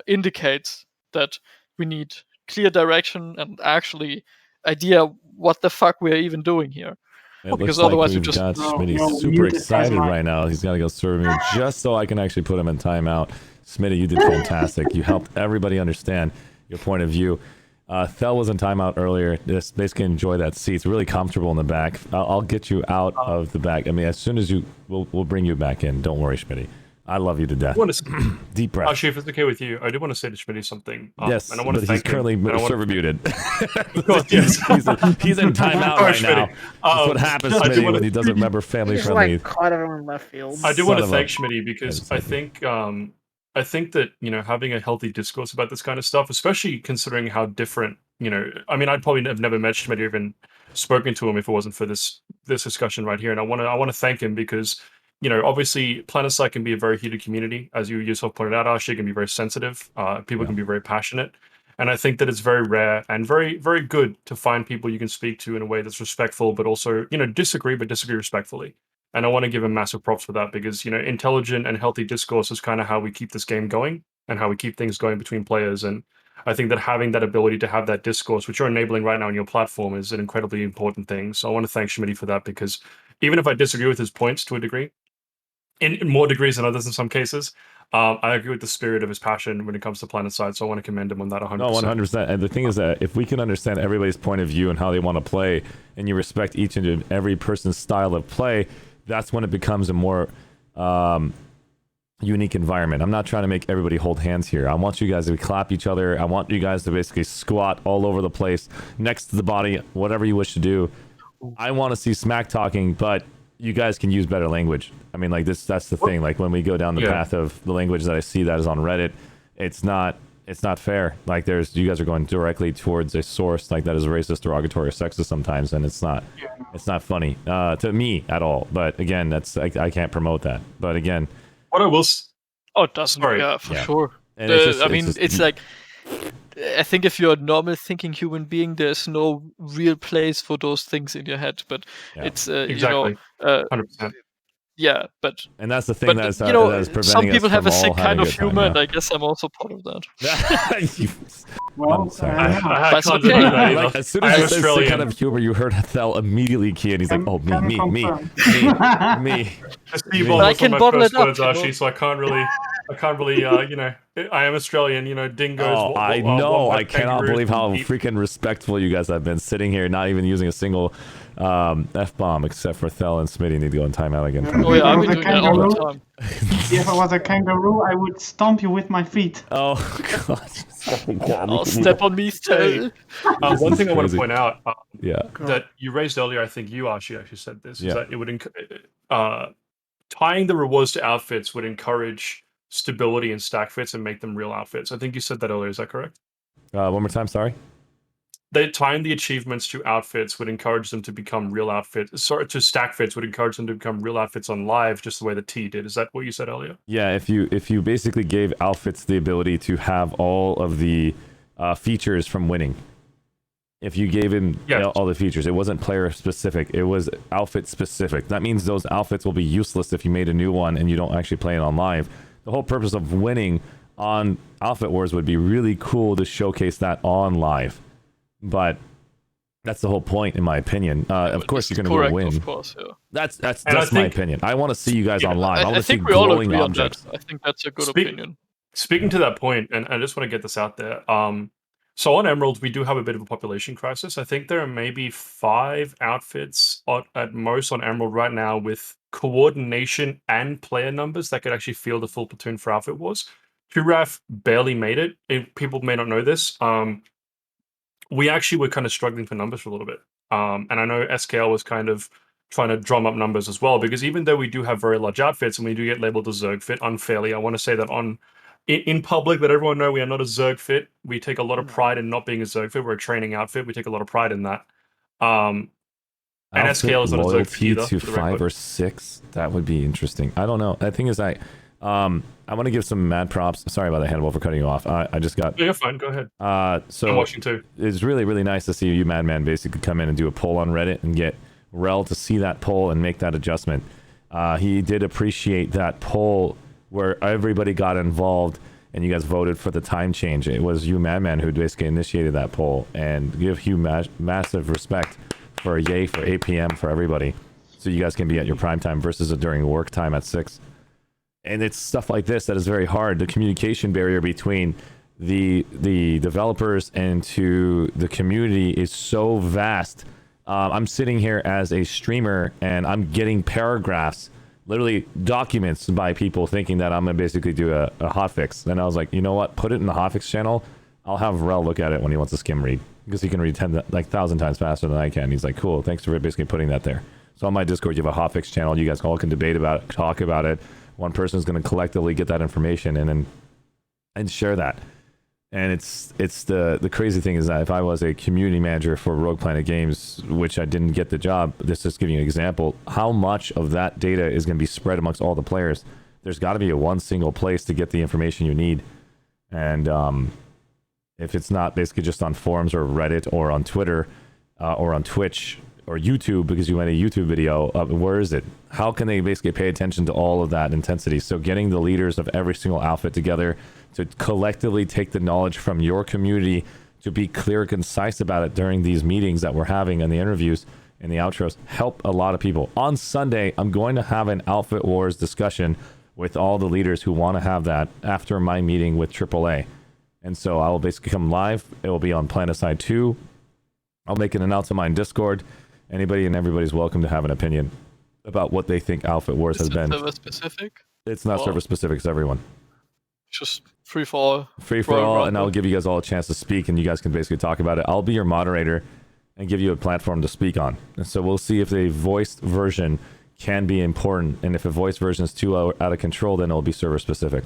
indicates that we need clear direction and actually idea what the fuck we're even doing here. It Because looks otherwise like we we've just got Smitty super excited right now. He's got to go serve me just so I can actually put him in timeout. Smitty, you did fantastic. You helped everybody understand your point of view. Thel was in timeout earlier. Just basically enjoy that seat. It's really comfortable in the back. I'll get you out of the back. I mean, as soon as we'll bring you back in. Don't worry, Smitty. I love you to death. Deep breath. Arshee, if it's okay with you, I do want to say to Schmitty something. Yes, and I want to but thank he's currently server muted. Yes. he's in timeout right now. That's what happens, Schmitty, when he doesn't remember family Just friendly. like caught everyone in left field. I do want to Son of thank a- Schmitty because I think that, you know, having a healthy discourse about this kind of stuff, especially considering how different, you know, I mean, I'd probably have never met Schmitty or even spoken to him if it wasn't for this discussion right here. And I want to thank him because, you know, obviously Planetside can be a very heated community, as you yourself pointed out. Arshee, can be very sensitive. People can be very passionate, and I think that it's very rare and very, very good to find people you can speak to in a way that's respectful, but also, you know, disagree respectfully. And I want to give him massive props for that because, you know, intelligent and healthy discourse is kind of how we keep this game going and how we keep things going between players. And I think that having that ability to have that discourse, which you're enabling right now on your platform, is an incredibly important thing. So I want to thank Schmitty for that because even if I disagree with his points to a degree, in more degrees than others in some cases, I agree with the spirit of his passion when it comes to Planetside. So I want to commend him on that 100%. No, 100%. And the thing is that if we can understand everybody's point of view and how they want to play, and you respect each and every person's style of play, that's when it becomes a more unique environment. I'm not trying to make everybody hold hands here. I want you guys to clap each other. I want you guys to basically squat all over the place, next to the body, whatever you wish to do. I want to see smack talking, but you guys can use better language. I mean, like that's the thing. Like when we go down the path of the language that I see that is on Reddit, it's not fair. Like you guys are going directly towards a source like that is racist, derogatory, or sexist sometimes, and it's not funny to me at all. But again, I can't promote that. But again, what I will Oh, it doesn't. Yeah, for sure. And It's like, I think if you're a normal thinking human being, there's no real place for those things in your head. But it's exactly, you know, 100%. Yeah, but and that's the thing but, that's you know, that is preventing some people us have from a sick all kind having of a good time, humor, yeah. and I guess I'm also part of that. Well, I'm sorry. That's okay. Like, as soon as you said sick kind of humor, you heard Thel immediately key, and he's like, "Oh, me." But I can bottle it up, words, Arshee, so I can't really, you know, I am Australian, you know, dingoes. Oh, I know. I cannot kangaroos, believe how eat- freaking respectful you guys have been sitting here, not even using a single F-bomb, except for Thel and Smitty need to go in timeout again. Oh yeah, I've been doing that all the time. If I was a kangaroo, I would stomp you with my feet. Oh god! I'll step on me's toe. One thing I want to crazy. point out, Yeah. that you raised earlier, I think you actually said this, Yeah. is that it would tying the rewards to outfits would encourage stability in stack fits and make them real outfits. I think you said that earlier. Is that correct? One more time, sorry. That tying the achievements to outfits would encourage them to become real outfits. Sorry, to stack fits would encourage them to become real outfits on live, just the way the T did. Is that what you said earlier? Yeah, if you basically gave outfits the ability to have all of the features from winning. If you gave him all the features, it wasn't player specific, it was outfit specific. That means those outfits will be useless if you made a new one and you don't actually play it on live. The whole purpose of winning on Outfit Wars would be really cool to showcase that on live. But that's the whole point, in my opinion. Of course, you're going to go win. Of course, yeah. That's my opinion. I want to see you guys on live. I want to see think we all glowing agree on objects. that. I think that's a good opinion. Speaking to that point, and I just want to get this out there. So on Emerald, we do have a bit of a population crisis. I think there are maybe 5 outfits at most on Emerald right now with coordination and player numbers that could actually field a full platoon for Outfit Wars. Turaf barely made it. People may not know this. We actually were kind of struggling for numbers for a little bit. And I know SKL was kind of trying to drum up numbers as well, because even though we do have very large outfits and we do get labeled a Zerg fit unfairly, I want to say that in public, let everyone know we are not a Zerg fit. We take a lot of pride in not being a Zerg fit. We're a training outfit. We take a lot of pride in that. And SKL is not a Zerg fit either. To 5 or 6, that would be interesting. I don't know. The thing is, I want to give some mad props. Sorry about that, Hannibal, for cutting you off. I just got... Yeah, you're fine. Go ahead. So I'm watching too. It's really, really nice to see you, Madman, basically come in and do a poll on Reddit and get Rel to see that poll and make that adjustment. He did appreciate that poll where everybody got involved and you guys voted for the time change. It was you, Madman, who basically initiated that poll, and give Hugh massive respect for a yay for 8 p.m. for everybody, so you guys can be at your prime time versus during work time at 6. And it's stuff like this that is very hard. The communication barrier between the developers and to the community is so vast. I'm sitting here as a streamer and I'm getting paragraphs Literally documents by people thinking that I'm gonna basically do a hotfix. And I was like, you know what? Put it in the hotfix channel. I'll have Rel look at it when he wants to skim read, because he can read 1,000 times faster than I can. He's like, cool, thanks for basically putting that there. So on my Discord, you have a hotfix channel. You guys all can debate about it, talk about it. One person's going to collectively get that information and share that. And it's the crazy thing is that if I was a community manager for Rogue Planet Games, which I didn't get the job, this is giving you an example, how much of that data is going to be spread amongst all the players. There's got to be one single place to get the information you need. And if it's not basically just on forums or Reddit or on Twitter or on Twitch or YouTube, because you made a YouTube video, where is it? How can they basically pay attention to all of that intensity? So getting the leaders of every single outfit together to collectively take the knowledge from your community to be clear and concise about it during these meetings that we're having and the interviews and the outros help a lot of people. On Sunday, I'm going to have an Outfit Wars discussion with all the leaders who want to have that after my meeting with AAA. And so I will basically come live. It will be on Planetside 2. I'll make an announcement on Discord. Anybody and everybody's welcome to have an opinion about what they think Outfit Wars has been. Server specific? It's not server specific, it's everyone. Just free for all. Free for all, and I'll give you guys all a chance to speak, and you guys can basically talk about it. I'll be your moderator and give you a platform to speak on. And so we'll see if the voiced version can be important, and if a voiced version is too out of control, then it'll be server specific.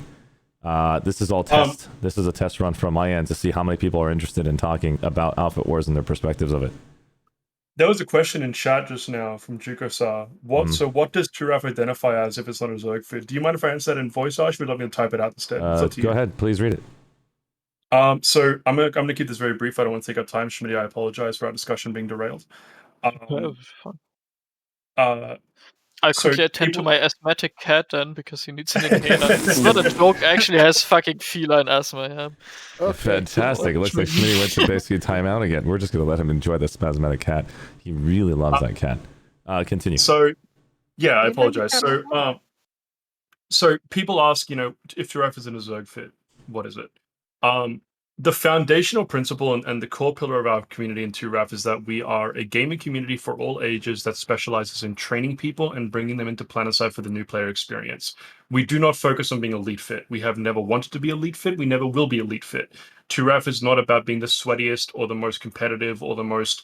This is all test. This is a test run from my end to see how many people are interested in talking about Outfit Wars and their perspectives of it. There was a question in chat just now from Jukosar. So what does Turaf identify as if it's not a Zerg fit? Do you mind if I answer that in voice, Arsh? Would you like me to type it out instead? Go ahead, please read it. So I'm gonna keep this very brief. I don't want to take up time, Schmitty. I apologize for our discussion being derailed. I'll quickly attend to my asthmatic cat then, because he needs an inhaler. It's not a joke, actually has fucking feline asthma, yeah. Okay, fantastic. It looks like Schmitty went to basically time out again. We're just going to let him enjoy the spasmodic cat. He really loves that cat. Continue. So, yeah, I apologize. So people ask, if Giraffe is in a Zerg fit, what is it? The foundational principle and the core pillar of our community in 2RAF is that we are a gaming community for all ages that specializes in training people and bringing them into Planetside for the new player experience. We do not focus on being elite fit. We have never wanted to be elite fit. We never will be elite fit. 2RAF is not about being the sweatiest or the most competitive or the most,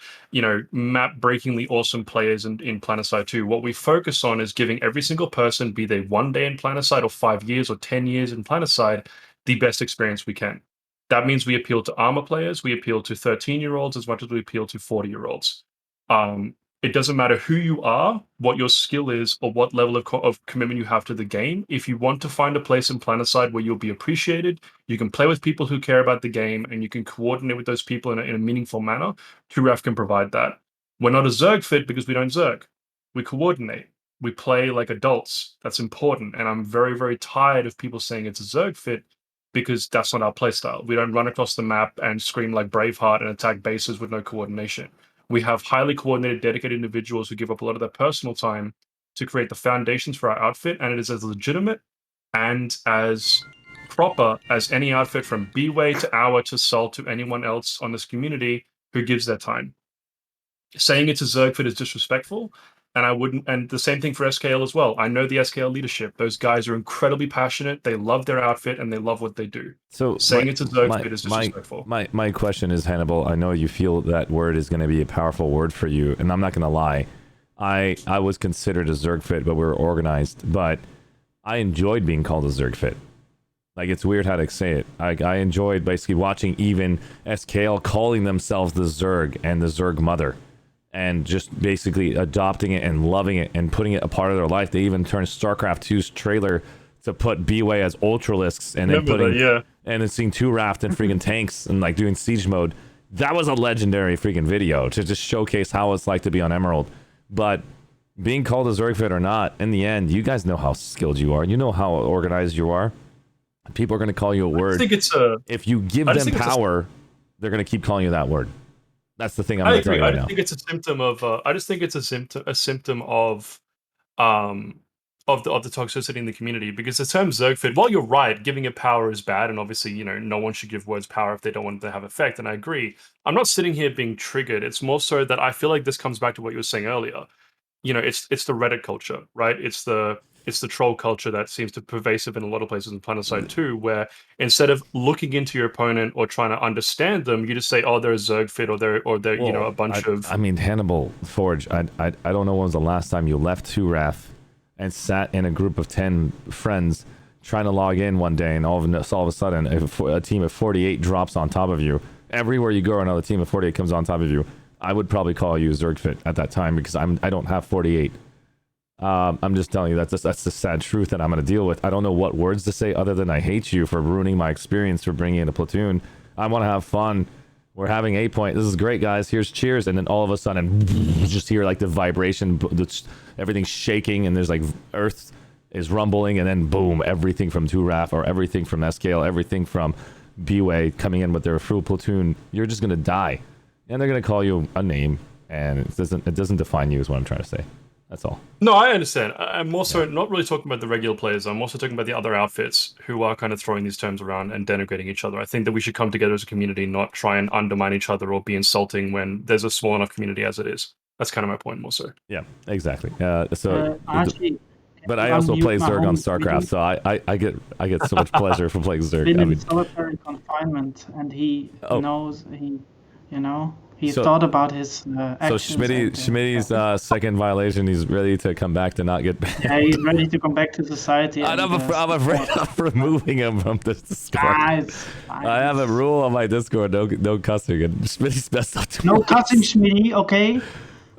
map-breakingly awesome players in Planetside 2. What we focus on is giving every single person, be they 1 day in Planetside or 5 years or 10 years in Planetside, the best experience we can. That means we appeal to armor players, we appeal to 13-year-olds as much as we appeal to 40-year-olds. It doesn't matter who you are, what your skill is, or what level of commitment you have to the game. If you want to find a place in Planetside where you'll be appreciated, you can play with people who care about the game, and you can coordinate with those people in a meaningful manner, 2RAF can provide that. We're not a Zerg fit because we don't Zerg. We coordinate. We play like adults. That's important, and I'm very, very tired of people saying it's a Zerg fit, because that's not our playstyle. We don't run across the map and scream like Braveheart and attack bases with no coordination. We have highly coordinated, dedicated individuals who give up a lot of their personal time to create the foundations for our outfit, and it is as legitimate and as proper as any outfit from B-Way to Hour to Salt to anyone else on this community who gives their time. Saying it's a Zerg fit is disrespectful, and I wouldn't. And the same thing for SKL as well. I know the SKL leadership; those guys are incredibly passionate. They love their outfit and they love what they do. So saying it's a Zerg fit is disrespectful. My question is, Hannibal, I know you feel that word is going to be a powerful word for you, and I'm not going to lie. I was considered a Zerg fit, but we were organized. But I enjoyed being called a Zerg fit. Like, it's weird how to say it. I enjoyed basically watching even SKL calling themselves the Zerg and the Zerg mother, and just basically adopting it and loving it and putting it a part of their life. They even turned StarCraft 2's trailer to put B-Way as Ultralisks, and then and then seeing 2RAF and freaking tanks and like doing siege mode. That was a legendary freaking video to just showcase how it's like to be on Emerald. But being called a Zerg fit or not, in the end, you guys know how skilled you are. You know how organized you are. People are going to call you a word. If you give them power, they're going to keep calling you that word. That's the thing I'm going to tell you right now. I think it's a symptom of. I just think it's a symptom of the toxicity in the community, because the term Zerg fit, while you're right, giving it power is bad, and obviously, no one should give words power if they don't want it to have effect, and I agree. I'm not sitting here being triggered. It's more so that I feel like this comes back to what you were saying earlier. It's the Reddit culture, right? It's the it's the troll culture that seems to be pervasive in a lot of places in Planetside too, where instead of looking into your opponent or trying to understand them, you just say, "Oh, they're a Zerg fit," or they're you know, a bunch of. I mean, Hannibal Forge. I don't know when was the last time you left 2RAF and sat in a group of 10 friends trying to log in one day, and all of a sudden a team of 48 drops on top of you. Everywhere you go, another team of 48 comes on top of you. I would probably call you a Zerg fit at that time because I don't have 48. I'm just telling you that's the sad truth that I'm going to deal with. I don't know what words to say other than I hate you for ruining my experience for bringing in a platoon. I want to have fun. We're having 8 point. This is great, guys. Here's cheers. And then all of a sudden, you just hear like the vibration, everything's shaking, and there's like earth is rumbling, and then boom, everything from 2RAF or everything from SKL, everything from B-Way coming in with their full platoon. You're just going to die. And they're going to call you a name, and it doesn't define you is what I'm trying to say. That's all. No, I understand. I'm also not really talking about the regular players. I'm also talking about the other outfits who are kind of throwing these terms around and denigrating each other. I think that we should come together as a community, not try and undermine each other or be insulting when there's a small enough community as it is. That's kind of my point more so. Yeah, exactly. Archie, but I also play Zerg on StarCraft, so I get so much pleasure from playing Zerg. Been I in mean, solitary confinement, and he knows he thought about his actions. So Schmitty's second violation, he's ready to come back to not get banned. Yeah, he's ready to come back to society. And I'm afraid of removing him from this Discord. Guys, I have a rule on my Discord, no cussing, and Schmitty's messed up too. No cussing, Schmitty, okay?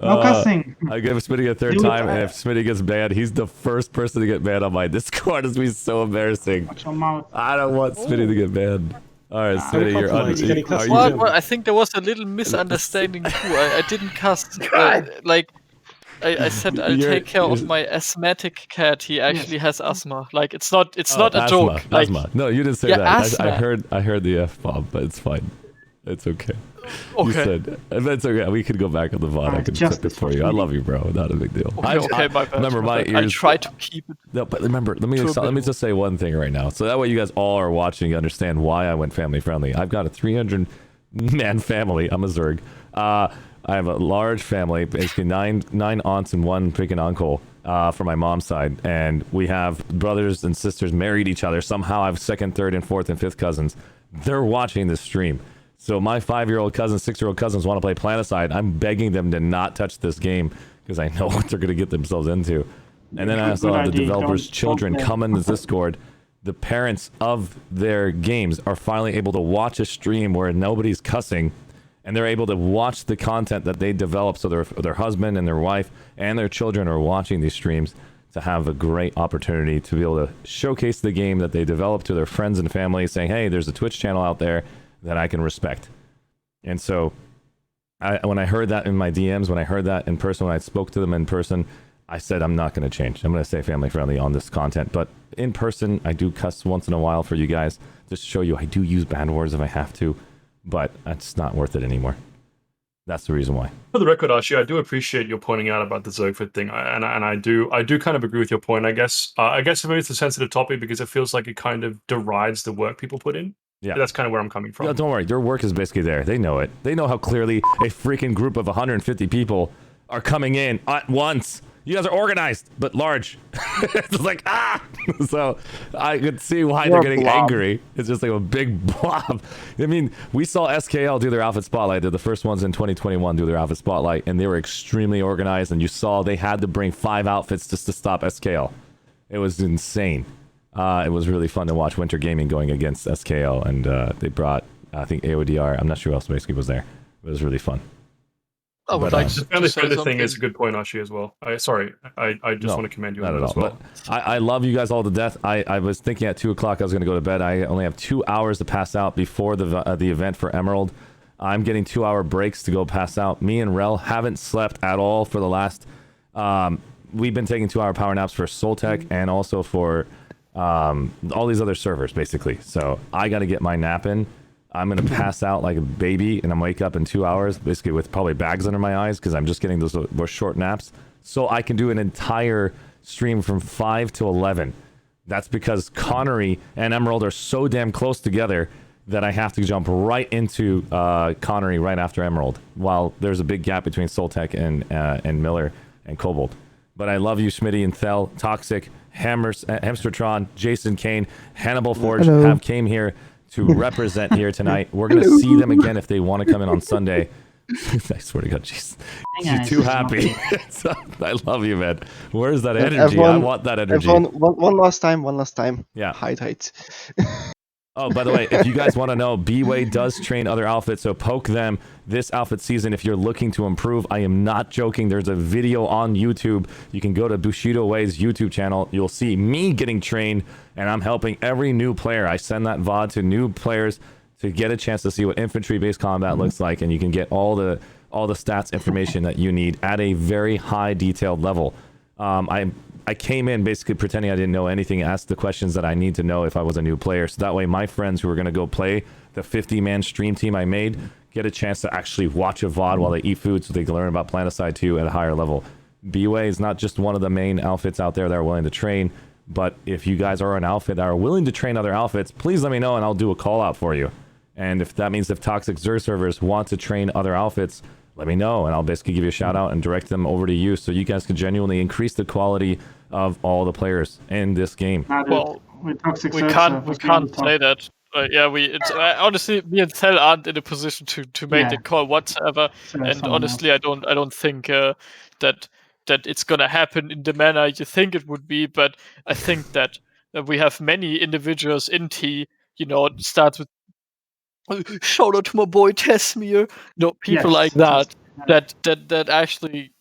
No cussing. I give Schmitty a third time, and if Schmitty gets banned, he's the first person to get banned on my Discord. It's be so embarrassing. Watch your mouth. I don't want Schmitty to get banned. All right, Smitty, you're on. What? I think there was a little misunderstanding too. I didn't cuss. I said I'll take care of my asthmatic cat. He actually has asthma. Like it's not a joke. Like, asthma. No, you didn't say yeah, that. I heard the F-bomb, but it's fine. It's okay. Okay. You said, it's okay. We could go back on the VOD. I can accept it for you. I love you, bro. Not a big deal. Okay, my bad. Remember, my ears. I try to keep it. No, but remember, let me just say one thing right now. So that way you guys all are watching, you understand why I went family friendly. I've got a 300-man family. I'm a Zerg. I have a large family, basically nine aunts and one freaking uncle for my mom's side. And we have brothers and sisters married each other. Somehow I have second, third, and fourth, and fifth cousins. They're watching this stream. So my 5-year-old cousins, 6-year-old cousins want to play Planetside. I'm begging them to not touch this game because I know what they're going to get themselves into. And then I also have the developers' children come in the Discord. The parents of their games are finally able to watch a stream where nobody's cussing, and they're able to watch the content that they develop. So their husband and their wife and their children are watching these streams to have a great opportunity to be able to showcase the game that they develop to their friends and family, saying, hey, there's a Twitch channel out there that I can respect. And so when I heard that in my DMs, when I heard that in person, when I spoke to them in person, I said, I'm not going to change. I'm going to stay family friendly on this content. But in person, I do cuss once in a while for you guys, just to show you I do use bad words if I have to, but it's not worth it anymore. That's the reason why. For the record, Archie, I do appreciate your pointing out about the Zergfit thing, and I do kind of agree with your point. I guess for me it's a sensitive topic because it feels like it kind of derides the work people put in. Yeah, that's kind of where I'm coming from. No, don't worry. Their work is basically there. They know it. They know how clearly a freaking group of 150 people are coming in at once. You guys are organized, but large. It's like, So I could see why they're getting angry. It's just like a big blob. I mean, we saw SKL do their outfit spotlight. They're the first ones in 2021 do their outfit spotlight, and they were extremely organized, and you saw they had to bring 5 outfits just to stop SKL. It was insane. It was really fun to watch Winter Gaming going against SKL, and they brought, I think, AODR. I'm not sure who else basically was there. It was really fun. I would like the family friendly thing is a good point, Archie, as well. I just want to commend you on that as well. But I love you guys all to death. I was thinking at 2 o'clock I was going to go to bed. I only have 2 hours to pass out before the event for Emerald. I'm getting 2-hour breaks to go pass out. Me and Rel haven't slept at all for the last... we've been taking 2-hour power naps for Soltech and also for all these other servers, basically. So I got to get my nap in. I'm going to pass out like a baby, and I'm wake up in 2 hours, basically with probably bags under my eyes, because I'm just getting those short naps. So I can do an entire stream from 5 to 11. That's because Connery and Emerald are so damn close together that I have to jump right into Connery right after Emerald, while there's a big gap between Soltech and Miller and COBALT. But I love you, Schmitty and Thel, Toxic, Hamstertron, Jason Kane, Hannibal Forge Hello. have came here to represent here tonight. We're going to see them again if they want to come in on Sunday. I swear to God, jeez. You're too happy. I love you, man. Where's that energy? Everyone, I want that energy. Everyone, one last time. Yeah. Hydrate. Oh, by the way, if you guys want to know, B-Way does train other outfits, so poke them this outfit season if you're looking to improve. I am not joking. There's a video on YouTube. You can go to Bushido Way's YouTube channel. You'll see me getting trained, and I'm helping every new player. I send that VOD to new players to get a chance to see what infantry-based combat looks like, and you can get all the stats information that you need at a very high detailed level. I came in basically pretending I didn't know anything, asked the questions that I need to know if I was a new player. So that way my friends who are going to go play the 50-man stream team I made get a chance to actually watch a VOD while they eat food so they can learn about Planetside 2 at a higher level. B-Way is not just one of the main outfits out there that are willing to train, but if you guys are an outfit that are willing to train other outfits, please let me know and I'll do a call out for you. And if that means if Toxic Xur servers want to train other outfits, let me know and I'll basically give you a shout out and direct them over to you so you guys can genuinely increase the quality of all the players in this game. Well, we can't say that. Yeah, honestly, me and Cell aren't in a position to make the call whatsoever. And honestly, I don't think that it's gonna happen in the manner you think it would be. But I think that we have many individuals in T. It starts with shout out to my boy Tesmir. People like that actually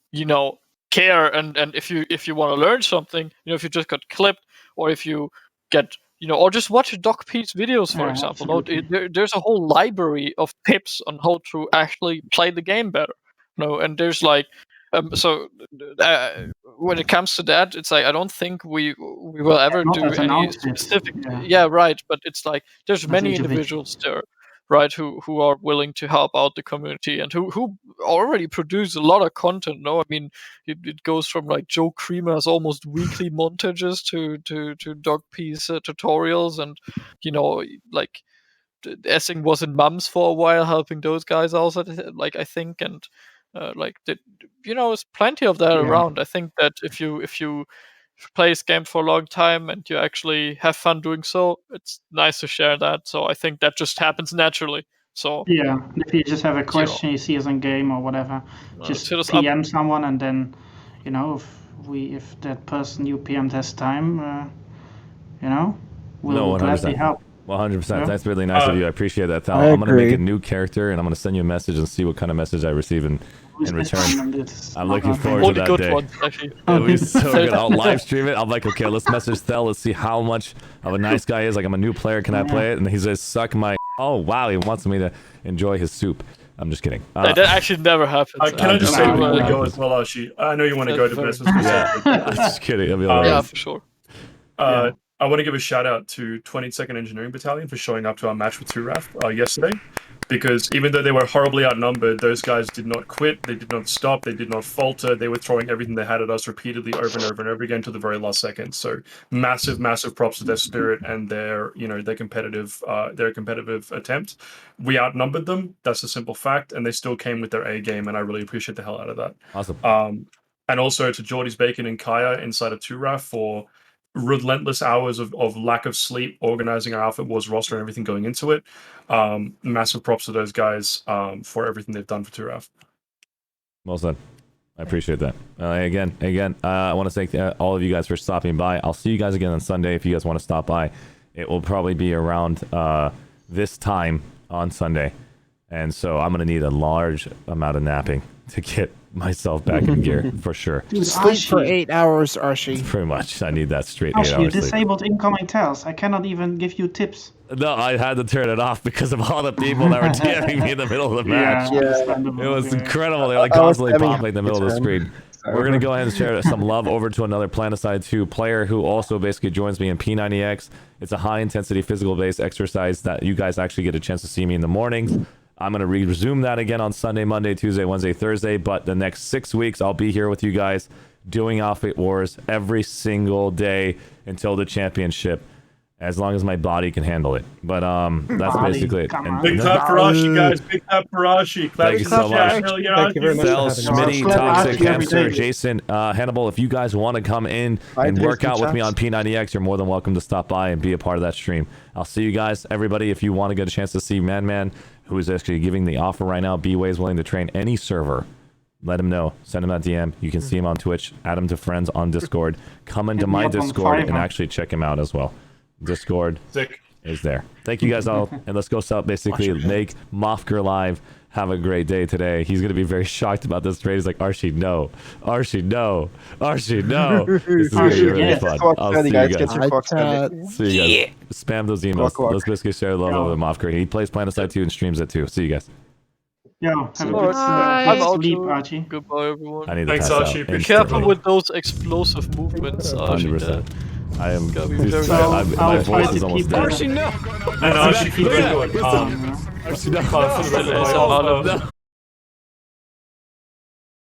care, and if you want to learn something, if you just got clipped, or if you get or just watch Doc P's videos, for example. There's a whole library of tips on how to actually play the game better. And there's when it comes to that, it's like I don't think we will ever do any specific. Yeah, right. But it's like there's many individuals there, right, who are willing to help out the community and who already produce a lot of content. I mean, it goes from like Joe Creamer's almost weekly montages to Doc P's tutorials, and like Essing was in Mums for a while helping those guys also, like I think, and there's plenty of that around. I think that if you play this game for a long time and you actually have fun doing so, it's nice to share that. So I think that just happens naturally. So yeah, if you just have a question you see us in game or whatever, just PM someone, and then if that person you PM'd has time, we'll gladly help. 100%. That's really nice of you. I appreciate that, Thal. I'm going to make a new character, and I'm going to send you a message and see what kind of message I receive in return. I'm looking forward to that day. It'll be so good. I'll live stream it. I'm like, okay, let's message Thal. Let's see how much of a nice guy he is. Like, I'm a new player. Can I play it? And he says, suck my... Oh, wow. He wants me to enjoy his soup. I'm just kidding. That actually never happens. Can I just say before we go as well, Arshee? I know you want to go to business. I'm just kidding. Yeah, for sure. I want to give a shout out to 22nd Engineering Battalion for showing up to our match with Turaf yesterday, because even though they were horribly outnumbered, those guys did not quit, they did not stop, they did not falter, they were throwing everything they had at us repeatedly over and over and over again to the very last second. So massive props to their spirit and their competitive attempt. We outnumbered them, that's a simple fact, and they still came with their A game, and I really appreciate the hell out of that. Awesome. And also to Geordie's Bacon and Kaya inside of Turaf for relentless hours of lack of sleep, organizing our Outfit Wars roster and everything going into it. Massive props to those guys for everything they've done for Turaf. Well said. I appreciate that. Again, I want to thank all of you guys for stopping by. I'll see you guys again on Sunday if you guys want to stop by. It will probably be around this time on Sunday. And so I'm going to need a large amount of napping to get myself back in gear, for sure. Dude, sleep for 8 hours, Arshee. Pretty much. I need that straight 8 Arshee, hours you sleep. disabled incoming tells. I cannot even give you tips. No, I had to turn it off because of all the people that were DMing me in the middle of the match. It was incredible. They were like constantly popping in the middle of the screen. We're going to go ahead and share some love over to another Planetside 2 player who also basically joins me in P90X. It's a high-intensity physical-based exercise that you guys actually get a chance to see me in the mornings. I'm going to resume that again on Sunday, Monday, Tuesday, Wednesday, Thursday, but the next 6 weeks I'll be here with you guys doing Outfit Wars every single day until the championship. as long as my body can handle it. But that's basically it. And big clap for Arshee, guys. Big clap for Arshee. Thank you so much. Thank you very much. Smitty, Toxic, Hamster, Jason, Hannibal, if you guys want to come in and work out with me on P90X, you're more than welcome to stop by and be a part of that stream. I'll see you guys. Everybody, if you want to get a chance to see Man, who is actually giving the offer right now, B-Way is willing to train any server. Let him know. Send him a DM. You can see him on Twitch. Add him to friends on Discord. Come into my Discord and actually check him out as well. Discord is there. Thank you guys all, and let's go stop basically make Mofker live. Have a great day today. He's gonna be very shocked about this trade. He's like, Arshee, no. Arshee, no. Arshee, no. This is gonna be really fun. I'll see you guys. See you guys. Spam those emails. Let's basically share the love over the Mofker. He plays Planetside 2 and streams it too. See you guys. Yo, have a good sleep, Archie. Goodbye, everyone. I need to pass out. Be careful with those explosive movements, Archie. 100%. I am. My voice is almost dead. Arshee, no. And Arshee, keep going. Arshee, no.